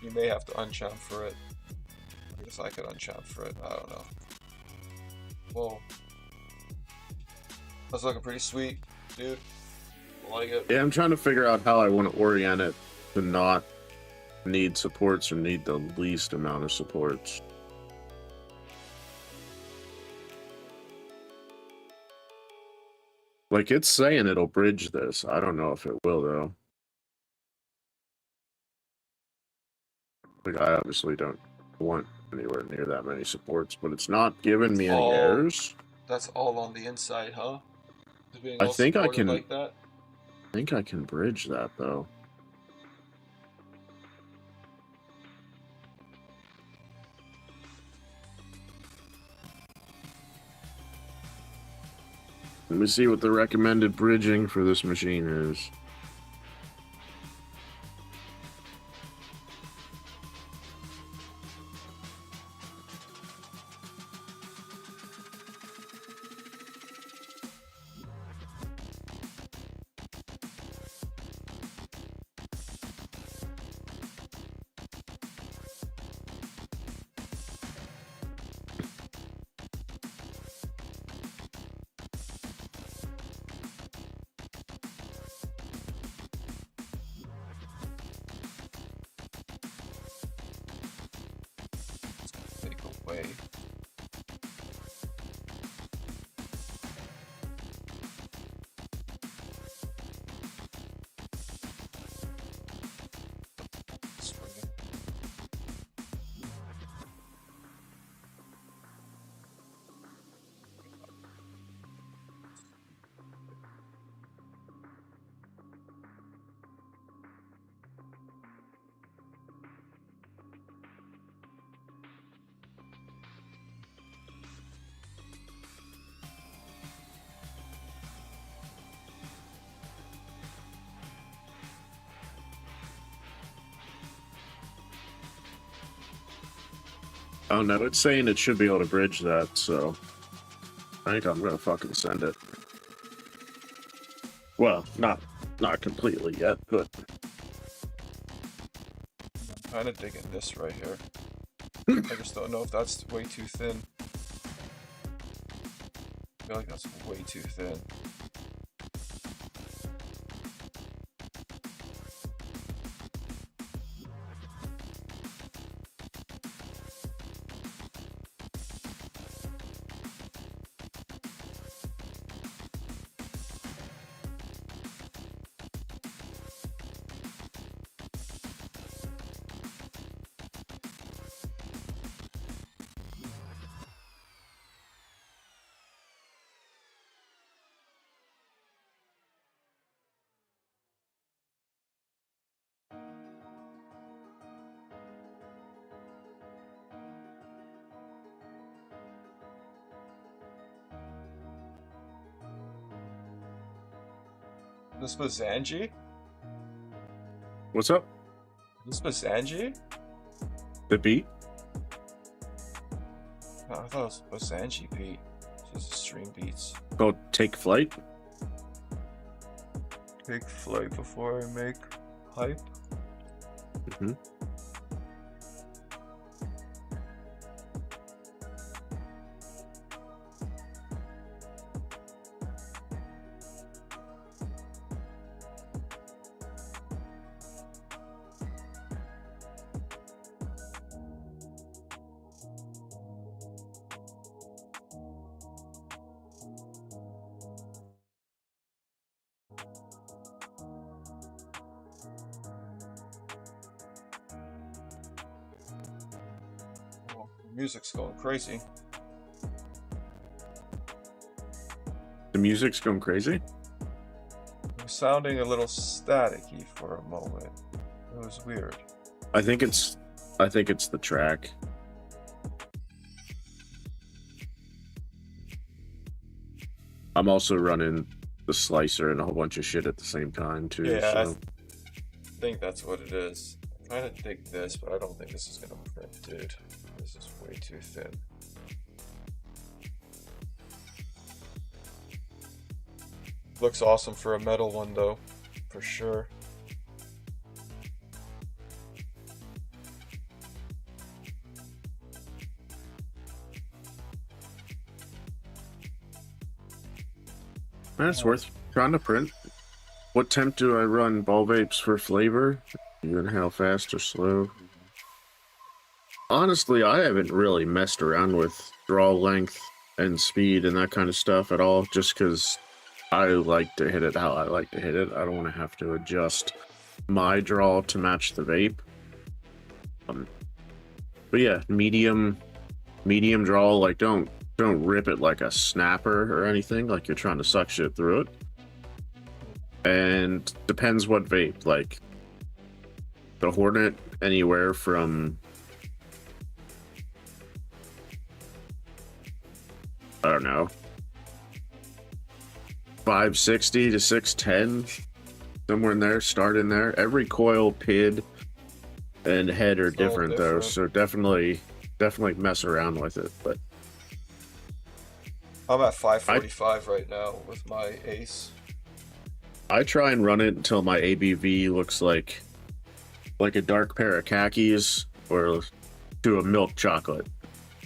You may have to unchamfer it. I guess I could unchamfer it. I don't know. Whoa. That's looking pretty sweet, dude. I like it. Yeah, I'm trying to figure out how I want to orient it to not need supports or need the least amount of supports. Like, it's saying it'll bridge this. I don't know if it will, though. Like, I obviously don't want anywhere near that many supports, but it's not giving me any Oh. errors. That's all on the inside, huh? Just being I all think I supported can- like that. I think I can bridge that, though. Let me see what the recommended bridging for this machine is. Take away. Swing. Oh no, it's saying it should be able to bridge that, so I think I'm gonna fucking send it. Well, not completely yet, but I'm kind of digging this right here. I just don't know if that's way too thin. I feel like that's way too thin. This was Zanji? what's up? This was Zanji? The beat? No, I thought it was Zanji beat. This is stream beats. Called Take Flight? Take flight before I make hype. Mm-hmm. Oh, the music's going crazy. The music's going crazy? It was sounding a little staticky for a moment. It was weird. I think it's the track. I'm also running the slicer and a whole bunch of shit at the same time too. Yeah, So. I think that's what it is. I kind of dig this, but I don't think this is gonna print, dude. This is way too thin. Looks awesome for a metal one though, for sure. That's worth trying to print. What temp do I run ball vapes for flavor? Even how fast or slow? Honestly, I haven't really messed around with draw length and speed and that kind of stuff at all, just because I like to hit it how I like to hit it. I don't want to have to adjust my draw to match the vape. But yeah, medium draw, like don't rip it like a snapper or anything, like you're trying to suck shit through it. And depends what vape, like the Hornet, anywhere from, I don't know, 560 to 610, somewhere in there, start in there. Every coil, PID, and head are different though, so definitely mess around with it. But I'm at 545 right now with my ace. I try and run it until my ABV looks like a dark pair of khakis or to a milk chocolate.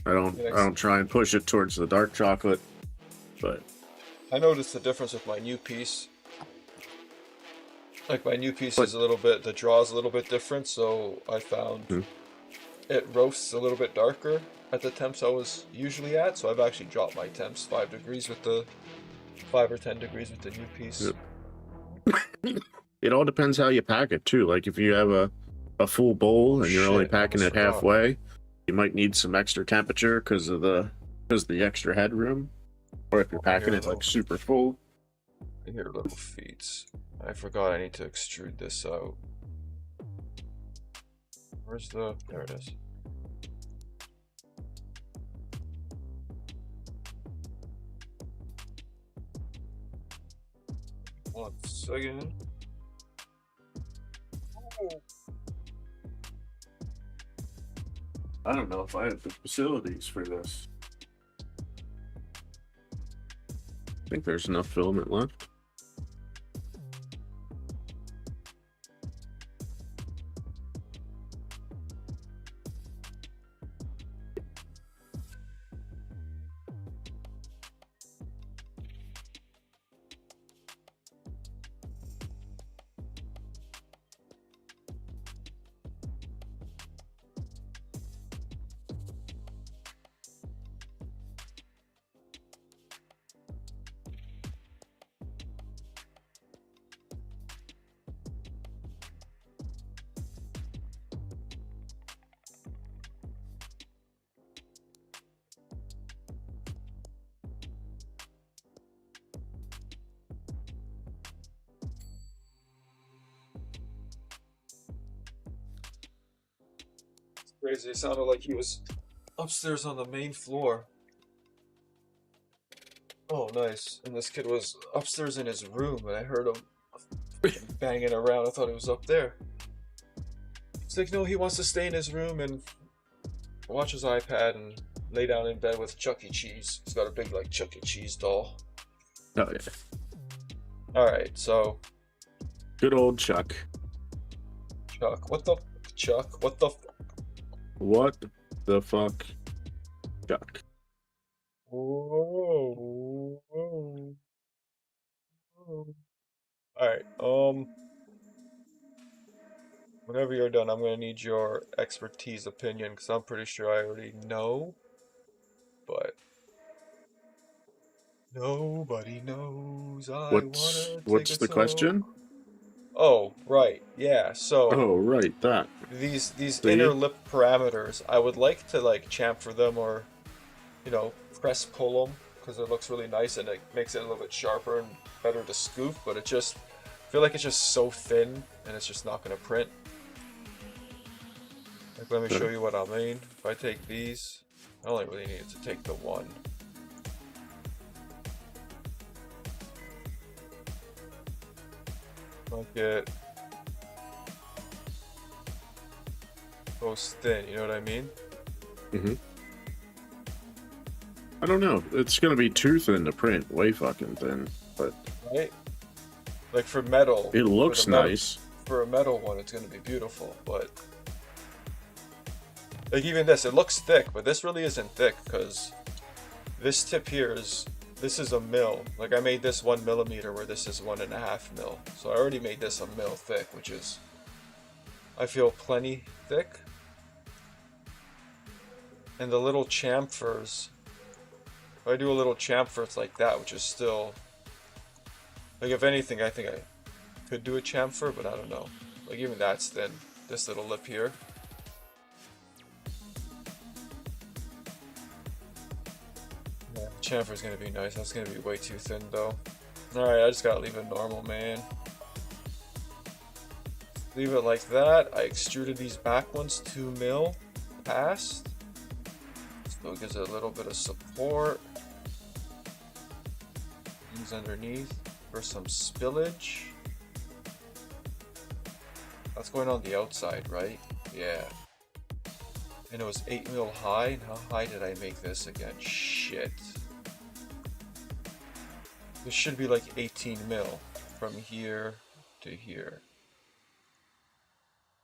I don't try and push it towards the dark chocolate, but I noticed the difference with my new piece. Like my new piece is a little bit, the draw is a little bit different, so I found it roasts a little bit darker at the temps I was usually at, so I've actually dropped my temps 5 degrees with the 5 or 10 degrees with the new piece. Yep. It all depends how you pack it too. Like if you have a full bowl and you're only packing it halfway, you might need some extra temperature because of the extra headroom. Or if you're packing it like super full. I hear little feet. I forgot I need to extrude this out. Where's the... There it is. One second. I don't know if I have the facilities for this. I think there's enough filament left. Crazy. It sounded like he was upstairs on the main floor. Oh, nice. And this kid was upstairs in his room, and I heard him banging around. I thought he was up there. He's like, no, he wants to stay in his room and watch his iPad and lay down in bed with Chuck E. Cheese. He's got a big, like, Chuck E. Cheese doll. Oh, yeah. Alright, so... Good old Chuck. Chuck. What the... Chuck? What the... What the fuck? Chuck. Whoa. Alright, whenever you're done, I'm gonna need your expertise opinion, because I'm pretty sure I already know, but nobody knows I wanna What's take the it question? Oh, right, yeah, so Oh, right, that. these See? inner lip parameters, I would like to like chamfer them or, you know, press pull them, because it looks really nice and it makes it a little bit sharper and better to scoop, but it just, I feel like it's just so thin and it's just not gonna print. Like, let me show you what I mean. If I take these, I only really need to take the one. Like it goes thin, you know what I mean? Mm-hmm. I don't know. It's gonna be too thin to print. Way fucking thin. But Right? Like for metal. it looks for the metal- nice. For a metal one, it's gonna be beautiful, but like even this, it looks thick, but this really isn't thick because this tip here is, this is a mil. Like I made this 1 millimeter where this is 1.5 mil. So I already made this a mil thick, which is, I feel, plenty thick. And the little chamfers, if I do a little chamfer, it's like that, which is still, like if anything, I think I could do a chamfer, but I don't know. Like even that's thin. This little lip here. Yeah, chamfer's gonna be nice. That's gonna be way too thin though. Alright, I just gotta leave it normal, man. Leave it like that. I extruded these back ones 2 mil past. So it gives it a little bit of support. These underneath for some spillage. That's going on the outside, right? Yeah. And it was 8 mil high. And how high did I make this again? Shit. This should be like 18 mil from here to here.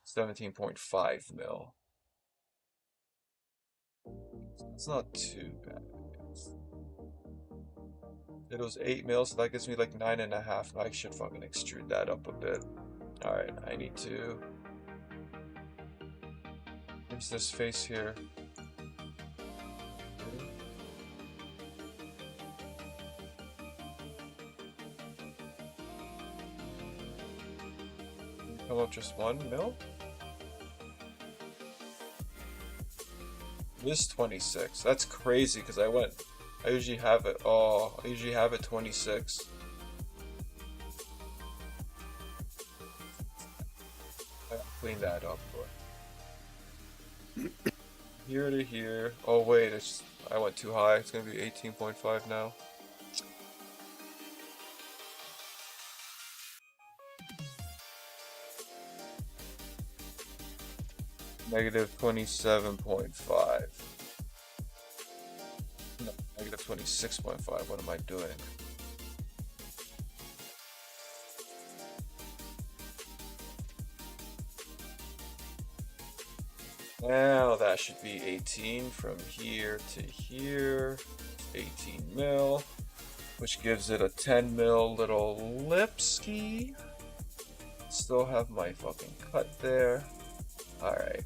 17.5 mil. It's not too bad. It was 8 mil, so that gives me like 9.5. I should fucking extrude that up a bit. Alright, I need to... Where's this face here? Come up just 1 mil? This 26. That's crazy because I usually have it. Oh, I usually have it 26. I gotta clean that up. But here to here. Oh wait, I went too high. It's gonna be 18.5 now. Negative 27.5. No, negative 26.5. What am I doing? Now that should be 18 from here to here. 18 mil, which gives it a 10 mil little lipski. Still have my fucking cut there. Alright.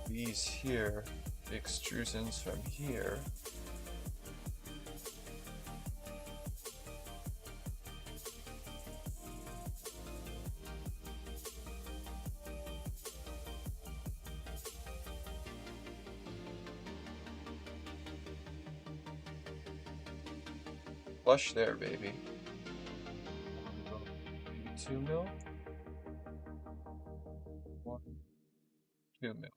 These here, the extrusions from here. Flush there, baby. 2 mil. 1, 2 mil.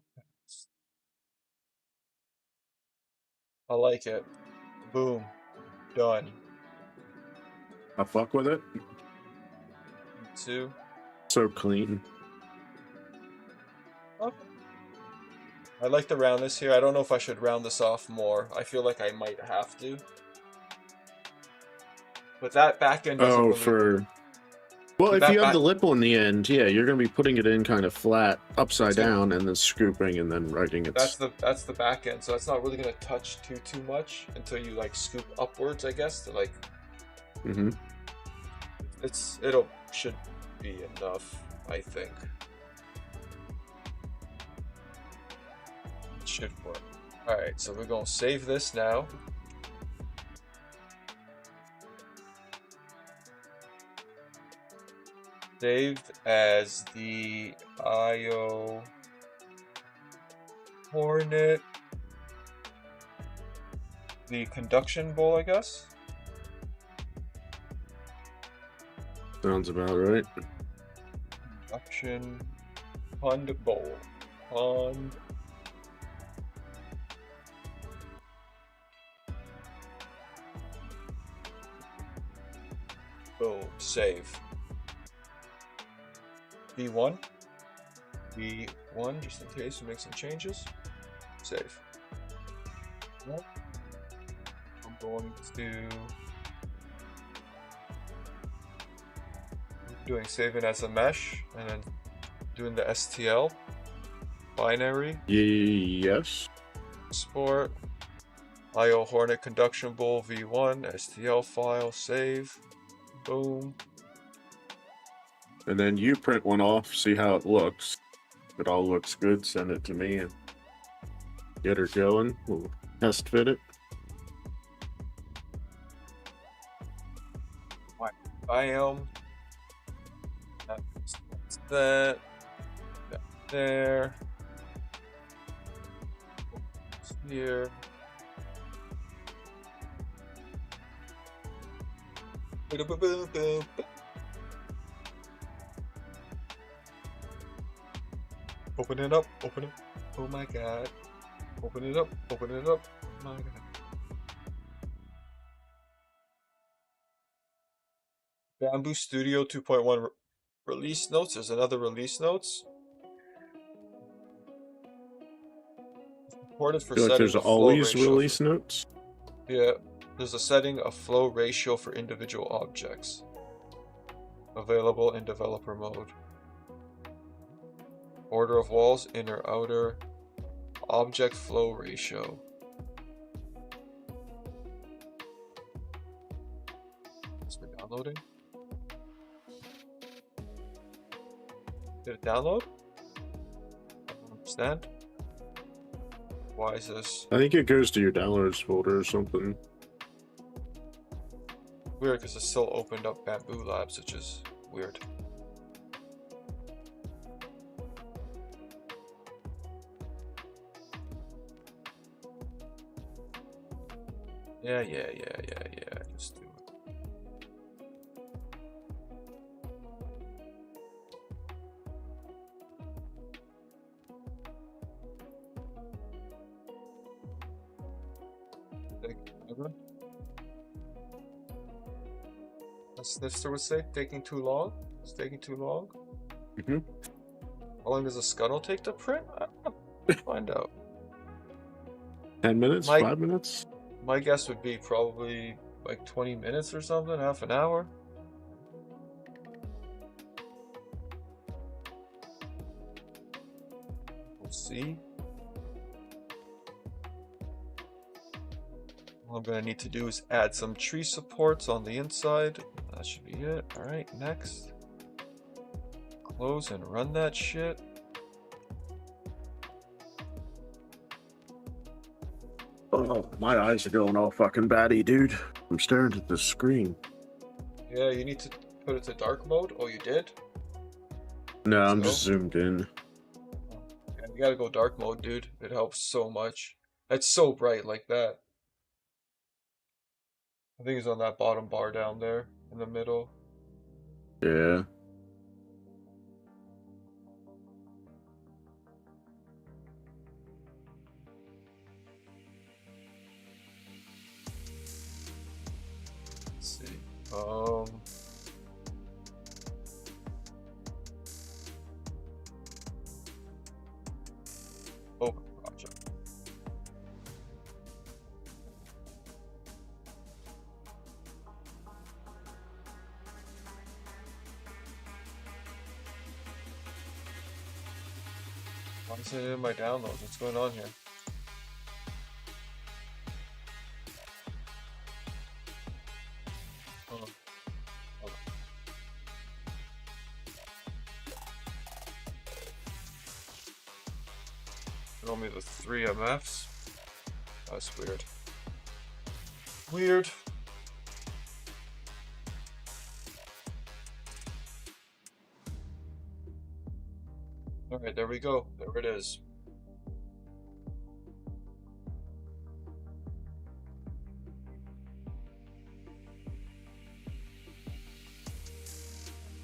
I like it. Boom. Done. I fuck with it. 2. So clean. Oh. I like the roundness here. I don't know if I should round this off more. I feel like I might have to. But that back end doesn't really... Well, if you have the lip on the end, yeah, you're gonna be putting it in kind of flat, upside down, and then scooping and then writing it. That's the back end, so it's not really gonna touch too much until you like scoop upwards, I guess, to like. Mm-hmm. It'll should be enough, I think. It should work. All right, so we're gonna save this now. Saved as the IO Hornet, the conduction bowl, I guess. Sounds about right. Conduction pond bowl. Pond. Boom. Save. V1, just in case we make some changes. Save. Yep. I'm going to doing saving as a mesh and then doing the STL binary. Yes. Export. IO Hornet conduction bowl V1 STL file. Save. Boom. And then you print one off, see how it looks. If it all looks good, send it to me and get her going. We'll test fit it. Biome. That's that. There. Here. Boom, boom, boom, boom. Open it up, open it. Oh my god. Open it up, open it up. Oh my god. Bamboo Studio 2.1 release notes. There's another release notes. Supported for setting There's the flow always ratio release notes? Yeah. There's a setting of flow ratio for individual objects. Available in developer mode. Order of walls, inner, outer, object flow ratio. It's been downloading. Did it download? I don't understand. Why is this I think it goes to your downloads folder or something. weird? Because it still opened up Bamboo Labs, which is weird. Yeah. Just do it. As Snifster would say, taking too long. It's taking too long. Mm-hmm. How long does a Scunnel take to print? I don't know. Find out. 10 minutes? My- 5 minutes? My guess would be probably like 20 minutes or something, half an hour. We'll see. All I'm gonna need to do is add some tree supports on the inside. That should be it. Alright, next. Close and run that shit. Oh, my eyes are going all fucking batty, dude. I'm staring at the screen. Yeah, you need to put it to dark mode. Oh, you did? No, I'm So? just zoomed in. Yeah, you gotta go dark mode, dude. It helps so much. It's so bright like that. I think it's on that bottom bar down there in the middle. Yeah. Let's see. Oh, gotcha. Why is it in my downloads? What's going on here? Hold on. Hold on. Show me the 3 MFs. That's weird. Weird. Alright, there we go. There it is.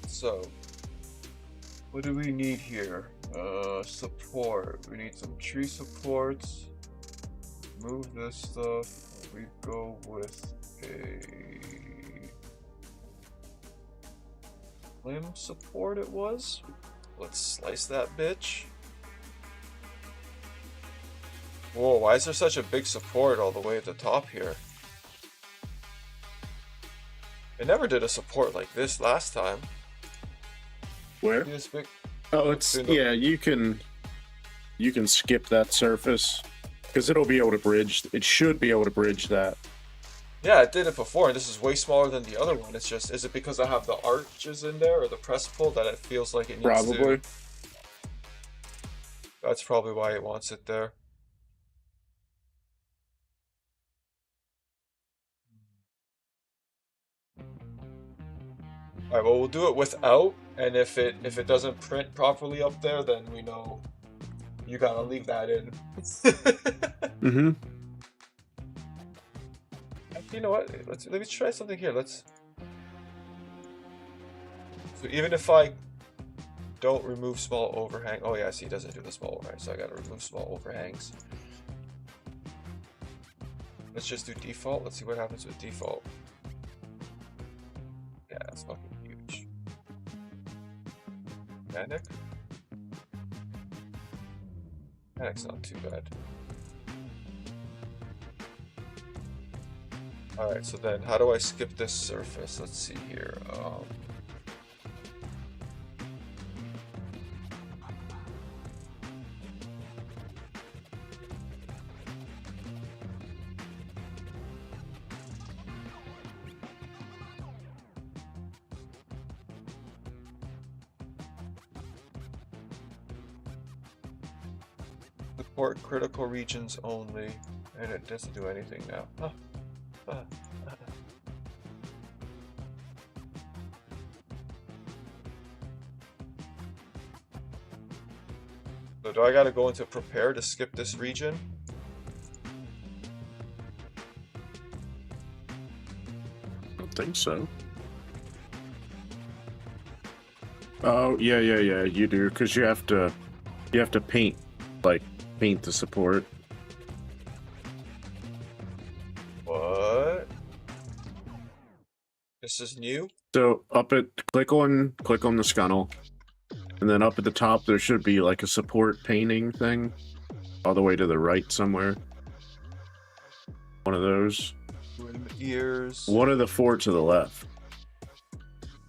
So, what do we need here? Support. We need some tree supports. Move this stuff. We go with a limb support it was. Let's slice that bitch. Whoa, why is there such a big support all the way at the top here? It never did a support like this last time. Where? See this big? Oh, it's in the- yeah. You can skip that surface because it'll be able to bridge. It should be able to bridge that. Yeah, it did it before, and this is way smaller than the other one. It's just, is it because I have the arches in there or the press pull that it feels like it needs Probably. to? That's probably why it wants it there. Alright, well, we'll do it without, and if it doesn't print properly up there, then we know you gotta leave that in. Mm-hmm. You know what? Let me try something here. So even if I don't remove small overhang, oh yeah, see, it doesn't do the small overhang, so I gotta remove small overhangs. Let's just do default. Let's see what happens with default. Yeah, that's fucking huge. Panic? Panic's not too bad. Alright, so then how do I skip this surface? Let's see here. Support critical regions only, and it doesn't do anything now. So do I gotta go into prepare to skip this region? I don't think so. Oh yeah, you do because you have to paint the support. What? This is new? So click on the Scunnel, And then up at the top, there should be like a support painting thing. All the way to the right somewhere. One of those. Rim ears. One of the 4 to the left.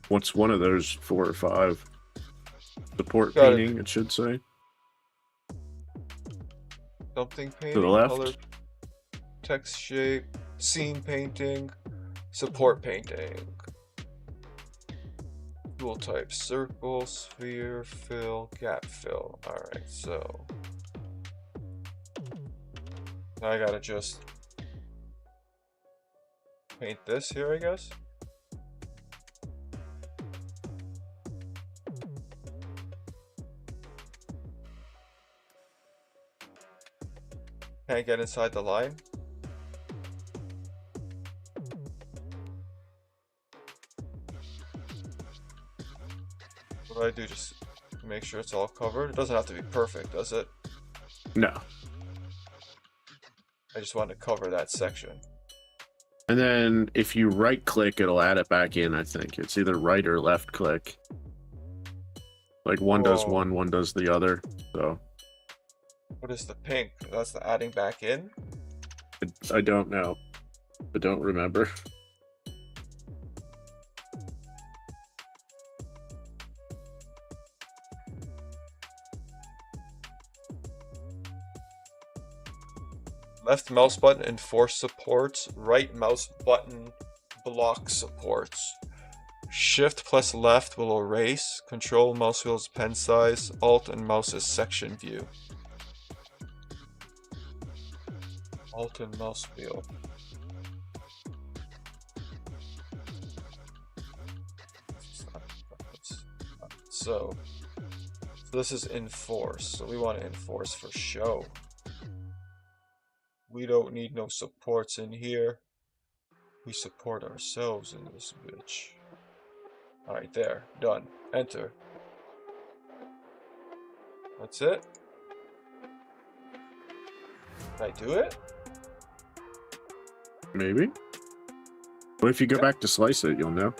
What's one of those 4 or 5? Support Got painting, it should say. Something painting. To the left. Color, text shape. Scene painting. Support painting. Tool type: circle, sphere, fill, gap fill. Alright, so now I gotta just paint this here, I guess. Can't get inside the line. What do I do? Just make sure it's all covered? It doesn't have to be perfect, does it? No. I just want to cover that section. And then if you right click, it'll add it back in, I think. It's either right or left click. Like one does one does the other. So What is the pink? That's the adding back in? I don't know. I don't remember. Left mouse button enforce supports. Right mouse button block supports. Shift plus left will erase. Control mouse wheel's pen size. Alt and mouse is section view. Alt and mouse wheel. So this is enforce. So we want to enforce for show. We don't need no supports in here. We support ourselves in this bitch. Alright, there. Done. Enter. That's it? Did I do it? Maybe. Well, if you go back to slice it, you'll know.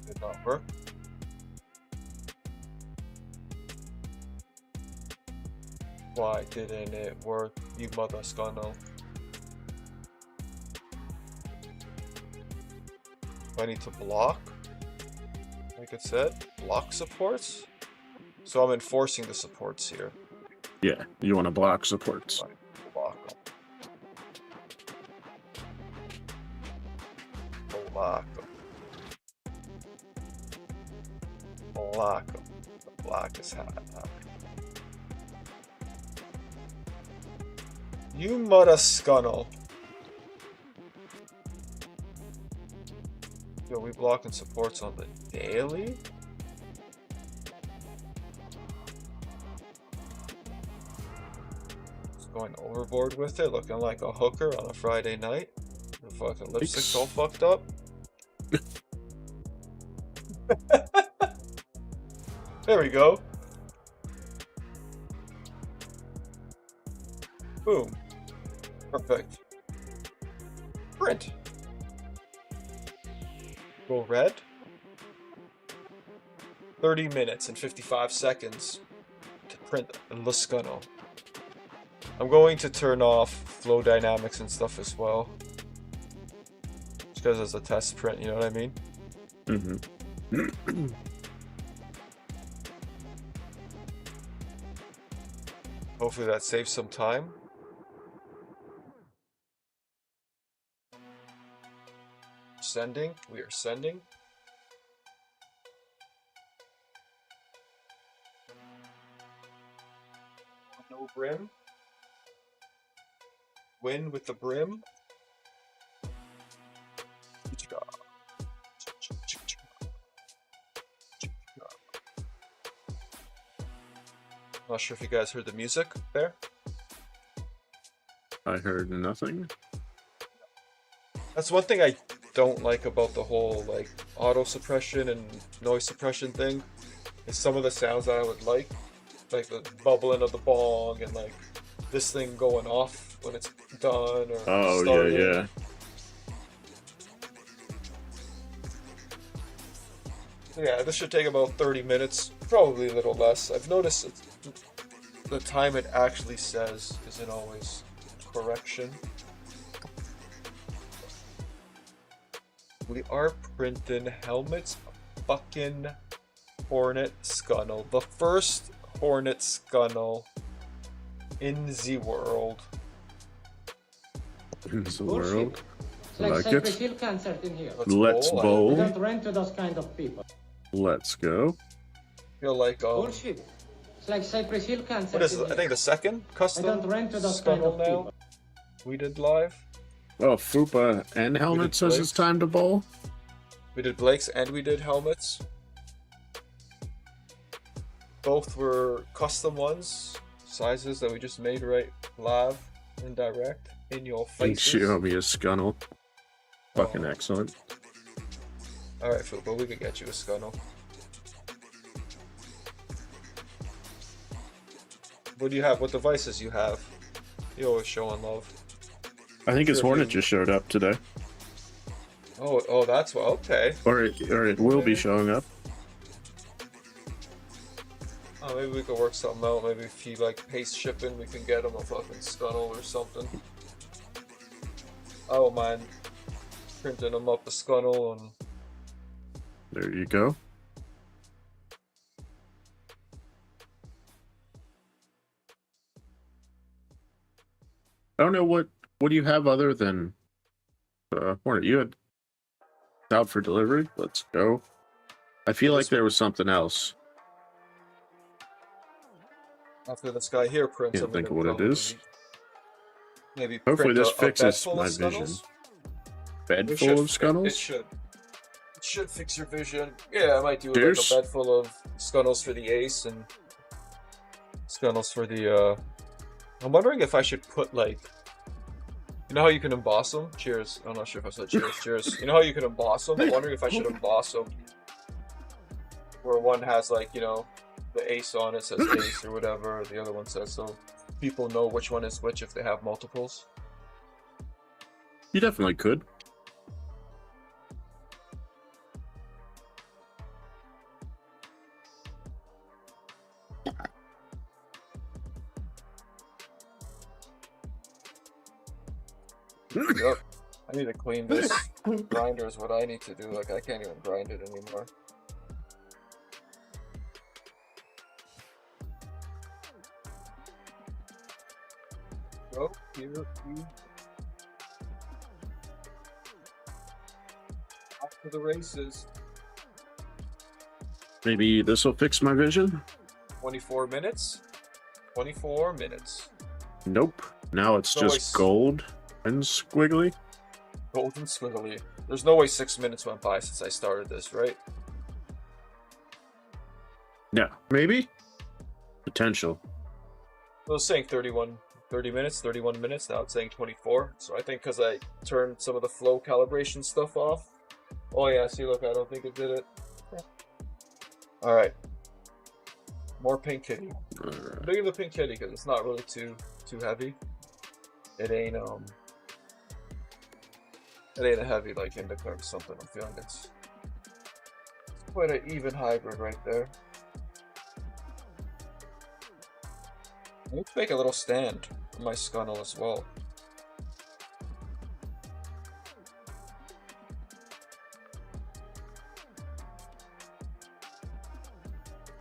Did not work. Why didn't it work, you mother Scunnel? I need to block? Like it said, block supports? So I'm enforcing the supports here. Yeah, you want to block supports. Right, block them. Block them. Block them. The block is hot. You mother Scunnel. Yo, we blocking supports on the daily? Just going overboard with it, looking like a hooker on a Friday night. The fucking lipstick's all fucked up. There we go. Boom. Perfect. Print. Go red. 30 minutes and 55 seconds to print the Scunnel. I'm going to turn off flow dynamics and stuff as well. Just because it's a test print, you know what I mean? Mm-hmm. Hopefully that saves some time. Sending. We are sending. No brim. Win with the brim. Not sure if you guys heard the music there. I heard nothing. That's one thing I don't like about the whole like auto suppression and noise suppression thing. Is some of the sounds that I would like the bubbling of the bong and like this thing going off when it's done or Oh, started. yeah. Yeah, this should take about 30 minutes, probably a little less. I've noticed the time it actually says isn't always correction. We are printing helmets, fucking Hornet Scunnel. The first Hornet Scunnel in the world. In the Bullshit. world. It's like Like Cypress it. Hill concert in here. Let's We bowl. don't rent to those kind of people. Let's go. I feel like Bullshit. It's like Cypress Hill concert what is in it? I here. think the second custom I don't rent to those kind Scunnel of now people. we did live. Oh, Fupa and Helmet says Blake's. it's time to bowl. We did Blake's and we did helmets. Both were custom ones, sizes that we just made right live and direct in your And faces. Xiaomi is Scunnel. Fucking Oh. excellent. Alright, Fupa, we can get you a Scunnel. What do you have? What devices you have? You always showing love. I think his Sure, Hornet dude. just showed up today. Oh, that's what. Okay. Or it will be showing up. Oh, maybe we could work something out. Maybe if he like paste shipping, we can get him a fucking Scunnel or something. I don't mind printing him up a Scunnel and There you go. I don't know what do you have other than Hornet? You had out for delivery. Let's go. I feel like there was something else. after this guy here prints Can't them, think of what it is. Maybe Hopefully print this a bed fixes full my of vision. Scunnels. Bed It full should of Scunnels? It should. It should fix your vision. Yeah, I might do Cheers. like a bed full of Scunnels for the Ace and Scunnels for the. I'm wondering if I should put like. You know how you can emboss them? Cheers. I'm not sure if I said cheers. Cheers. You know how you can emboss them? I'm wondering if I should emboss them. Where one has like, you know, the Ace on it says Ace or whatever, the other one says, so people know which one is which if they have multiples. You definitely could. Yep. I need to clean this grinder is what I need to do. Like I can't even grind it anymore. Go here, please. Off to the races. Maybe this will fix my vision? 24 minutes. 24 minutes. Nope. Now it's No just waste. gold and squiggly. Golden squiggly. There's no way 6 minutes went by since I started this, right? No. Maybe? Potential. I was saying 30 minutes, 31 minutes. Now it's saying 24. So I think because I turned some of the flow calibration stuff off. Oh yeah, see, look, I don't think it did it. All right. More pink kitty. I'm digging the pink kitty because it's not really too heavy. It ain't a heavy like indica or something. I'm feeling it's quite an even hybrid right there. I need to make a little stand for my Scunnel as well.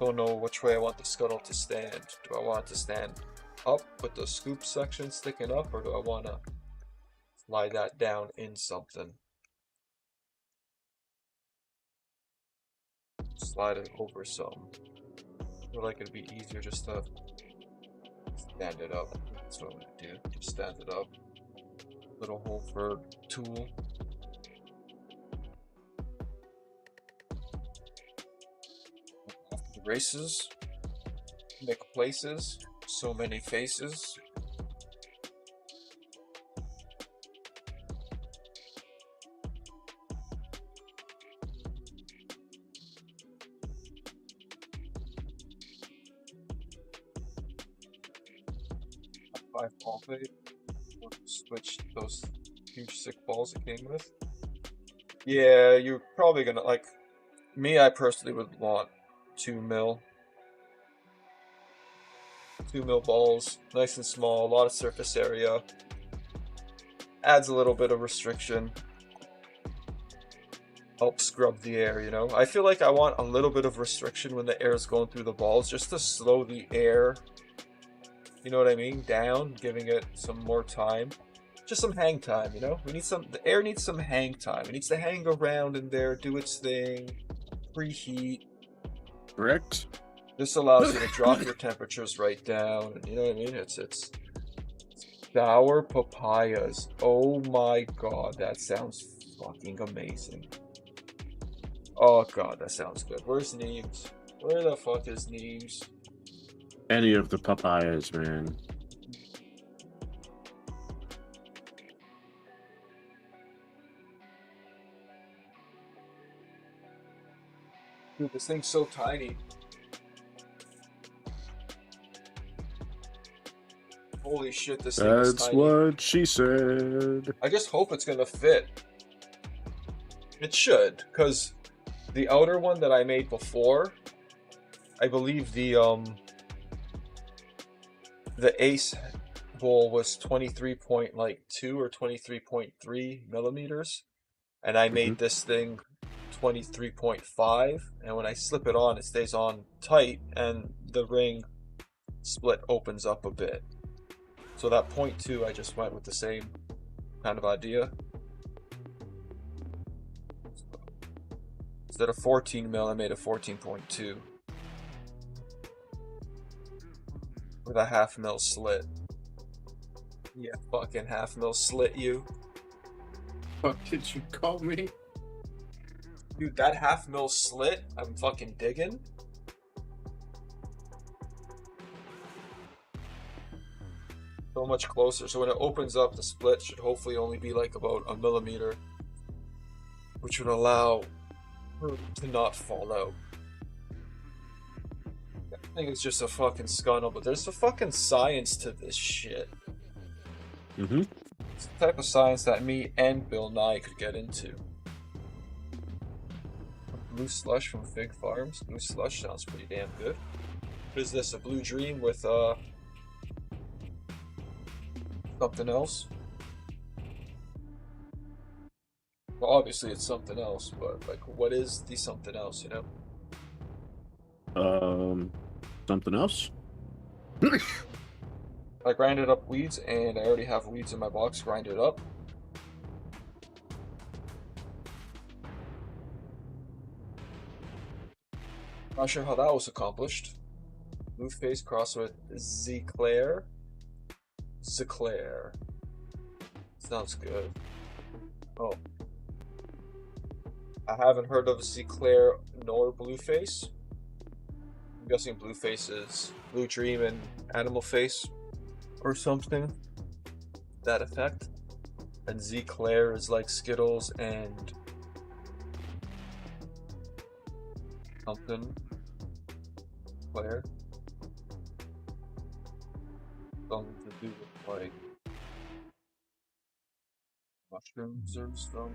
Don't know which way I want the Scunnel to stand. Do I want it to stand up with the scoop section sticking up, or do I want to slide that down in something? Slide it over some. I feel like it'd be easier just to stand it up. That's what I'm gonna do. Just stand it up. Little hole for tool. After the races, make places, so many faces. 5 ball bait. Switch those huge sick balls it came with. Yeah, you're probably gonna like me. I personally would want 2 mil. 2 mil balls, nice and small, a lot of surface area. Adds a little bit of restriction. Helps scrub the air, you know? I feel like I want a little bit of restriction when the air is going through the balls, just to slow the air, you know what I mean, down, giving it some more time. Just some hang time, you know? The air needs some hang time. It needs to hang around in there, do its thing, preheat. Correct. This allows you to drop your temperatures right down, and you know what I mean? It's sour papayas. Oh my god, that sounds fucking amazing. Oh god, that sounds good. Where's Neems? Where the fuck is Neems? Any of the papayas, man. Dude, this thing's so tiny. Holy shit, this thing is That's tiny. what she said. I just hope it's gonna fit. It should, because the outer one that I made before, I believe the ace bowl was 23.2 or 23.3 millimeters, and I made this thing 23.5, and when I slip it on, it stays on tight, and the ring split opens up a bit. So that 0.2, I just went with the same kind of idea. Instead of 14 mil, I made a 14.2 with a 1/2 mil slit. Yeah, fucking 1/2 mil slit, you. What did you call me? Dude, that 1/2 mil slit, I'm fucking digging. So much closer. So when it opens up, the split should hopefully only be like about 1 millimeter, which would allow her to not fall out. I think it's just a fucking Scunnel, but there's a fucking science to this shit. Mm-hmm. It's the type of science that me and Bill Nye could get into. Blue Slush from Fig Farms. Blue Slush sounds pretty damn good. What is this? A Blue Dream with something else? Well, obviously it's something else, but like, what is the something else, you know? Something else? I grinded up weeds, and I already have weeds in my box grinded up. Not sure how that was accomplished. Blue face cross with Zeclair. Zeclair. Sounds good. Oh. I haven't heard of Zeclair nor Blueface. I'm guessing Blueface is Blue Dream and Animal Face or something. That effect. And Zeclair is like Skittles and something. Claire. Something to do with like mushrooms or something.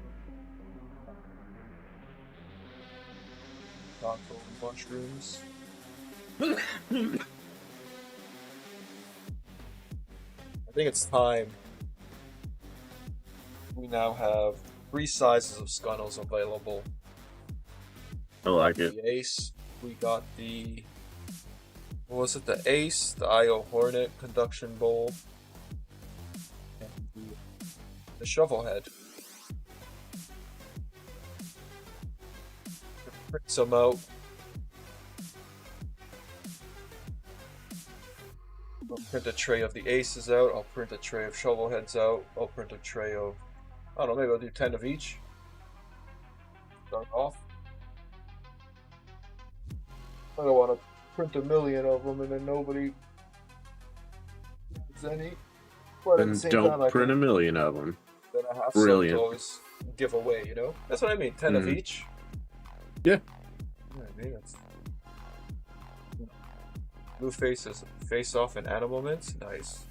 Taco mushrooms. I think it's time. We now have 3 sizes of Scunnels available. I like it. The Ace, we got the, what was it, the Ace, the IO Hornet Conduction Bowl, and the Shovel Head. Print some out. I'll print a tray of the Aces out, I'll print a tray of Shovel Heads out, I'll print a tray of, I don't know, maybe I'll do 10 of each. Start off. I don't want to print 1 million of them and then nobody gets any. But Then don't print 1 million of them. Then I have Brilliant. some to always give away, you know? That's what I mean, 10 of each. Yeah. I mean, it's... Blue faces, face off and animal mints, nice.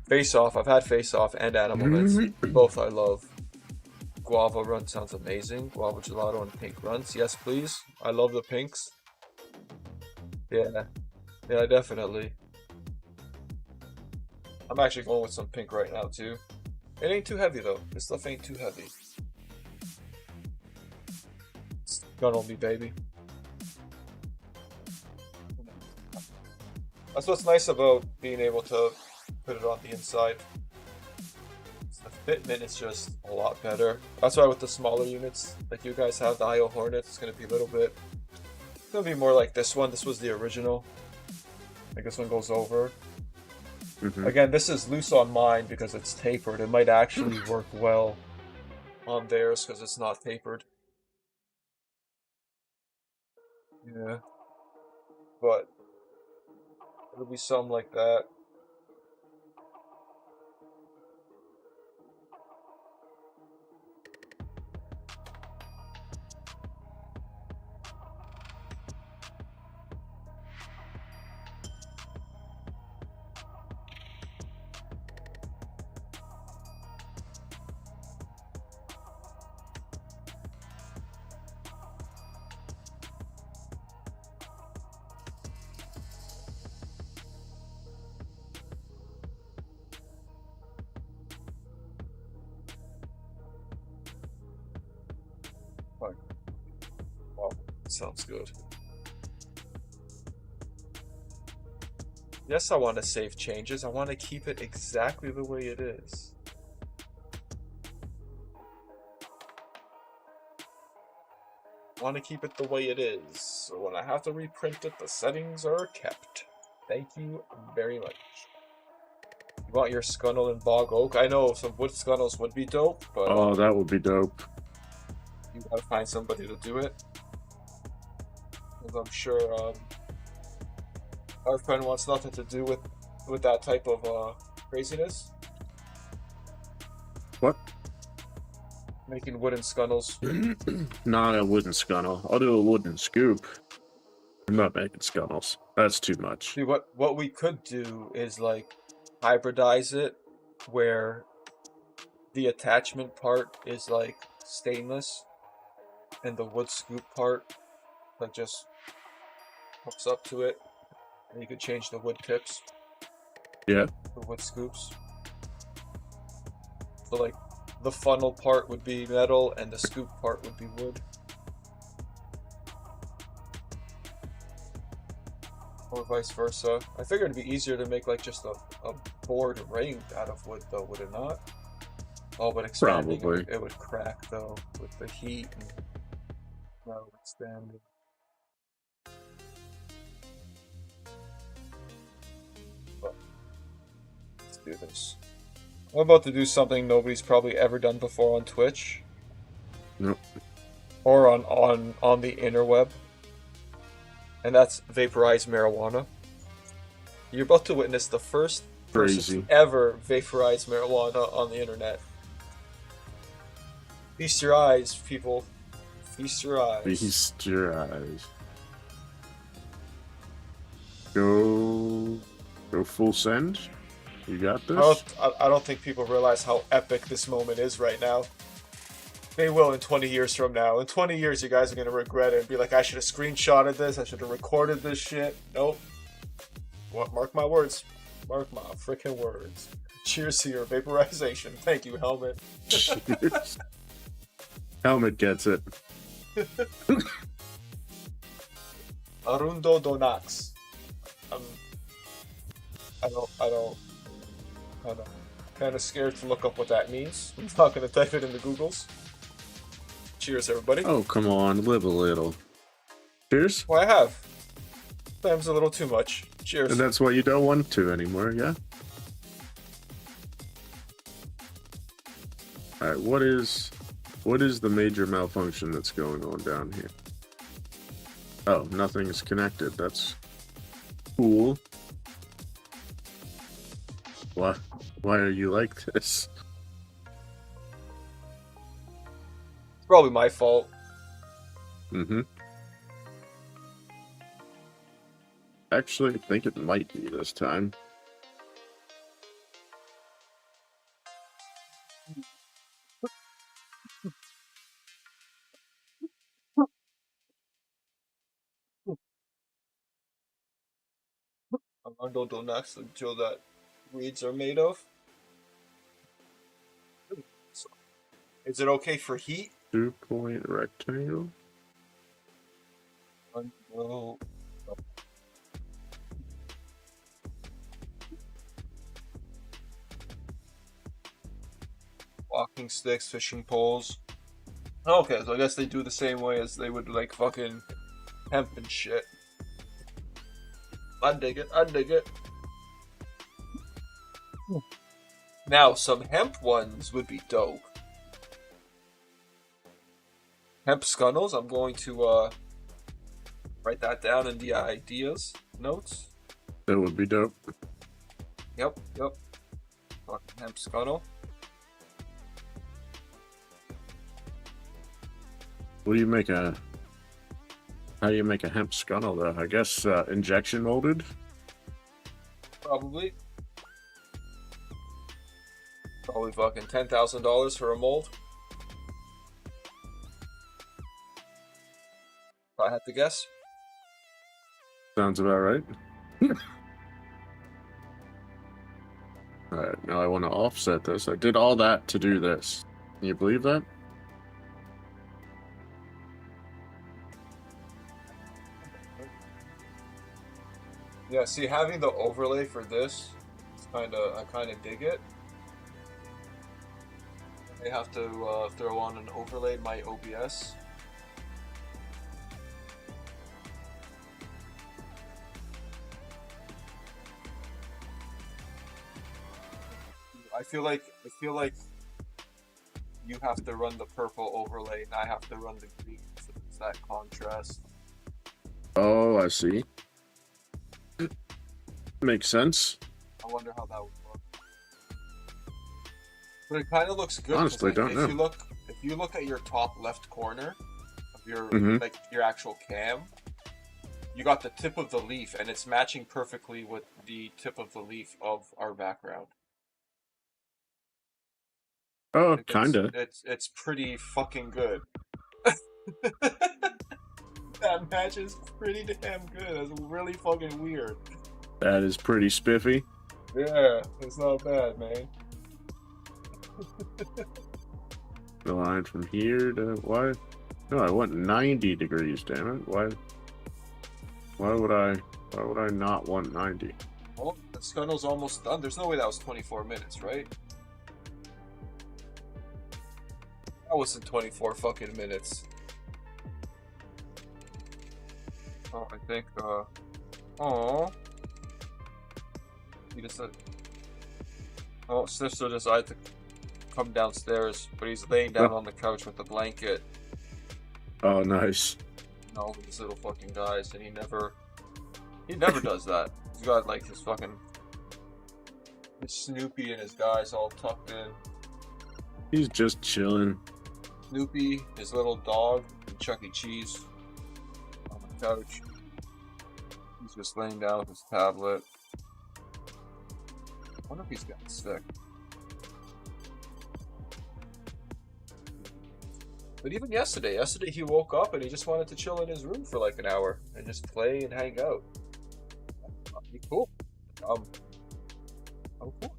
Face Off. I've had Face Off and Animal Mints. Both I love. Guava Run sounds amazing. Guava Gelato and Pink Runs. Yes, please. I love the pinks. Yeah. Yeah, definitely. I'm actually going with some pink right now, too. It ain't too heavy, though. This stuff ain't too heavy. Scunnel me, baby. That's what's nice about being able to put it on the inside. The fitment is just a lot better. That's why with the smaller units, like you guys have the IO Hornet, it's going to be a little bit... It's going to be more like this one. This was the original. Like this one goes over. Again, this is loose on mine because it's tapered. It might actually work well on theirs because it's not tapered. Yeah. But it'll be something like that. Wow, sounds good. Yes, I want to save changes. I want to keep it exactly the way it is. I want to keep it the way it is. So when I have to reprint it, the settings are kept. Thank you very much. You want your Scunnel and Bog Oak? I know some wood Scunnels would be dope, but... Oh, that would be dope. You gotta find somebody to do it. Because I'm sure our friend wants nothing to do with that type of craziness. What? Making wooden Scunnels. Not a wooden Scunnel. I'll do a wooden scoop. I'm not making Scunnels. That's too much. See, what we could do is like hybridize it where the attachment part is like stainless and the wood scoop part like just hooks up to it, and you could change the wood tips. Yeah. The wood scoops. So like the funnel part would be metal and the scoop part would be wood. Or vice versa. I figured it'd be easier to make like just a board ring out of wood though, would it not? Oh, but expanding it would crack though with the heat and no expanding. But let's do this. I'm about to do something nobody's probably ever done before on Twitch. Nope. Or on the interweb. And that's vaporize marijuana. You're about to witness the first person to ever vaporize marijuana on the internet. Feast your eyes, people. Feast your eyes. Feast your eyes. Go full send. You got this? I don't think people realize how epic this moment is right now. They will in 20 years from now. In 20 years, you guys are going to regret it and be like, I should have screenshotted this. I should have recorded this shit. Nope. What? Mark my words. Mark my freaking words. Cheers to your vaporization. Thank you, Helmet. Cheers. Helmet gets it. Arundo Donax. I don't. Kind of scared to look up what that means. I'm not going to type it into Google's. Cheers, everybody. Oh, come on. Live a little. Cheers? Well, I have. Time's a little too much. Cheers. And that's why you don't want to anymore, yeah? Alright, what is the major malfunction that's going on down here? Oh, nothing is connected. That's cool. Why are you like this? It's probably my fault. Mm-hmm. Actually, I think it might be this time. Armando Donax until that reeds are made of. Is it okay for heat? 2-point rectangle. Well, walking sticks, fishing poles. Okay, so I guess they do the same way as they would like fucking hemp and shit. I dig it. I dig it. Now, some hemp ones would be dope. Hemp scunnels. I'm going to write that down in the ideas notes. That would be dope. Yep. Fucking hemp scunnel. What do you make a? How do you make a hemp scunnel though? I guess injection molded. Probably fucking $10,000 for a mold. If I had to guess. Sounds about right. Alright, now I want to offset this. I did all that to do this. Can you believe that? Yeah, see, having the overlay for this, I kind of dig it. I have to throw on an overlay in my OBS. I feel like you have to run the purple overlay, and I have to run the green, so it's that contrast. Oh, I see. Makes sense. I wonder how that would look. But it kind of looks good. Honestly, like, don't know. If you look at your top left corner of your Mhm. your actual cam, you got the tip of the leaf, and it's matching perfectly with the tip of the leaf of our background. Oh, Like, kinda. It's pretty fucking good. That matches pretty damn good. It's really fucking weird. That is pretty spiffy. Yeah, it's not bad, man. The line from here to why? No, I want 90 degrees. Damn it! Why? Why would I not want 90? Oh, the Scunnel's almost done. There's no way that was 24 minutes, right? That wasn't 24 fucking minutes. Oh, I think, oh. He just said, oh, Snifster decided to come downstairs, but he's laying down on the couch with the blanket. Oh, nice. And all these little fucking guys, and he never does that. He's got like his Snoopy and his guys all tucked in. He's just chilling. Snoopy, his little dog, and Chuck E. Cheese on the couch. He's just laying down with his tablet. I wonder if he's gotten sick. But even yesterday he woke up and he just wanted to chill in his room for like an hour and just play and hang out. That'd be cool. I'm cool.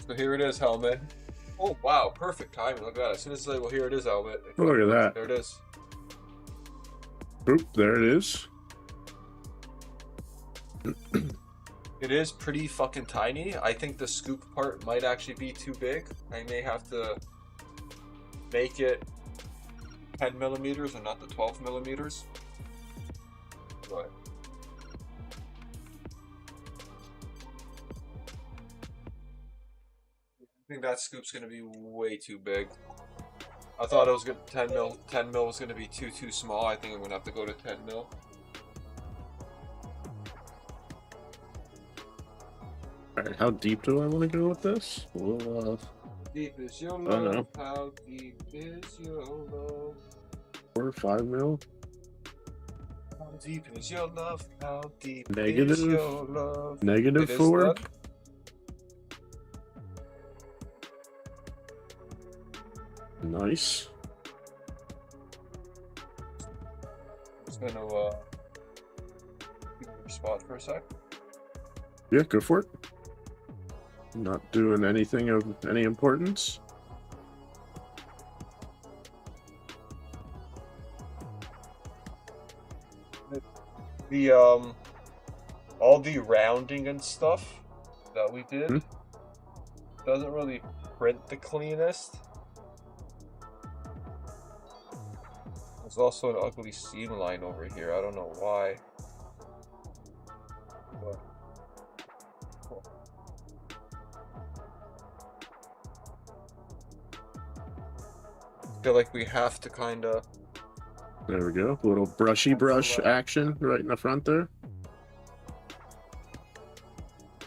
So here it is, Helmet. Oh wow, perfect timing. Look at that. As soon as I say, well, here it is, Helmet. Look at that. There it is. Oop, there it is. It is pretty fucking tiny. I think the scoop part might actually be too big. I may have to make it 10 millimeters and not the 12 millimeters. But I think that scoop's gonna be way too big. I thought it was gonna 10 mil was gonna be too small. I think I'm gonna have to go to 10 mil. Alright, how deep do I want to go with this? Well, Deep is your I don't know. love. How deep is your love? 4 or 5 mil? How deep is your love? How deep Negative- is your love? Negative It is 4? done. Nice. gonna keep your spot for a sec. Yeah, go for it. Not doing anything of any importance. The all the rounding and stuff that we did doesn't really print the cleanest. There's also an ugly seam line over here. I don't know why. But, cool. I feel like we have to kind of. There we go. A little brushy brush action right in the front there.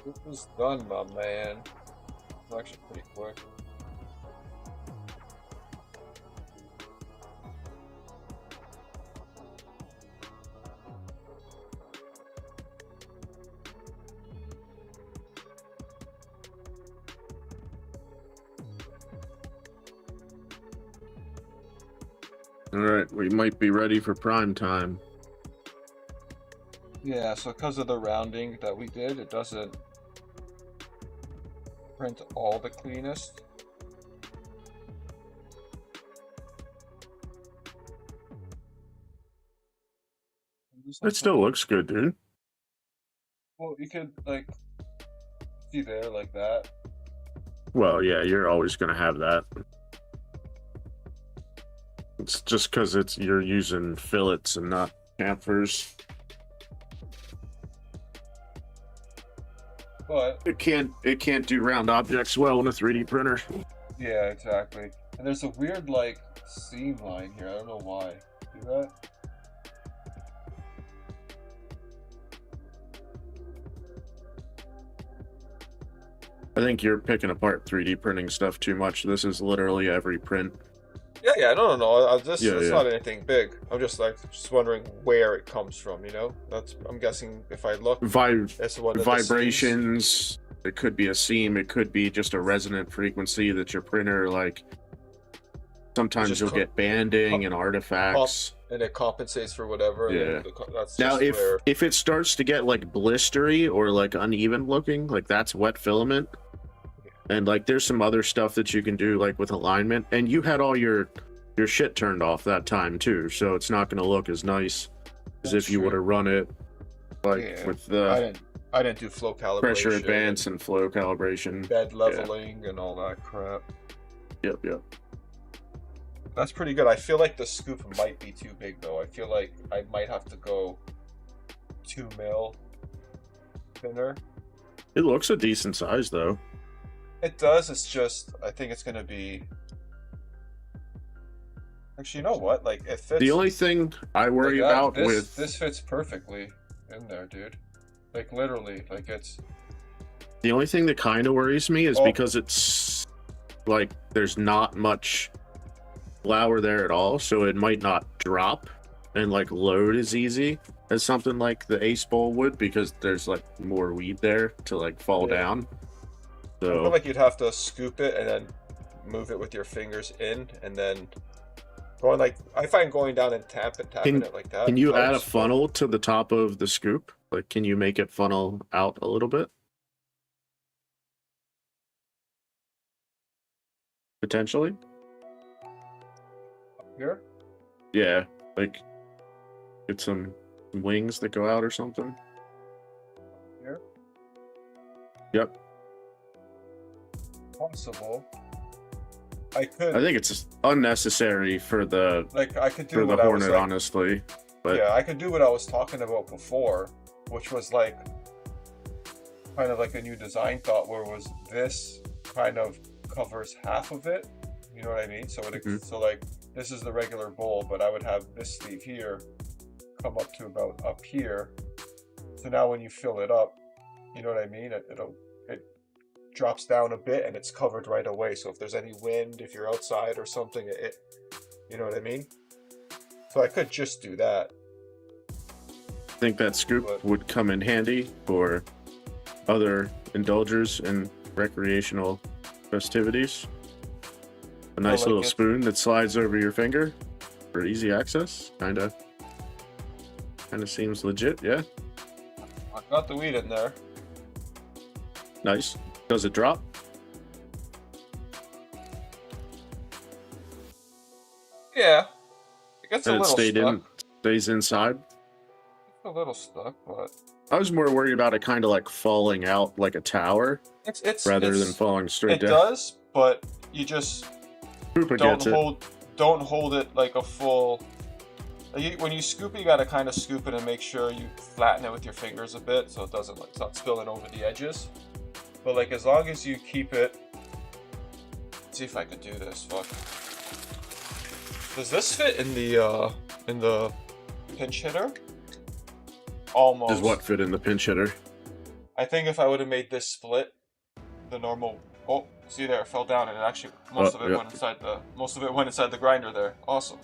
This was done, my man. It's actually pretty quick. All right, we might be ready for prime time. Yeah, so because of the rounding that we did, it doesn't print all the cleanest. It still looks good, dude. Well, you could like see there like that. Well, yeah, you're always gonna have that. It's just because you're using fillets and not chamfers. But It can't do round objects well in a 3D printer. yeah, exactly. And there's a weird like seam line here. I don't know why. See that? I think you're picking apart 3D printing stuff too much. This is literally every print. Yeah, no. It's Yeah. not anything big. I'm just wondering where it comes from. You know, I'm guessing if I look, that's one of the Vibrations. It could be a seam. It could be just a resonant frequency that your printer like. Sometimes just you'll get banding and artifacts. and it compensates for whatever. Yeah. And that's Now, just where... if it starts to get like blistery or like uneven looking, like that's wet filament. And like there's some other stuff that you can do like with alignment. And you had all your shit turned off that time too, so it's not going to look as nice as if you would have run it like with the I didn't do flow calibration, pressure advance and flow calibration, bed leveling, and all that crap. Yep. That's pretty good. I feel like the scoop might be too big though. I feel like I might have to go 2 mil thinner. It looks a decent size though. It does. It's just I think it's gonna be. Actually, you know what? Like it fits. The only thing I worry like, about this with fits perfectly in there, dude. Like literally, like it's. the only thing that kind of worries me is because it's like there's not much flour there at all, so it might not drop and like load as easy as something like the Ace Bowl would, because there's like more weed there to like fall down. I feel So like you'd have to scoop it and then move it with your fingers in, and then going like I find going down and tapping it like that. can you add a helps. funnel to the top of the scoop? Like, can you make it funnel out a little bit? Potentially? Here? Yeah, like get some wings that go out or something. Here? Yep. Possible. I could. I think it's unnecessary for the like I could do for the what I was Hornet, like, honestly. But yeah, I could do what I was talking about before, which was like kind of like a new design thought, where was this kind of covers half of it. You know what I mean? So so like this is the regular bowl, but I would have this sleeve here come up to about up here. So now when you fill it up, you know what I mean? It drops down a bit and it's covered right away. So if there's any wind, if you're outside or something, you know what I mean? So I could just do that. I think that scoop would come in handy for other indulgers and recreational festivities. A nice like little it. spoon that slides over your finger for easy access, kinda. Kind of seems legit, yeah. I've got the weed in there. Nice. Does it drop? Yeah. It gets a And it little stuck. stays inside? A little stuck, but I was more worried about it kind of like falling out like a tower rather than falling straight it down. It does, but you just Pooper don't gets it. hold it like a full. When you scoop it, you gotta kind of scoop it and make sure you flatten it with your fingers a bit so it doesn't it's not spilling over the edges. But like as long as you keep it. Let's see if I could do this. Fuck. Does this fit in the pinch hitter? Almost. Does what fit in the pinch hitter? I think if I would have made this split, the normal. Oh, see there, it fell down, and it actually most of it went inside the grinder there. Awesome.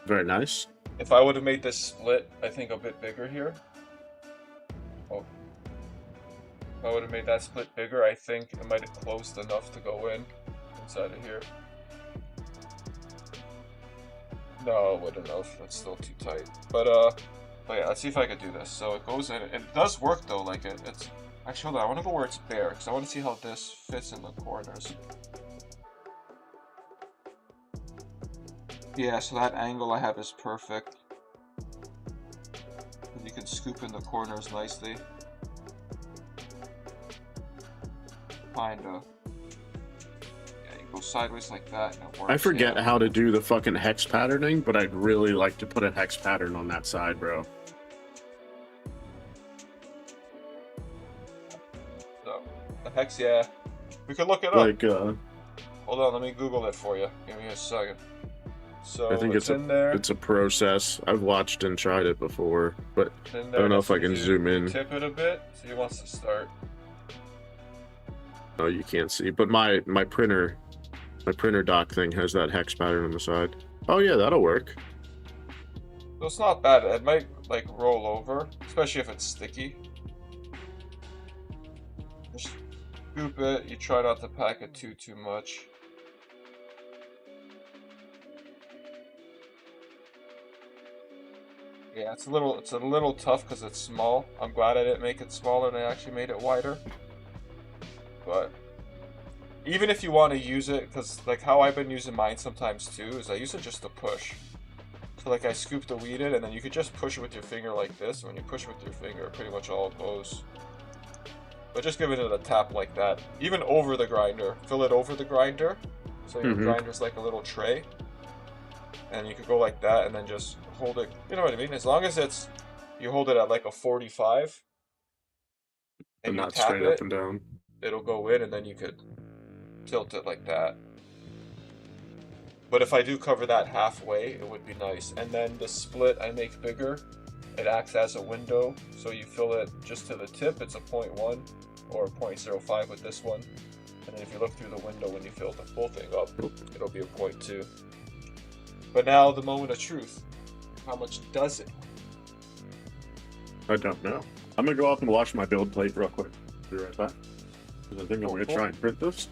Very nice. If I would have made this split, I think a bit bigger here. Oh. If I would have made that split bigger, I think it might have closed enough to go inside of here. No, it wouldn't have. That's still too tight. But yeah, let's see if I could do this. So it goes in. It does work though. Like it's actually. Hold on. I want to go where it's bare because I want to see how this fits in the corners. Yeah. So that angle I have is perfect. You can scoop in the corners nicely. Kinda. Go sideways like that and it works. I forget how to do the fucking hex patterning, but I'd really like to put a hex pattern on that side, bro. So, the hex, yeah. We could look it up. Like, hold on, let me Google it for you. Give me a second. So, I think it's in there. It's a process. I've watched and tried it before, but I don't know if I can zoom in. Tip it a bit. See who wants to start. Oh, you can't see, but my printer dock thing has that hex pattern on the side. Oh yeah, that'll work. So it's not bad. It might like roll over, especially if it's sticky. Just scoop it. You try not to pack it too much. Yeah, it's a little tough because it's small. I'm glad I didn't make it smaller and I actually made it wider. But even if you want to use it, because like how I've been using mine sometimes too, is I use it just to push. So like I scoop the weed in and then you could just push it with your finger like this. And when you push with your finger, pretty much all goes. But just give it a tap like that. Even over the grinder. Fill it over the grinder. So your grinder's like a little tray. And you could go like that and then just hold it. You know what I mean? As long as you hold it at like a 45. And not straight up and down. It'll go in and then you could tilt it like that. But if I do cover that halfway, it would be nice. And then the split I make bigger. It acts as a window. So you fill it just to the tip, it's a 0.1 or 0.05 with this one. And then if you look through the window when you fill the full thing up, it'll be a 0.2. But now the moment of truth. How much does it? I don't know. I'm gonna go up and wash my build plate real quick. Be right back. Because I think I'm gonna try and print this.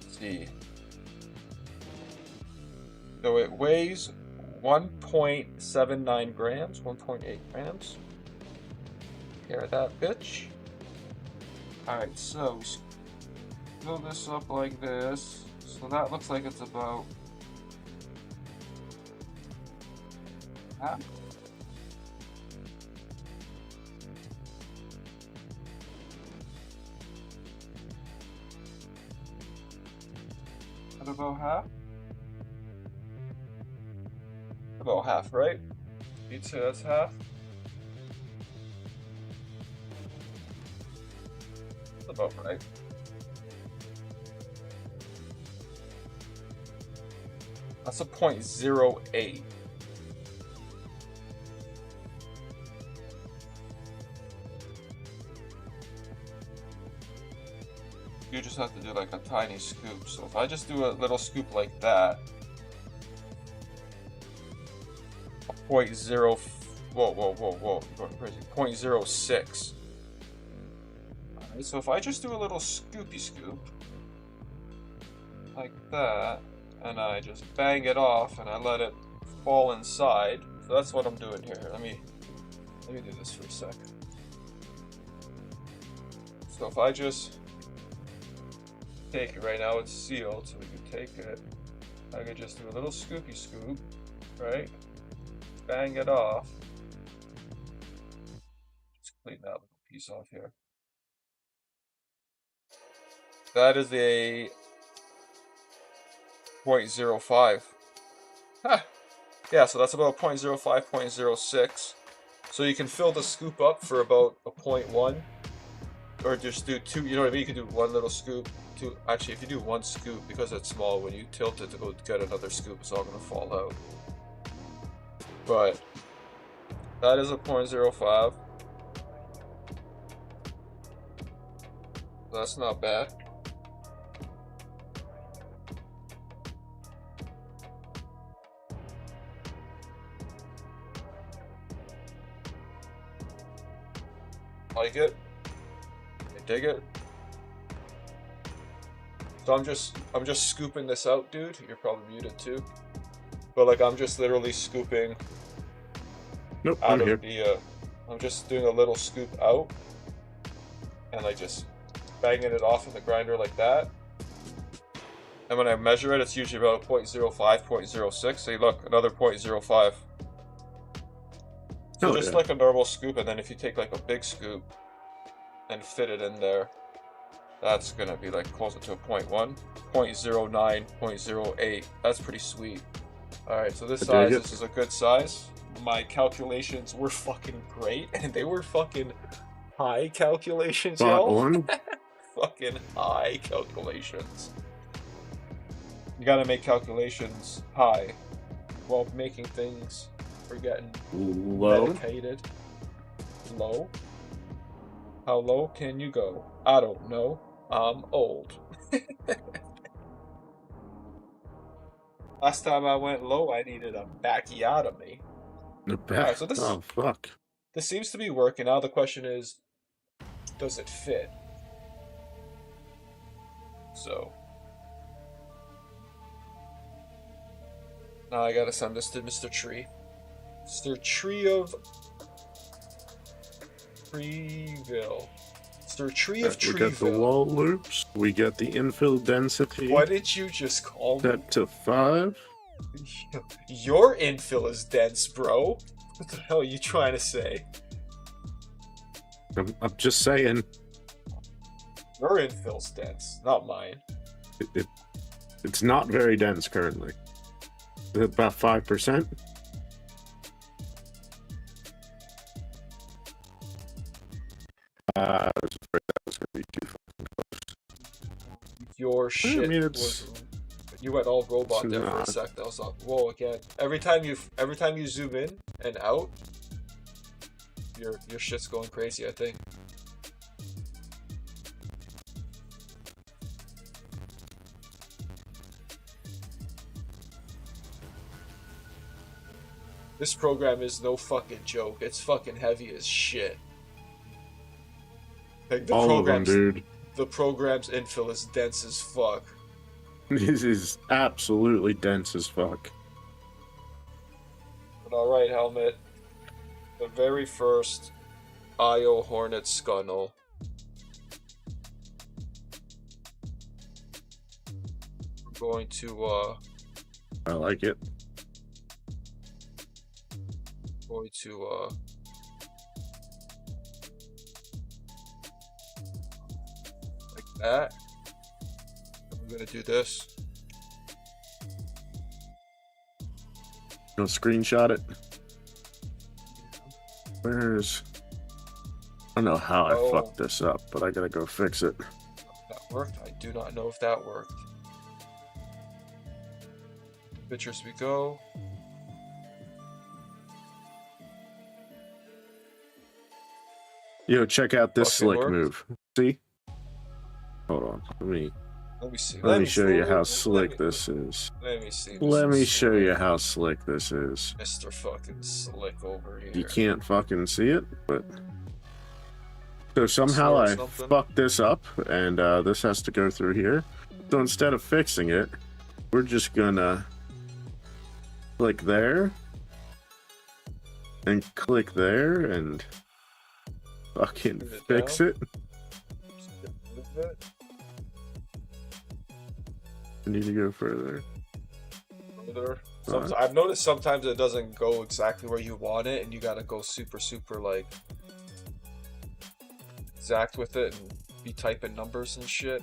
Let's see. So it weighs 1.79 grams, 1.8 grams. Hear that, bitch? Alright, so fill this up like this. So that looks like it's about half. About half? About half, right? You'd say that's half? That's about right. That's a 0.08. You just have to do like a tiny scoop. So if I just do a little scoop like that, 0.0, whoa, going crazy, 0.06. Alright, so if I just do a little scoopy scoop, like that, and I just bang it off and I let it fall inside. So that's what I'm doing here. Let me do this for a sec. So if I just take it right now, it's sealed, so we can take it. I could just do a little scoopy scoop, right? Bang it off. Just clean that little piece off here. That is a 0.05. Huh. Yeah, so that's about 0.05, 0.06. So you can fill the scoop up for about a 0.1. Or just do two, you know what I mean? You can do one little scoop. Two. Actually, if you do one scoop, because it's small, when you tilt it to go get another scoop, it's all going to fall out. But that is a 0.05. That's not bad. Like it? I dig it. So I'm just scooping this out, dude. You're probably muted too. But like I'm just literally scooping Nope, out I'm of here. the I'm just doing a little scoop out and like just banging it off in the grinder like that. And when I measure it, it's usually about 0.05, 0.06. See, look, another 0.05. So just like a normal scoop, and then if you take like a big scoop and fit it in there, that's gonna be like closer to a 0.1, 0.09, 0.08. That's pretty sweet. Alright, so this is a good size. My calculations were fucking great, and they were fucking high calculations, yo. Fucking high calculations. You gotta make calculations high while making things we're getting low. medicated. Low? How low can you go? I don't know. I'm old. Last time I went low, I needed a backiotomy. Alright, so this oh, fuck. This seems to be working. Now the question is, does it fit? So now I gotta send this to Mr. Tree. Mr. Tree of Treeville. Mr. Tree of Treeville. We got the wall loops. We got the infill density. What did you just call me? Set to 5. Your infill is dense, bro. What the hell are you trying to say? I'm just saying. Your infill's dense, not mine. It's not very dense currently. About 5%. I was afraid that was going to be too fucking close. Your shit I mean, was. You went all robot there for a sec. That was like, whoa, again. Every time you zoom in and out, your shit's going crazy, I think. This program is no fucking joke. It's fucking heavy as shit. Like All of them, dude. The program's infill is dense as fuck. This is absolutely dense as fuck. But alright, Helmet. The very first IO Hornet Scunnel. We're going to, I like it. Going to, like that. I'm gonna do this. Go screenshot it. Where's... I don't know how I fucked this up, but I gotta go fix it. That worked? I do not know if that worked. Pictures we go. Yo, check out this Fucking slick worked. move. See? Hold on. Let me see. Let me show you how slick this is. Let me see. Let me show you how slick this is. Mr. fucking Slick over here. You can't fucking see it, but... So somehow I fucked this up, and this has to go through here. So instead of fixing it, we're just gonna click there, and click there, and fucking Move it fix down. it. Just get rid of it. I need to go further. Further. I've noticed sometimes it doesn't go exactly where you want it, and you gotta go super like exact with it and be typing numbers and shit.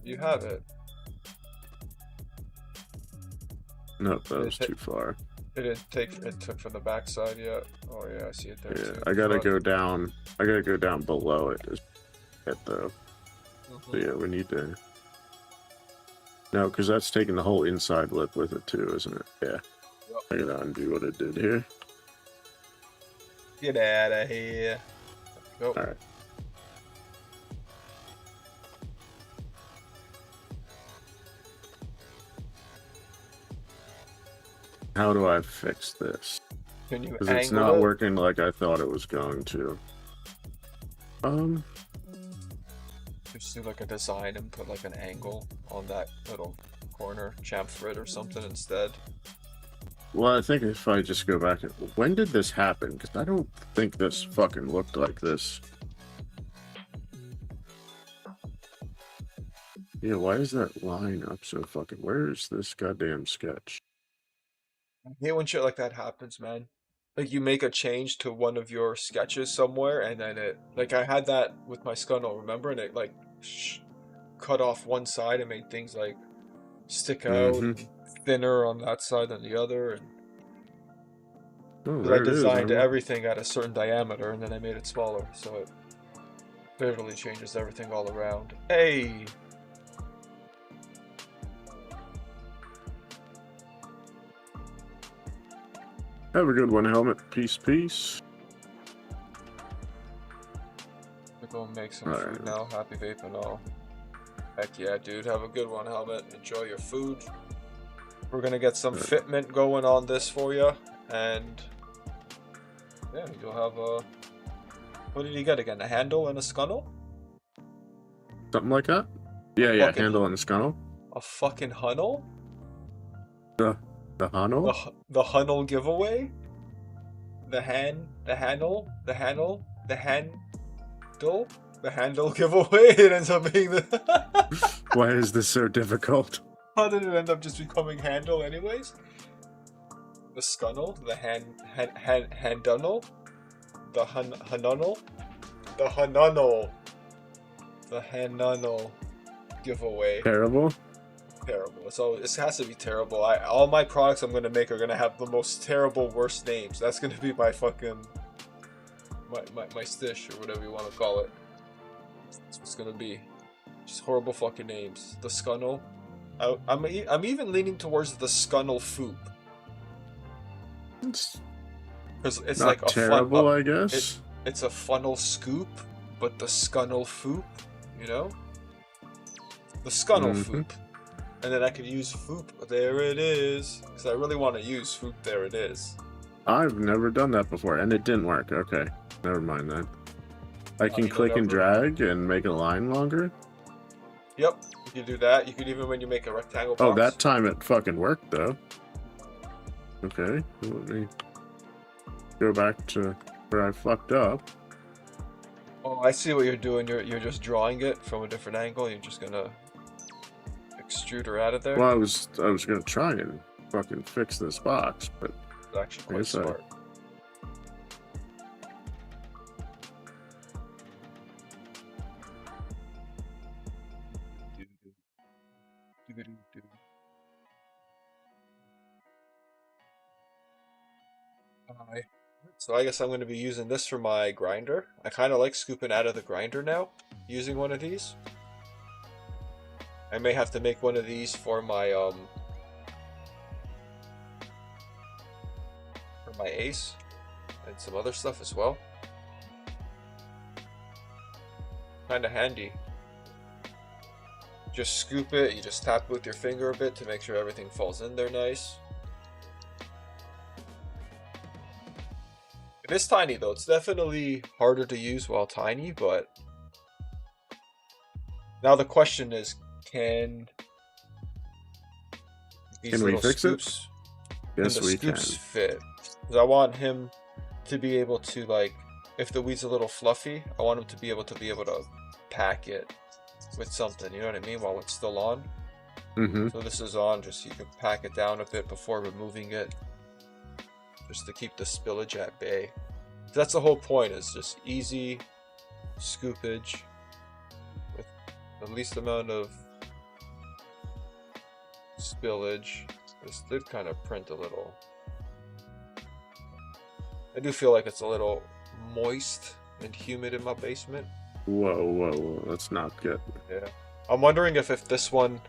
You have it. Nope, that was too far. It didn't take. It took from the backside yet. Oh yeah, I see it there Yeah, too. I gotta Front. go down. I gotta go down below it. Though. So yeah, we need to. No, because that's taking the whole inside lip with it too, isn't it? Yeah. Yep. I gotta undo what it did here. Get out of here. Go. All right. How do I fix this? Can you Because angle it's not it? working like I thought it was going to. Just do like a design and put like an angle on that little corner, chamfer it or something instead. Well, I think if I just go back, when did this happen? Because I don't think this fucking looked like this. Yeah, why is that line up so fucking? Where is this goddamn sketch? I hate when shit like that happens, man. Like you make a change to one of your sketches somewhere, and then it, like I had that with my Scunnel, remember? And it like cut off one side and made things like stick out thinner on that side than the other. And Oh, I there it is. designed everything at a certain diameter, and then I made it smaller, so it literally changes everything all around. Hey. Have a good one, Helmet. Peace, peace. We're gonna make some All food right. now. Happy vaping all. Heck yeah, dude. Have a good one, Helmet. Enjoy your food. We're gonna get some fitment going on this for you, and yeah, you'll have a. What did you get again? A handle and a Scunnel? Something like that? Yeah, yeah. Fucking- Handle and Scunnel. A fucking Hunnel? The Hunnel? The Hunnel giveaway? The handle giveaway? It ends up being the. Why is this so difficult? How did it end up just becoming handle anyways? The Scunnel, the handunnel, the hanunnel, the hanunnel, the hanunnel giveaway. Terrible. Terrible. So it has to be terrible. All my products I'm gonna make are gonna have the most terrible, worst names. That's gonna be my fucking my stish or whatever you want to call it. That's what it's gonna be. Just horrible fucking names. The Scunnel. I'm even leaning towards the Scunnel Foop. It's Because it's not like a terrible, fun, I guess. it's a funnel scoop, but the Scunnel Foop, you know? The Scunnel Foop. And then I could use Foop, there it is. Because I really want to use Foop, there it is. I've never done that before, and it didn't work. Okay, never mind then. I can click and drag and make a line longer. Yep, you can do that. You could even when you make a rectangle box. Oh, that time it fucking worked though. Okay, let me go back to where I fucked up. Oh, I see what you're doing. You're just drawing it from a different angle. You're just gonna extrude her out of there. Well, I was gonna try and fucking fix this box, but It's actually quite guess I- smart. Hi. So I guess I'm going to be using this for my grinder. I kind of like scooping out of the grinder now, using one of these. I may have to make one of these for my ace and some other stuff as well. Kind of handy. Just scoop it, you just tap it with your finger a bit to make sure everything falls in there nice. It is tiny though. It's definitely harder to use while tiny, but now the question is, can these Can we little fix it? scoops Yes, the we scoops can. fit? 'Cause I want him to be able to, like, if the weed's a little fluffy, I want him to be able to pack it with something, you know what I mean, while it's still on. Mm-hmm. So this is on, just so you can pack it down a bit before removing it, just to keep the spillage at bay. That's the whole point, is just easy scoopage with the least amount of spillage. This did kind of print a little. I do feel like it's a little moist and humid in my basement. Whoa, whoa, whoa. That's not good. Yeah. I'm wondering if this one,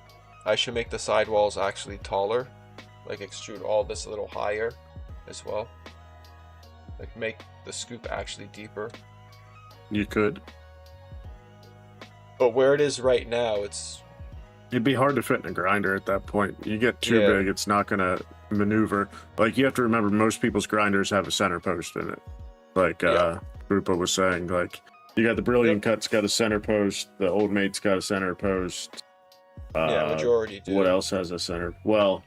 I should make the sidewalls actually taller. Like extrude all this a little higher as well. Like make the scoop actually deeper. You could. But where it is right now, It'd be hard to fit in a grinder at that point. You get too Yeah. big, it's not gonna maneuver. Like, you have to remember, most people's grinders have a center post in it. Like, Rupa was saying, like, you got the Brilliant Cut's got a center post, the Old Mate's got a center post. yeah, majority do. What else has a center? Well,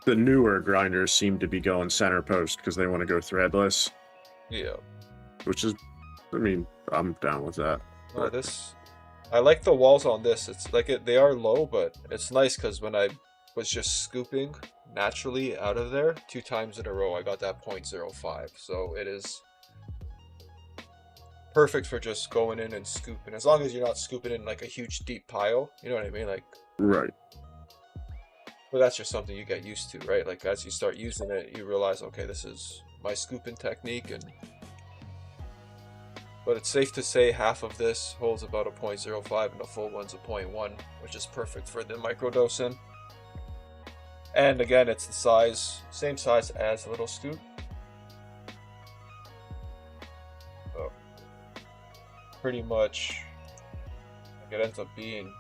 the newer grinders seem to be going center post because they want to go threadless. Yeah. Which is, I mean, I'm down with that. Oh, I like the walls on this. It's like they are low, but it's nice because when I was just scooping naturally out of there 2 times in a row, I got that 0.05. So it is perfect for just going in and scooping. As long as you're not scooping in like a huge deep pile, you know what I mean? Like, Right. but that's just something you get used to, right? Like as you start using it, you realize, okay, this is my scooping technique, but it's safe to say half of this holds about a 0.05 and the full one's a 0.1, which is perfect for the microdosing. And again, it's the size, same size as a little scoop. So pretty much, like, it ends up being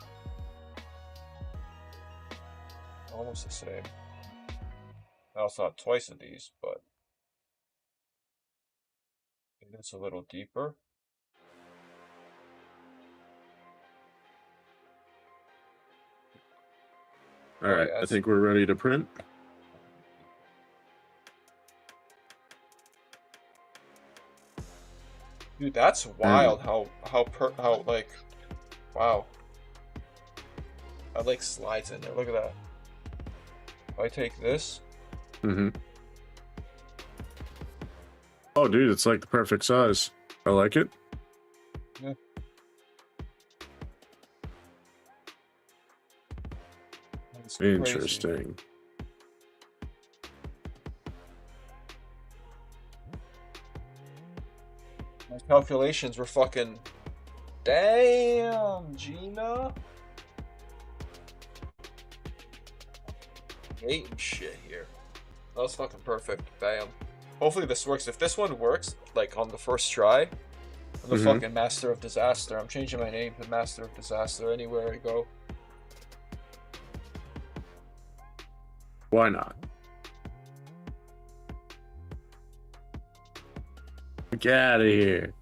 almost the same. Now it's not twice of these, but it's a little deeper. All right, yeah, I think we're ready to print. Dude, that's wild. How like, wow. That like slides in there. Look at that. If I take this, Mm-hmm. Oh, dude, it's like the perfect size. I like it. yeah. That's crazy. Interesting. My calculations were fucking. Damn, Gina. Hating shit here. That was fucking perfect. Bam. Hopefully this works. If this one works, like on the first try, I'm the fucking Master of Disaster. I'm changing my name to Master of Disaster anywhere I go. Why not? Get out of here.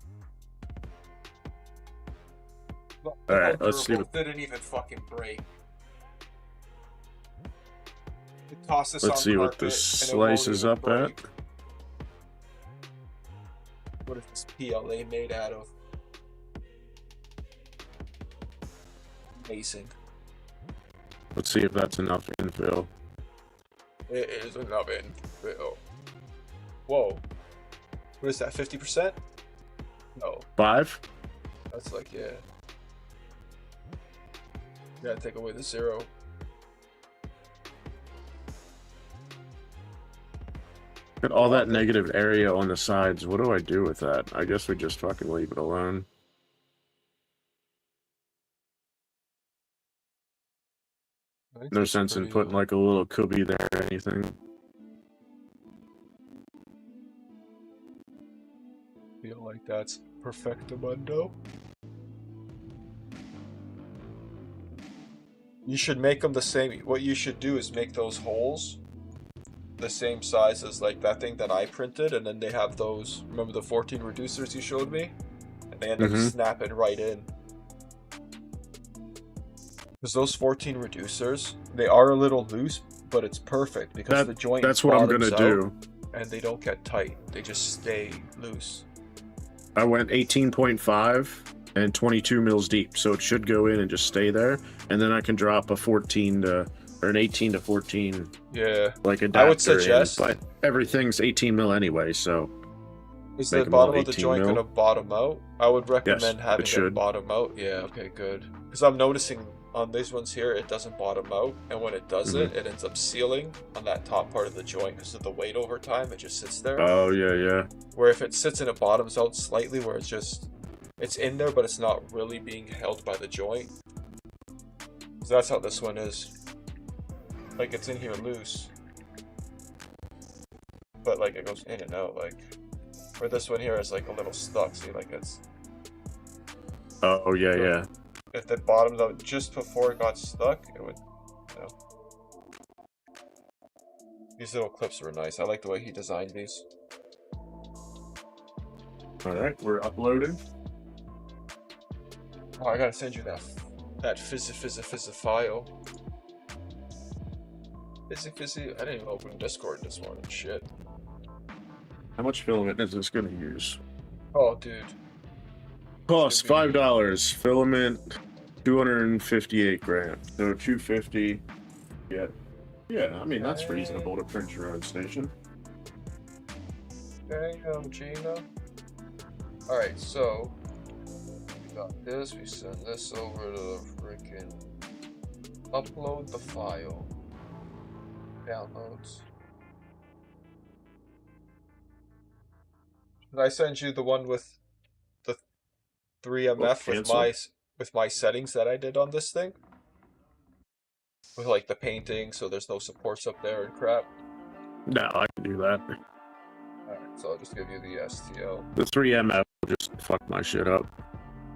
All right, let's see what- Didn't even fucking break. Toss this Let's on see what carpet, this and it won't slices even up break. at. What is this PLA made out of? Amazing. Let's see if that's enough infill. It is enough infill. Whoa. What is that, 50%? No, 5? that's like, yeah. You gotta take away the 0. Look at all that negative area on the sides. What do I do with that? I guess we just fucking leave it alone. I think No that's sense in pretty, putting like a little cubby there or anything. feel like that's perfectamundo. You should make them the same. What you should do is make those holes the same size as like that thing that I printed, and then they have those, remember the 14 reducers you showed me? And they end up snapping right in. Because those 14 reducers, they are a little loose, but it's perfect because the joint that's what I'm gonna do. And they don't get tight. They just stay loose. I went 18.5 and 22 mils deep, so it should go in and just stay there, and then I can drop a 14 to or an 18 to 14. Yeah, like adapter. I would suggest, but everything's 18 mil anyway, so is the bottom of the joint gonna bottom out? I would recommend having it bottom out. Yeah, okay, good. Because I'm noticing on these ones here, it doesn't bottom out, and when it does it ends up sealing on that top part of the joint because of the weight over time. It just sits there. Oh yeah. Where if it sits and it bottoms out slightly, where it's in there, but it's not really being held by the joint. So that's how this one is. Like, it's in here loose, but like it goes in and out. Like, where this one here is like a little stuck. See, like it's. Oh yeah, yeah. If it bottomed out just before it got stuck, it would. You know. These little clips were nice. I like the way he designed these. All right, we're uploading. Oh, I gotta send you that fizzy file. Fizzy. I didn't even open Discord this morning. Shit. How much filament is this gonna use? Oh, dude. Cost $5. Filament 258 grams. So 250. Yeah. I mean that's reasonable to print your own station. Damn, Gina. All right, so. Got this, we send this over to the freaking upload the file. Downloads. Did I send you the one with the 3MF with my settings that I did on this thing? With like the painting, so there's no supports up there and crap. No, I can do that. Alright, so I'll just give you the STL. The 3MF will just fuck my shit up.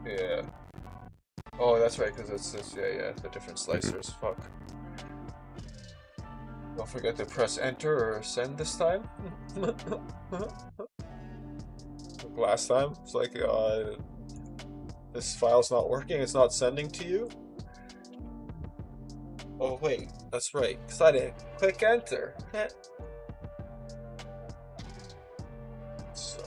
Yeah. Oh, that's right, because it's this, yeah, the different slicers. Fuck. Don't forget to press enter or send this time. Last time, it's like, this file's not working, it's not sending to you. Oh, wait, that's right, because I didn't click enter. So.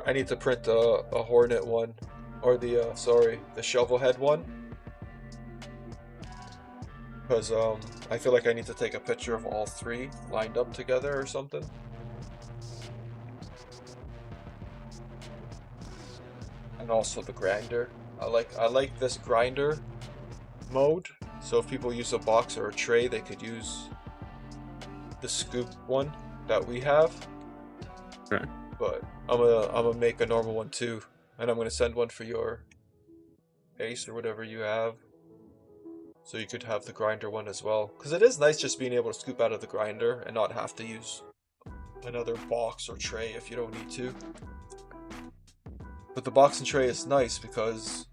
I need to print a Hornet one, or the shovel head one, because I feel like I need to take a picture of all three lined up together or something. And also the grinder. I like this grinder mode. So if people use a box or a tray, they could use the scoop one that we have. Okay. But I'm gonna make a normal one too, and I'm gonna send one for your Ace or whatever you have, so you could have the grinder one as well. Because it is nice just being able to scoop out of the grinder and not have to use another box or tray if you don't need to. But the box and tray is nice because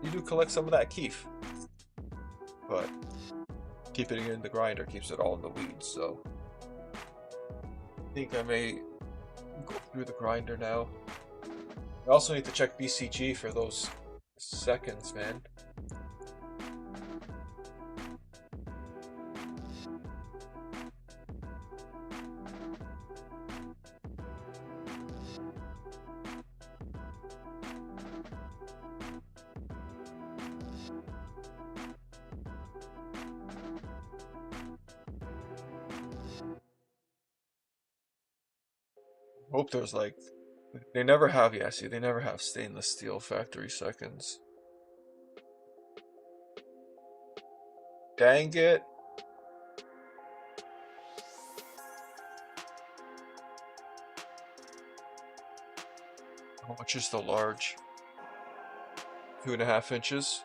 you do collect some of that keef, but keeping it in the grinder keeps it all in the weeds. So I think I may go through the grinder now. I also need to check BCG for those seconds, man. Hope there's like, they never have, yeah, see, they never have stainless steel factory seconds. Dang it. How much is the large? 2.5 inches?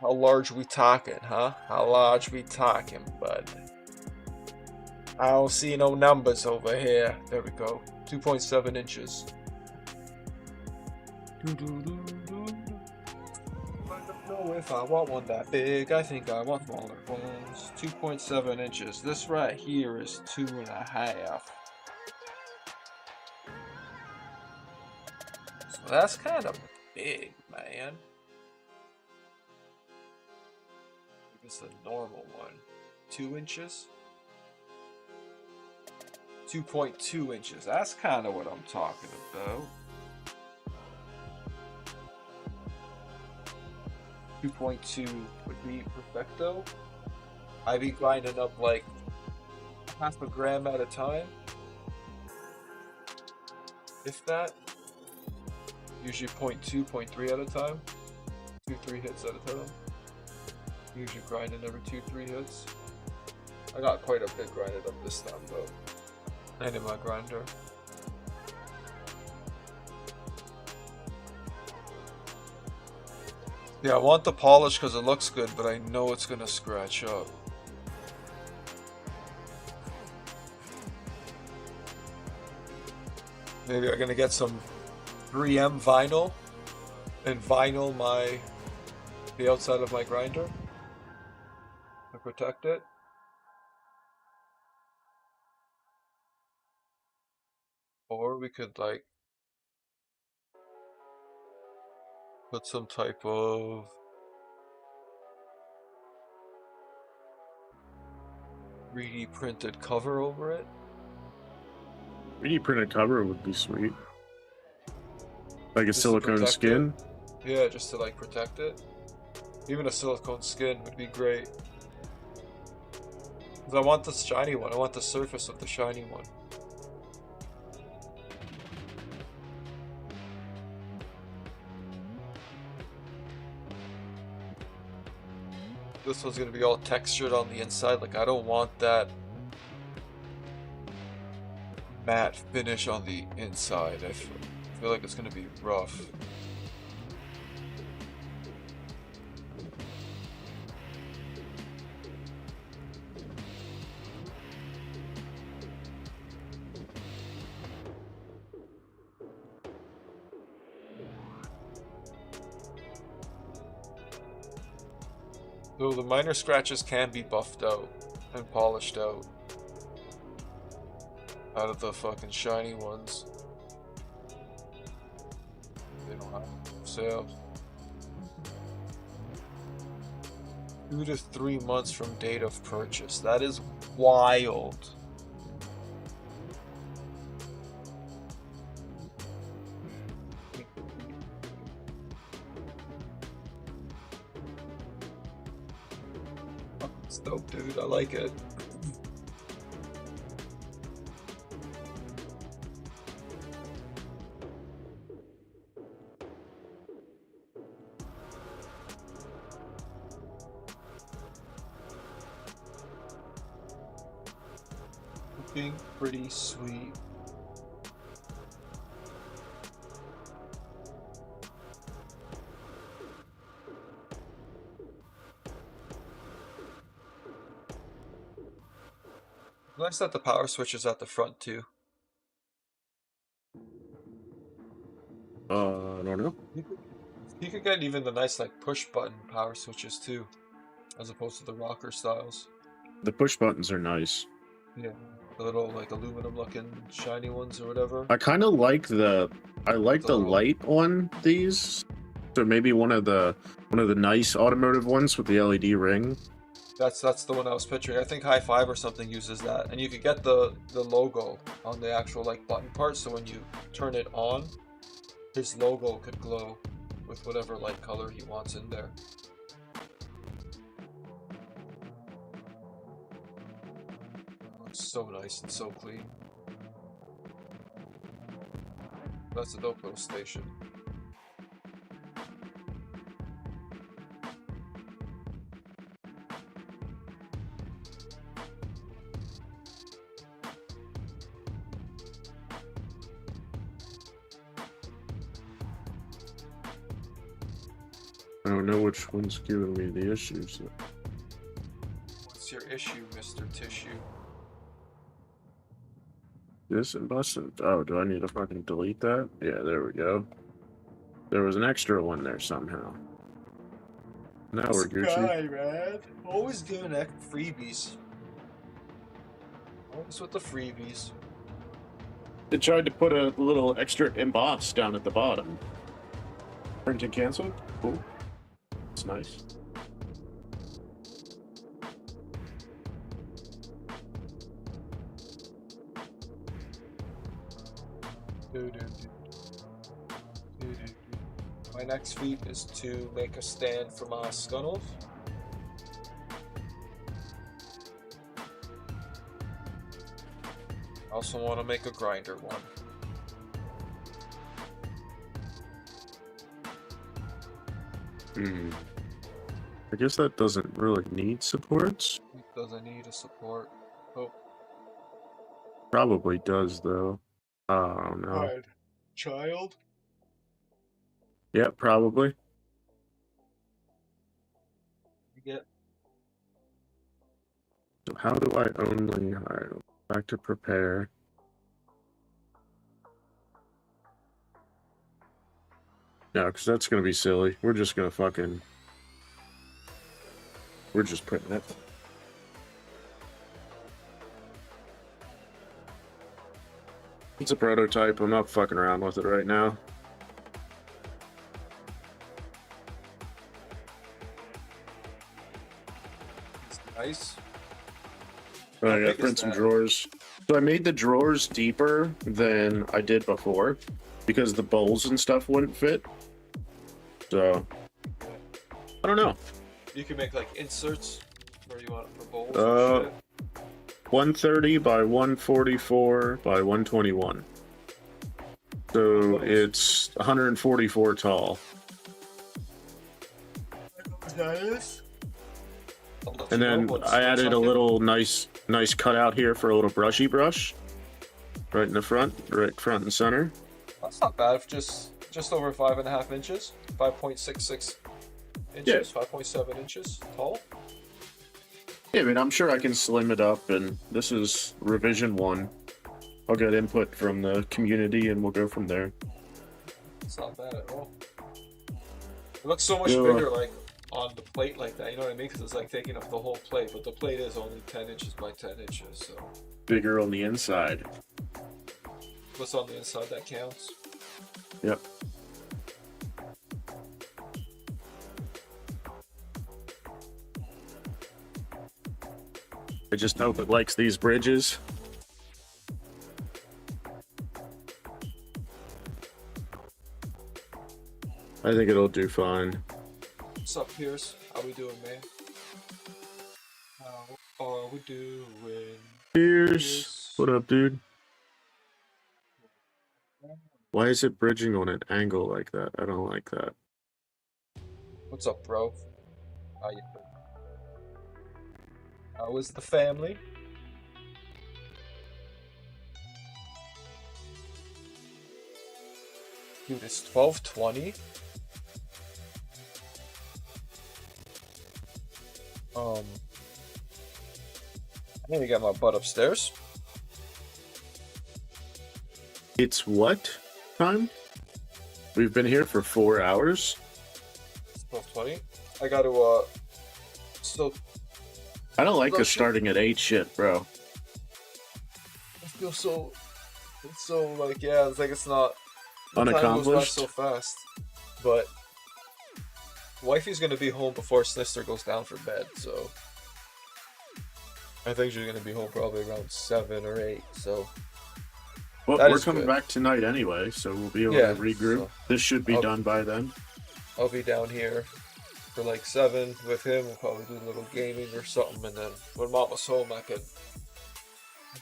How large we talking, huh? How large we talking, bud? I don't see no numbers over here. There we go. 2.7 inches. if I want one that big, I think I want smaller ones. 2.7 inches. This right here is 2.5. So that's kind of big, man. It's the normal one. 2 inches? 2.2 inches. That's kind of what I'm talking about. 2.2 would be perfecto. I'd be grinding up like half a gram at a time. If that. Usually 0.2, 0.3 at a time. 2-3 hits at a time. Usually grinding every 2-3 hits. I got quite a bit grinded up this time though. And in my grinder. Yeah, I want the polish because it looks good, but I know it's gonna scratch up. Maybe I'm gonna get some 3M vinyl and vinyl the outside of my grinder to protect it. Or we could like put some type of 3D printed cover over it. 3D printed cover would be sweet. Like a Just to silicone protect skin. it. Yeah, just to like protect it. Even a silicone skin would be great. Because I want the shiny one. I want the surface of the shiny one. This one's gonna be all textured on the inside. Like, I don't want that matte finish on the inside. I feel like it's gonna be rough. Though the minor scratches can be buffed out and polished out of the fucking shiny ones. They don't have sales. 2 to 3 months from date of purchase. That is wild. It's dope, dude. I like it. Looking pretty sweet. Nice that the power switch is at the front too. I don't know. You could get even the nice like push button power switches too, as opposed to the rocker styles. The push buttons are nice. Yeah, the little like aluminum looking shiny ones or whatever. I kind of like the little- light on these. So maybe one of the nice automotive ones with the LED ring. That's the one I was picturing. I think High Five or something uses that, and you could get the logo on the actual like button part. So when you turn it on, his logo could glow with whatever light color he wants in there. Looks so nice and so clean. That's a dope little station. I don't know which one's giving me the issues. What's your issue, Mr. Tissue? This and busted. Oh, do I need to fucking delete that? Yeah, there we go. There was an extra one there somehow. Now we're Gucci. Man. Always giving freebies. Always with the freebies. They tried to put a little extra emboss down at the bottom. Print and cancel? Cool. It's nice. My next feat is to make a stand for my Scunnels. I also want to make a grinder one. I guess that doesn't really need supports. It doesn't need a support. Oh, Probably does though. Oh no. Child. Yeah, probably. You get So how do I only hide? Back to prepare. No, because that's gonna be silly. We're just gonna fucking. We're just printing it. It's a prototype. I'm not fucking around with it right now. it's nice. I How gotta big is print some that? drawers. So I made the drawers deeper than I did before because the bowls and stuff wouldn't fit. So I don't know. You can make like inserts where you want it for bowls Uh, and shit. 130 by 144 by 121. So it's 144 tall. That is. And then I added a little nice cutout here for a little brushy brush. Right in the front, right front and center. That's not bad. Just over 5.5 inches, 5.66 inches, 5.7 inches tall. Yeah, I mean, I'm sure I can slim it up, and this is revision 1. I'll get input from the community, and we'll go from there. It's not bad at all. It looks so much Yeah. bigger, like on the plate like that. You know what I mean? Because it's like taking up the whole plate, but the plate is only 10 inches by 10 inches. So Bigger on the inside. what's on the inside that counts. Yep. I just hope it likes these bridges. I think it'll do fine. What's up, Pierce? How we doing, man? How are we doing? Pierce, what up, dude? Why is it bridging on an angle like that? I don't like that. What's up, bro? How you doing? How is the family? Dude, it's 12:20. I need to get my butt upstairs. It's what time? We've been here for 4 hours. It's 12:20. I got to still I don't like Bro, us shit. starting at 8 shit, bro. I feel so. It's so like yeah. It's like it's not. The time goes by Unaccomplished? so fast, but wifey's gonna be home before Snister goes down for bed, so I think she's gonna be home probably around 7 or 8. So Well, That we're is coming good. back tonight anyway, so we'll be able Yeah, to regroup. so- This should be I'll- done by then. I'll be down here for like 7 with him. We'll probably do a little gaming or something, and then when Mama's home, I could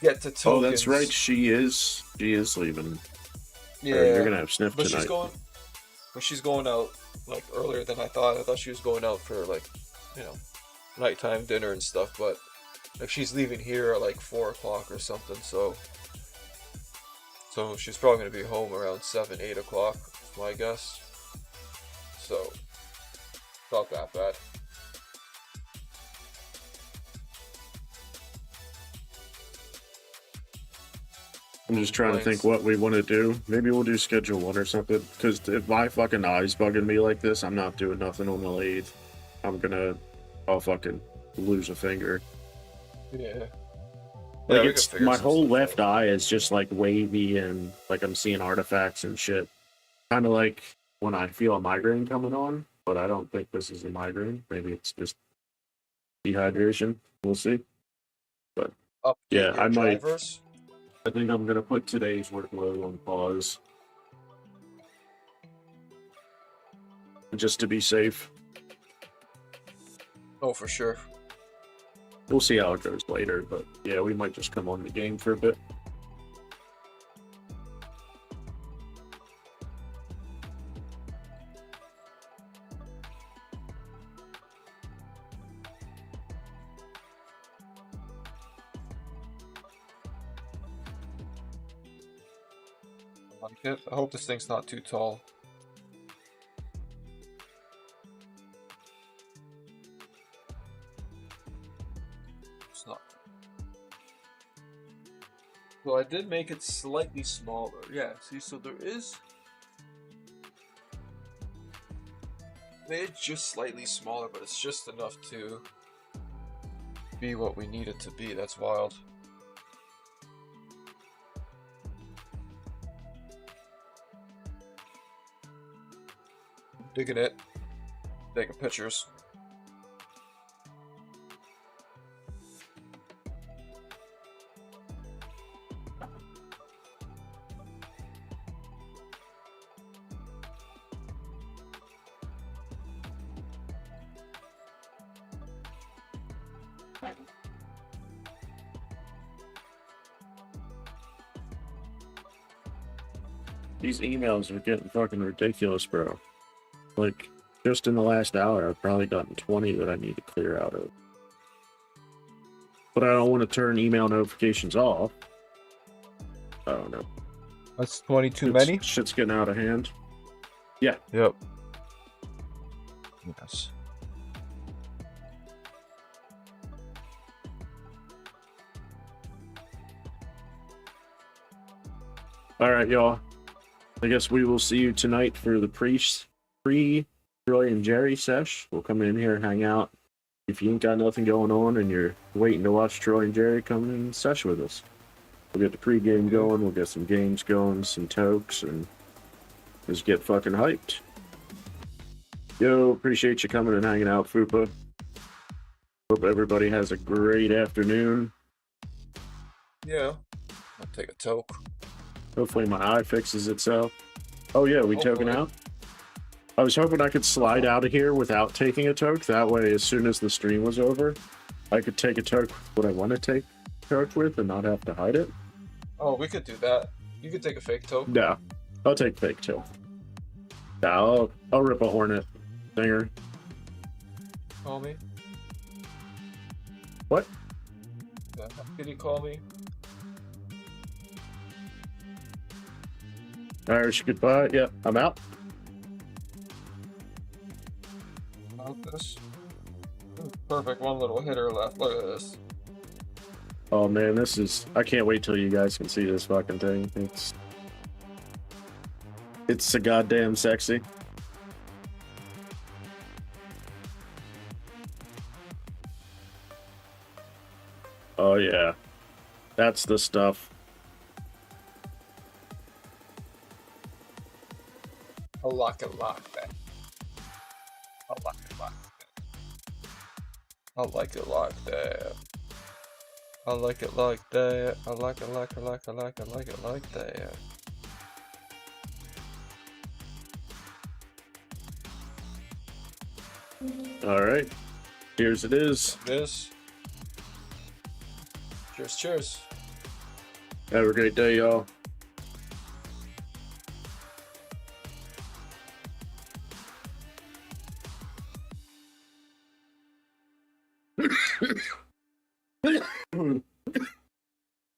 get to tokens. Oh, that's right. She is leaving. Yeah, Or you're gonna have sniff but tonight. she's going out like earlier than I thought. I thought she was going out for like, you know, nighttime dinner and stuff. But like she's leaving here at like 4 o'clock or something. So she's probably gonna be home around 7, 8 o'clock, my guess. So not that bad. I'm just trying to think what we want to do. Maybe we'll do schedule 1 or something. Because if my fucking eye's bugging me like this, I'm not doing nothing on the lathe. I'll fucking lose a finger. Yeah. Like, we it's can figure my some whole stuff left out. eye is just like wavy and like I'm seeing artifacts and shit. Kind of like when I feel a migraine coming on, but I don't think this is a migraine. Maybe it's just dehydration. We'll see. But Update yeah, your drivers. I think I'm gonna put today's workload on pause just to be safe. Oh, for sure. We'll see how it goes later, but yeah, we might just come on the game for a bit. I like it. I hope this thing's not too tall. It's not. Well, I did make it slightly smaller. Yeah, see, so there is. Made it just slightly smaller, but it's just enough to be what we need it to be. That's wild. Digging it. Taking pictures. These emails are getting fucking ridiculous, bro. Like, just in the last hour, I've probably gotten 20 that I need to clear out of. But I don't want to turn email notifications off. I don't know. That's 20 too many? Shit's getting out of hand. Yeah. Yep. Yes. All right, y'all. I guess we will see you tonight for the pre Troy and Jerry sesh. We'll come in here, hang out. If you ain't got nothing going on and you're waiting to watch Troy and Jerry, come in and sesh with us. We'll get the pregame going. We'll get some games going, some tokes, and just get fucking hyped. Yo, appreciate you coming and hanging out, Fupa. Hope everybody has a great afternoon. Yeah. I'll take a toke. Hopefully my eye fixes itself. Oh yeah, we token Hopefully. out? I was hoping I could slide out of here without taking a toke. That way, as soon as the stream was over, I could take a toke what I want to take a toke with and not have to hide it. Oh, we could do that. You could take a fake toke. Yeah, I'll take fake too. Yeah, I'll rip a Hornet thinger. Call me. What? Yeah. Did he call me? Irish goodbye. Yeah, I'm out. About this. Perfect. One little hitter left. Look at this. Oh man, this is. I can't wait till you guys can see this fucking thing. It's so goddamn sexy. Oh yeah, that's the stuff. I like it like that. I like it like that. I like it like that. I like it like that. I like it like it like that. All right, here's it is. This. Cheers, cheers. Have a great day, y'all.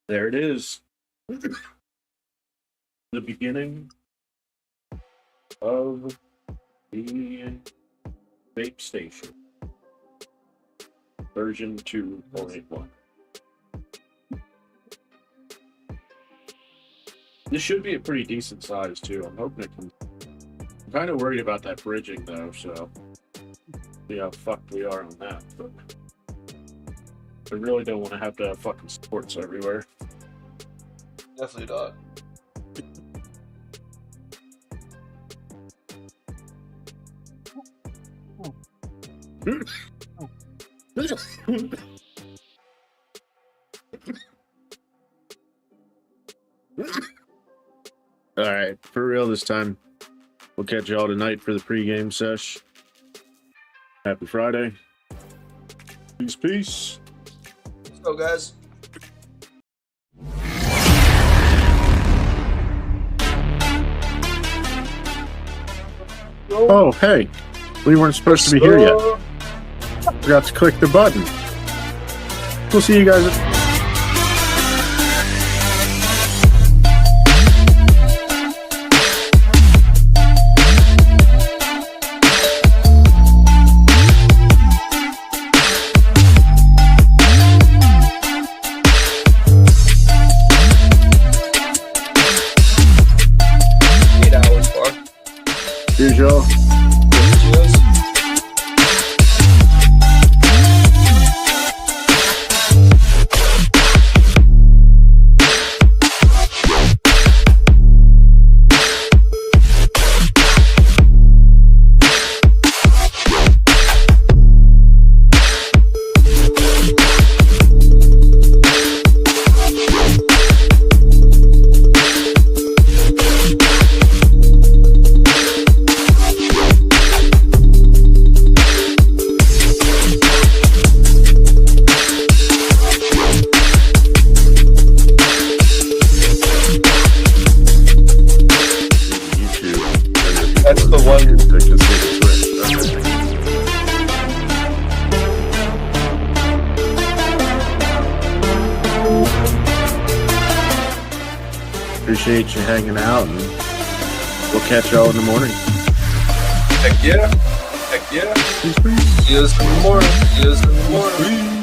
There it is. The beginning of the vape station. Version 2.1. This should be a pretty decent size too. I'm hoping it can. I'm kind of worried about that bridging though, so see how fucked we are on that. But I really don't want to have fucking sports everywhere. Definitely not. All right, for real this time. We'll catch y'all tonight for the pregame sesh. Happy Friday. Peace, peace. Let's go, guys. Oh, hey. We weren't supposed to be here yet. Forgot to click the button. We'll see you guys at... Here's y'all. Cheers. That's the one. Appreciate you hanging out, and we'll catch y'all in the morning. Heck yeah. Heck yeah. Peace, peace. See us in the morning. See us in the morning.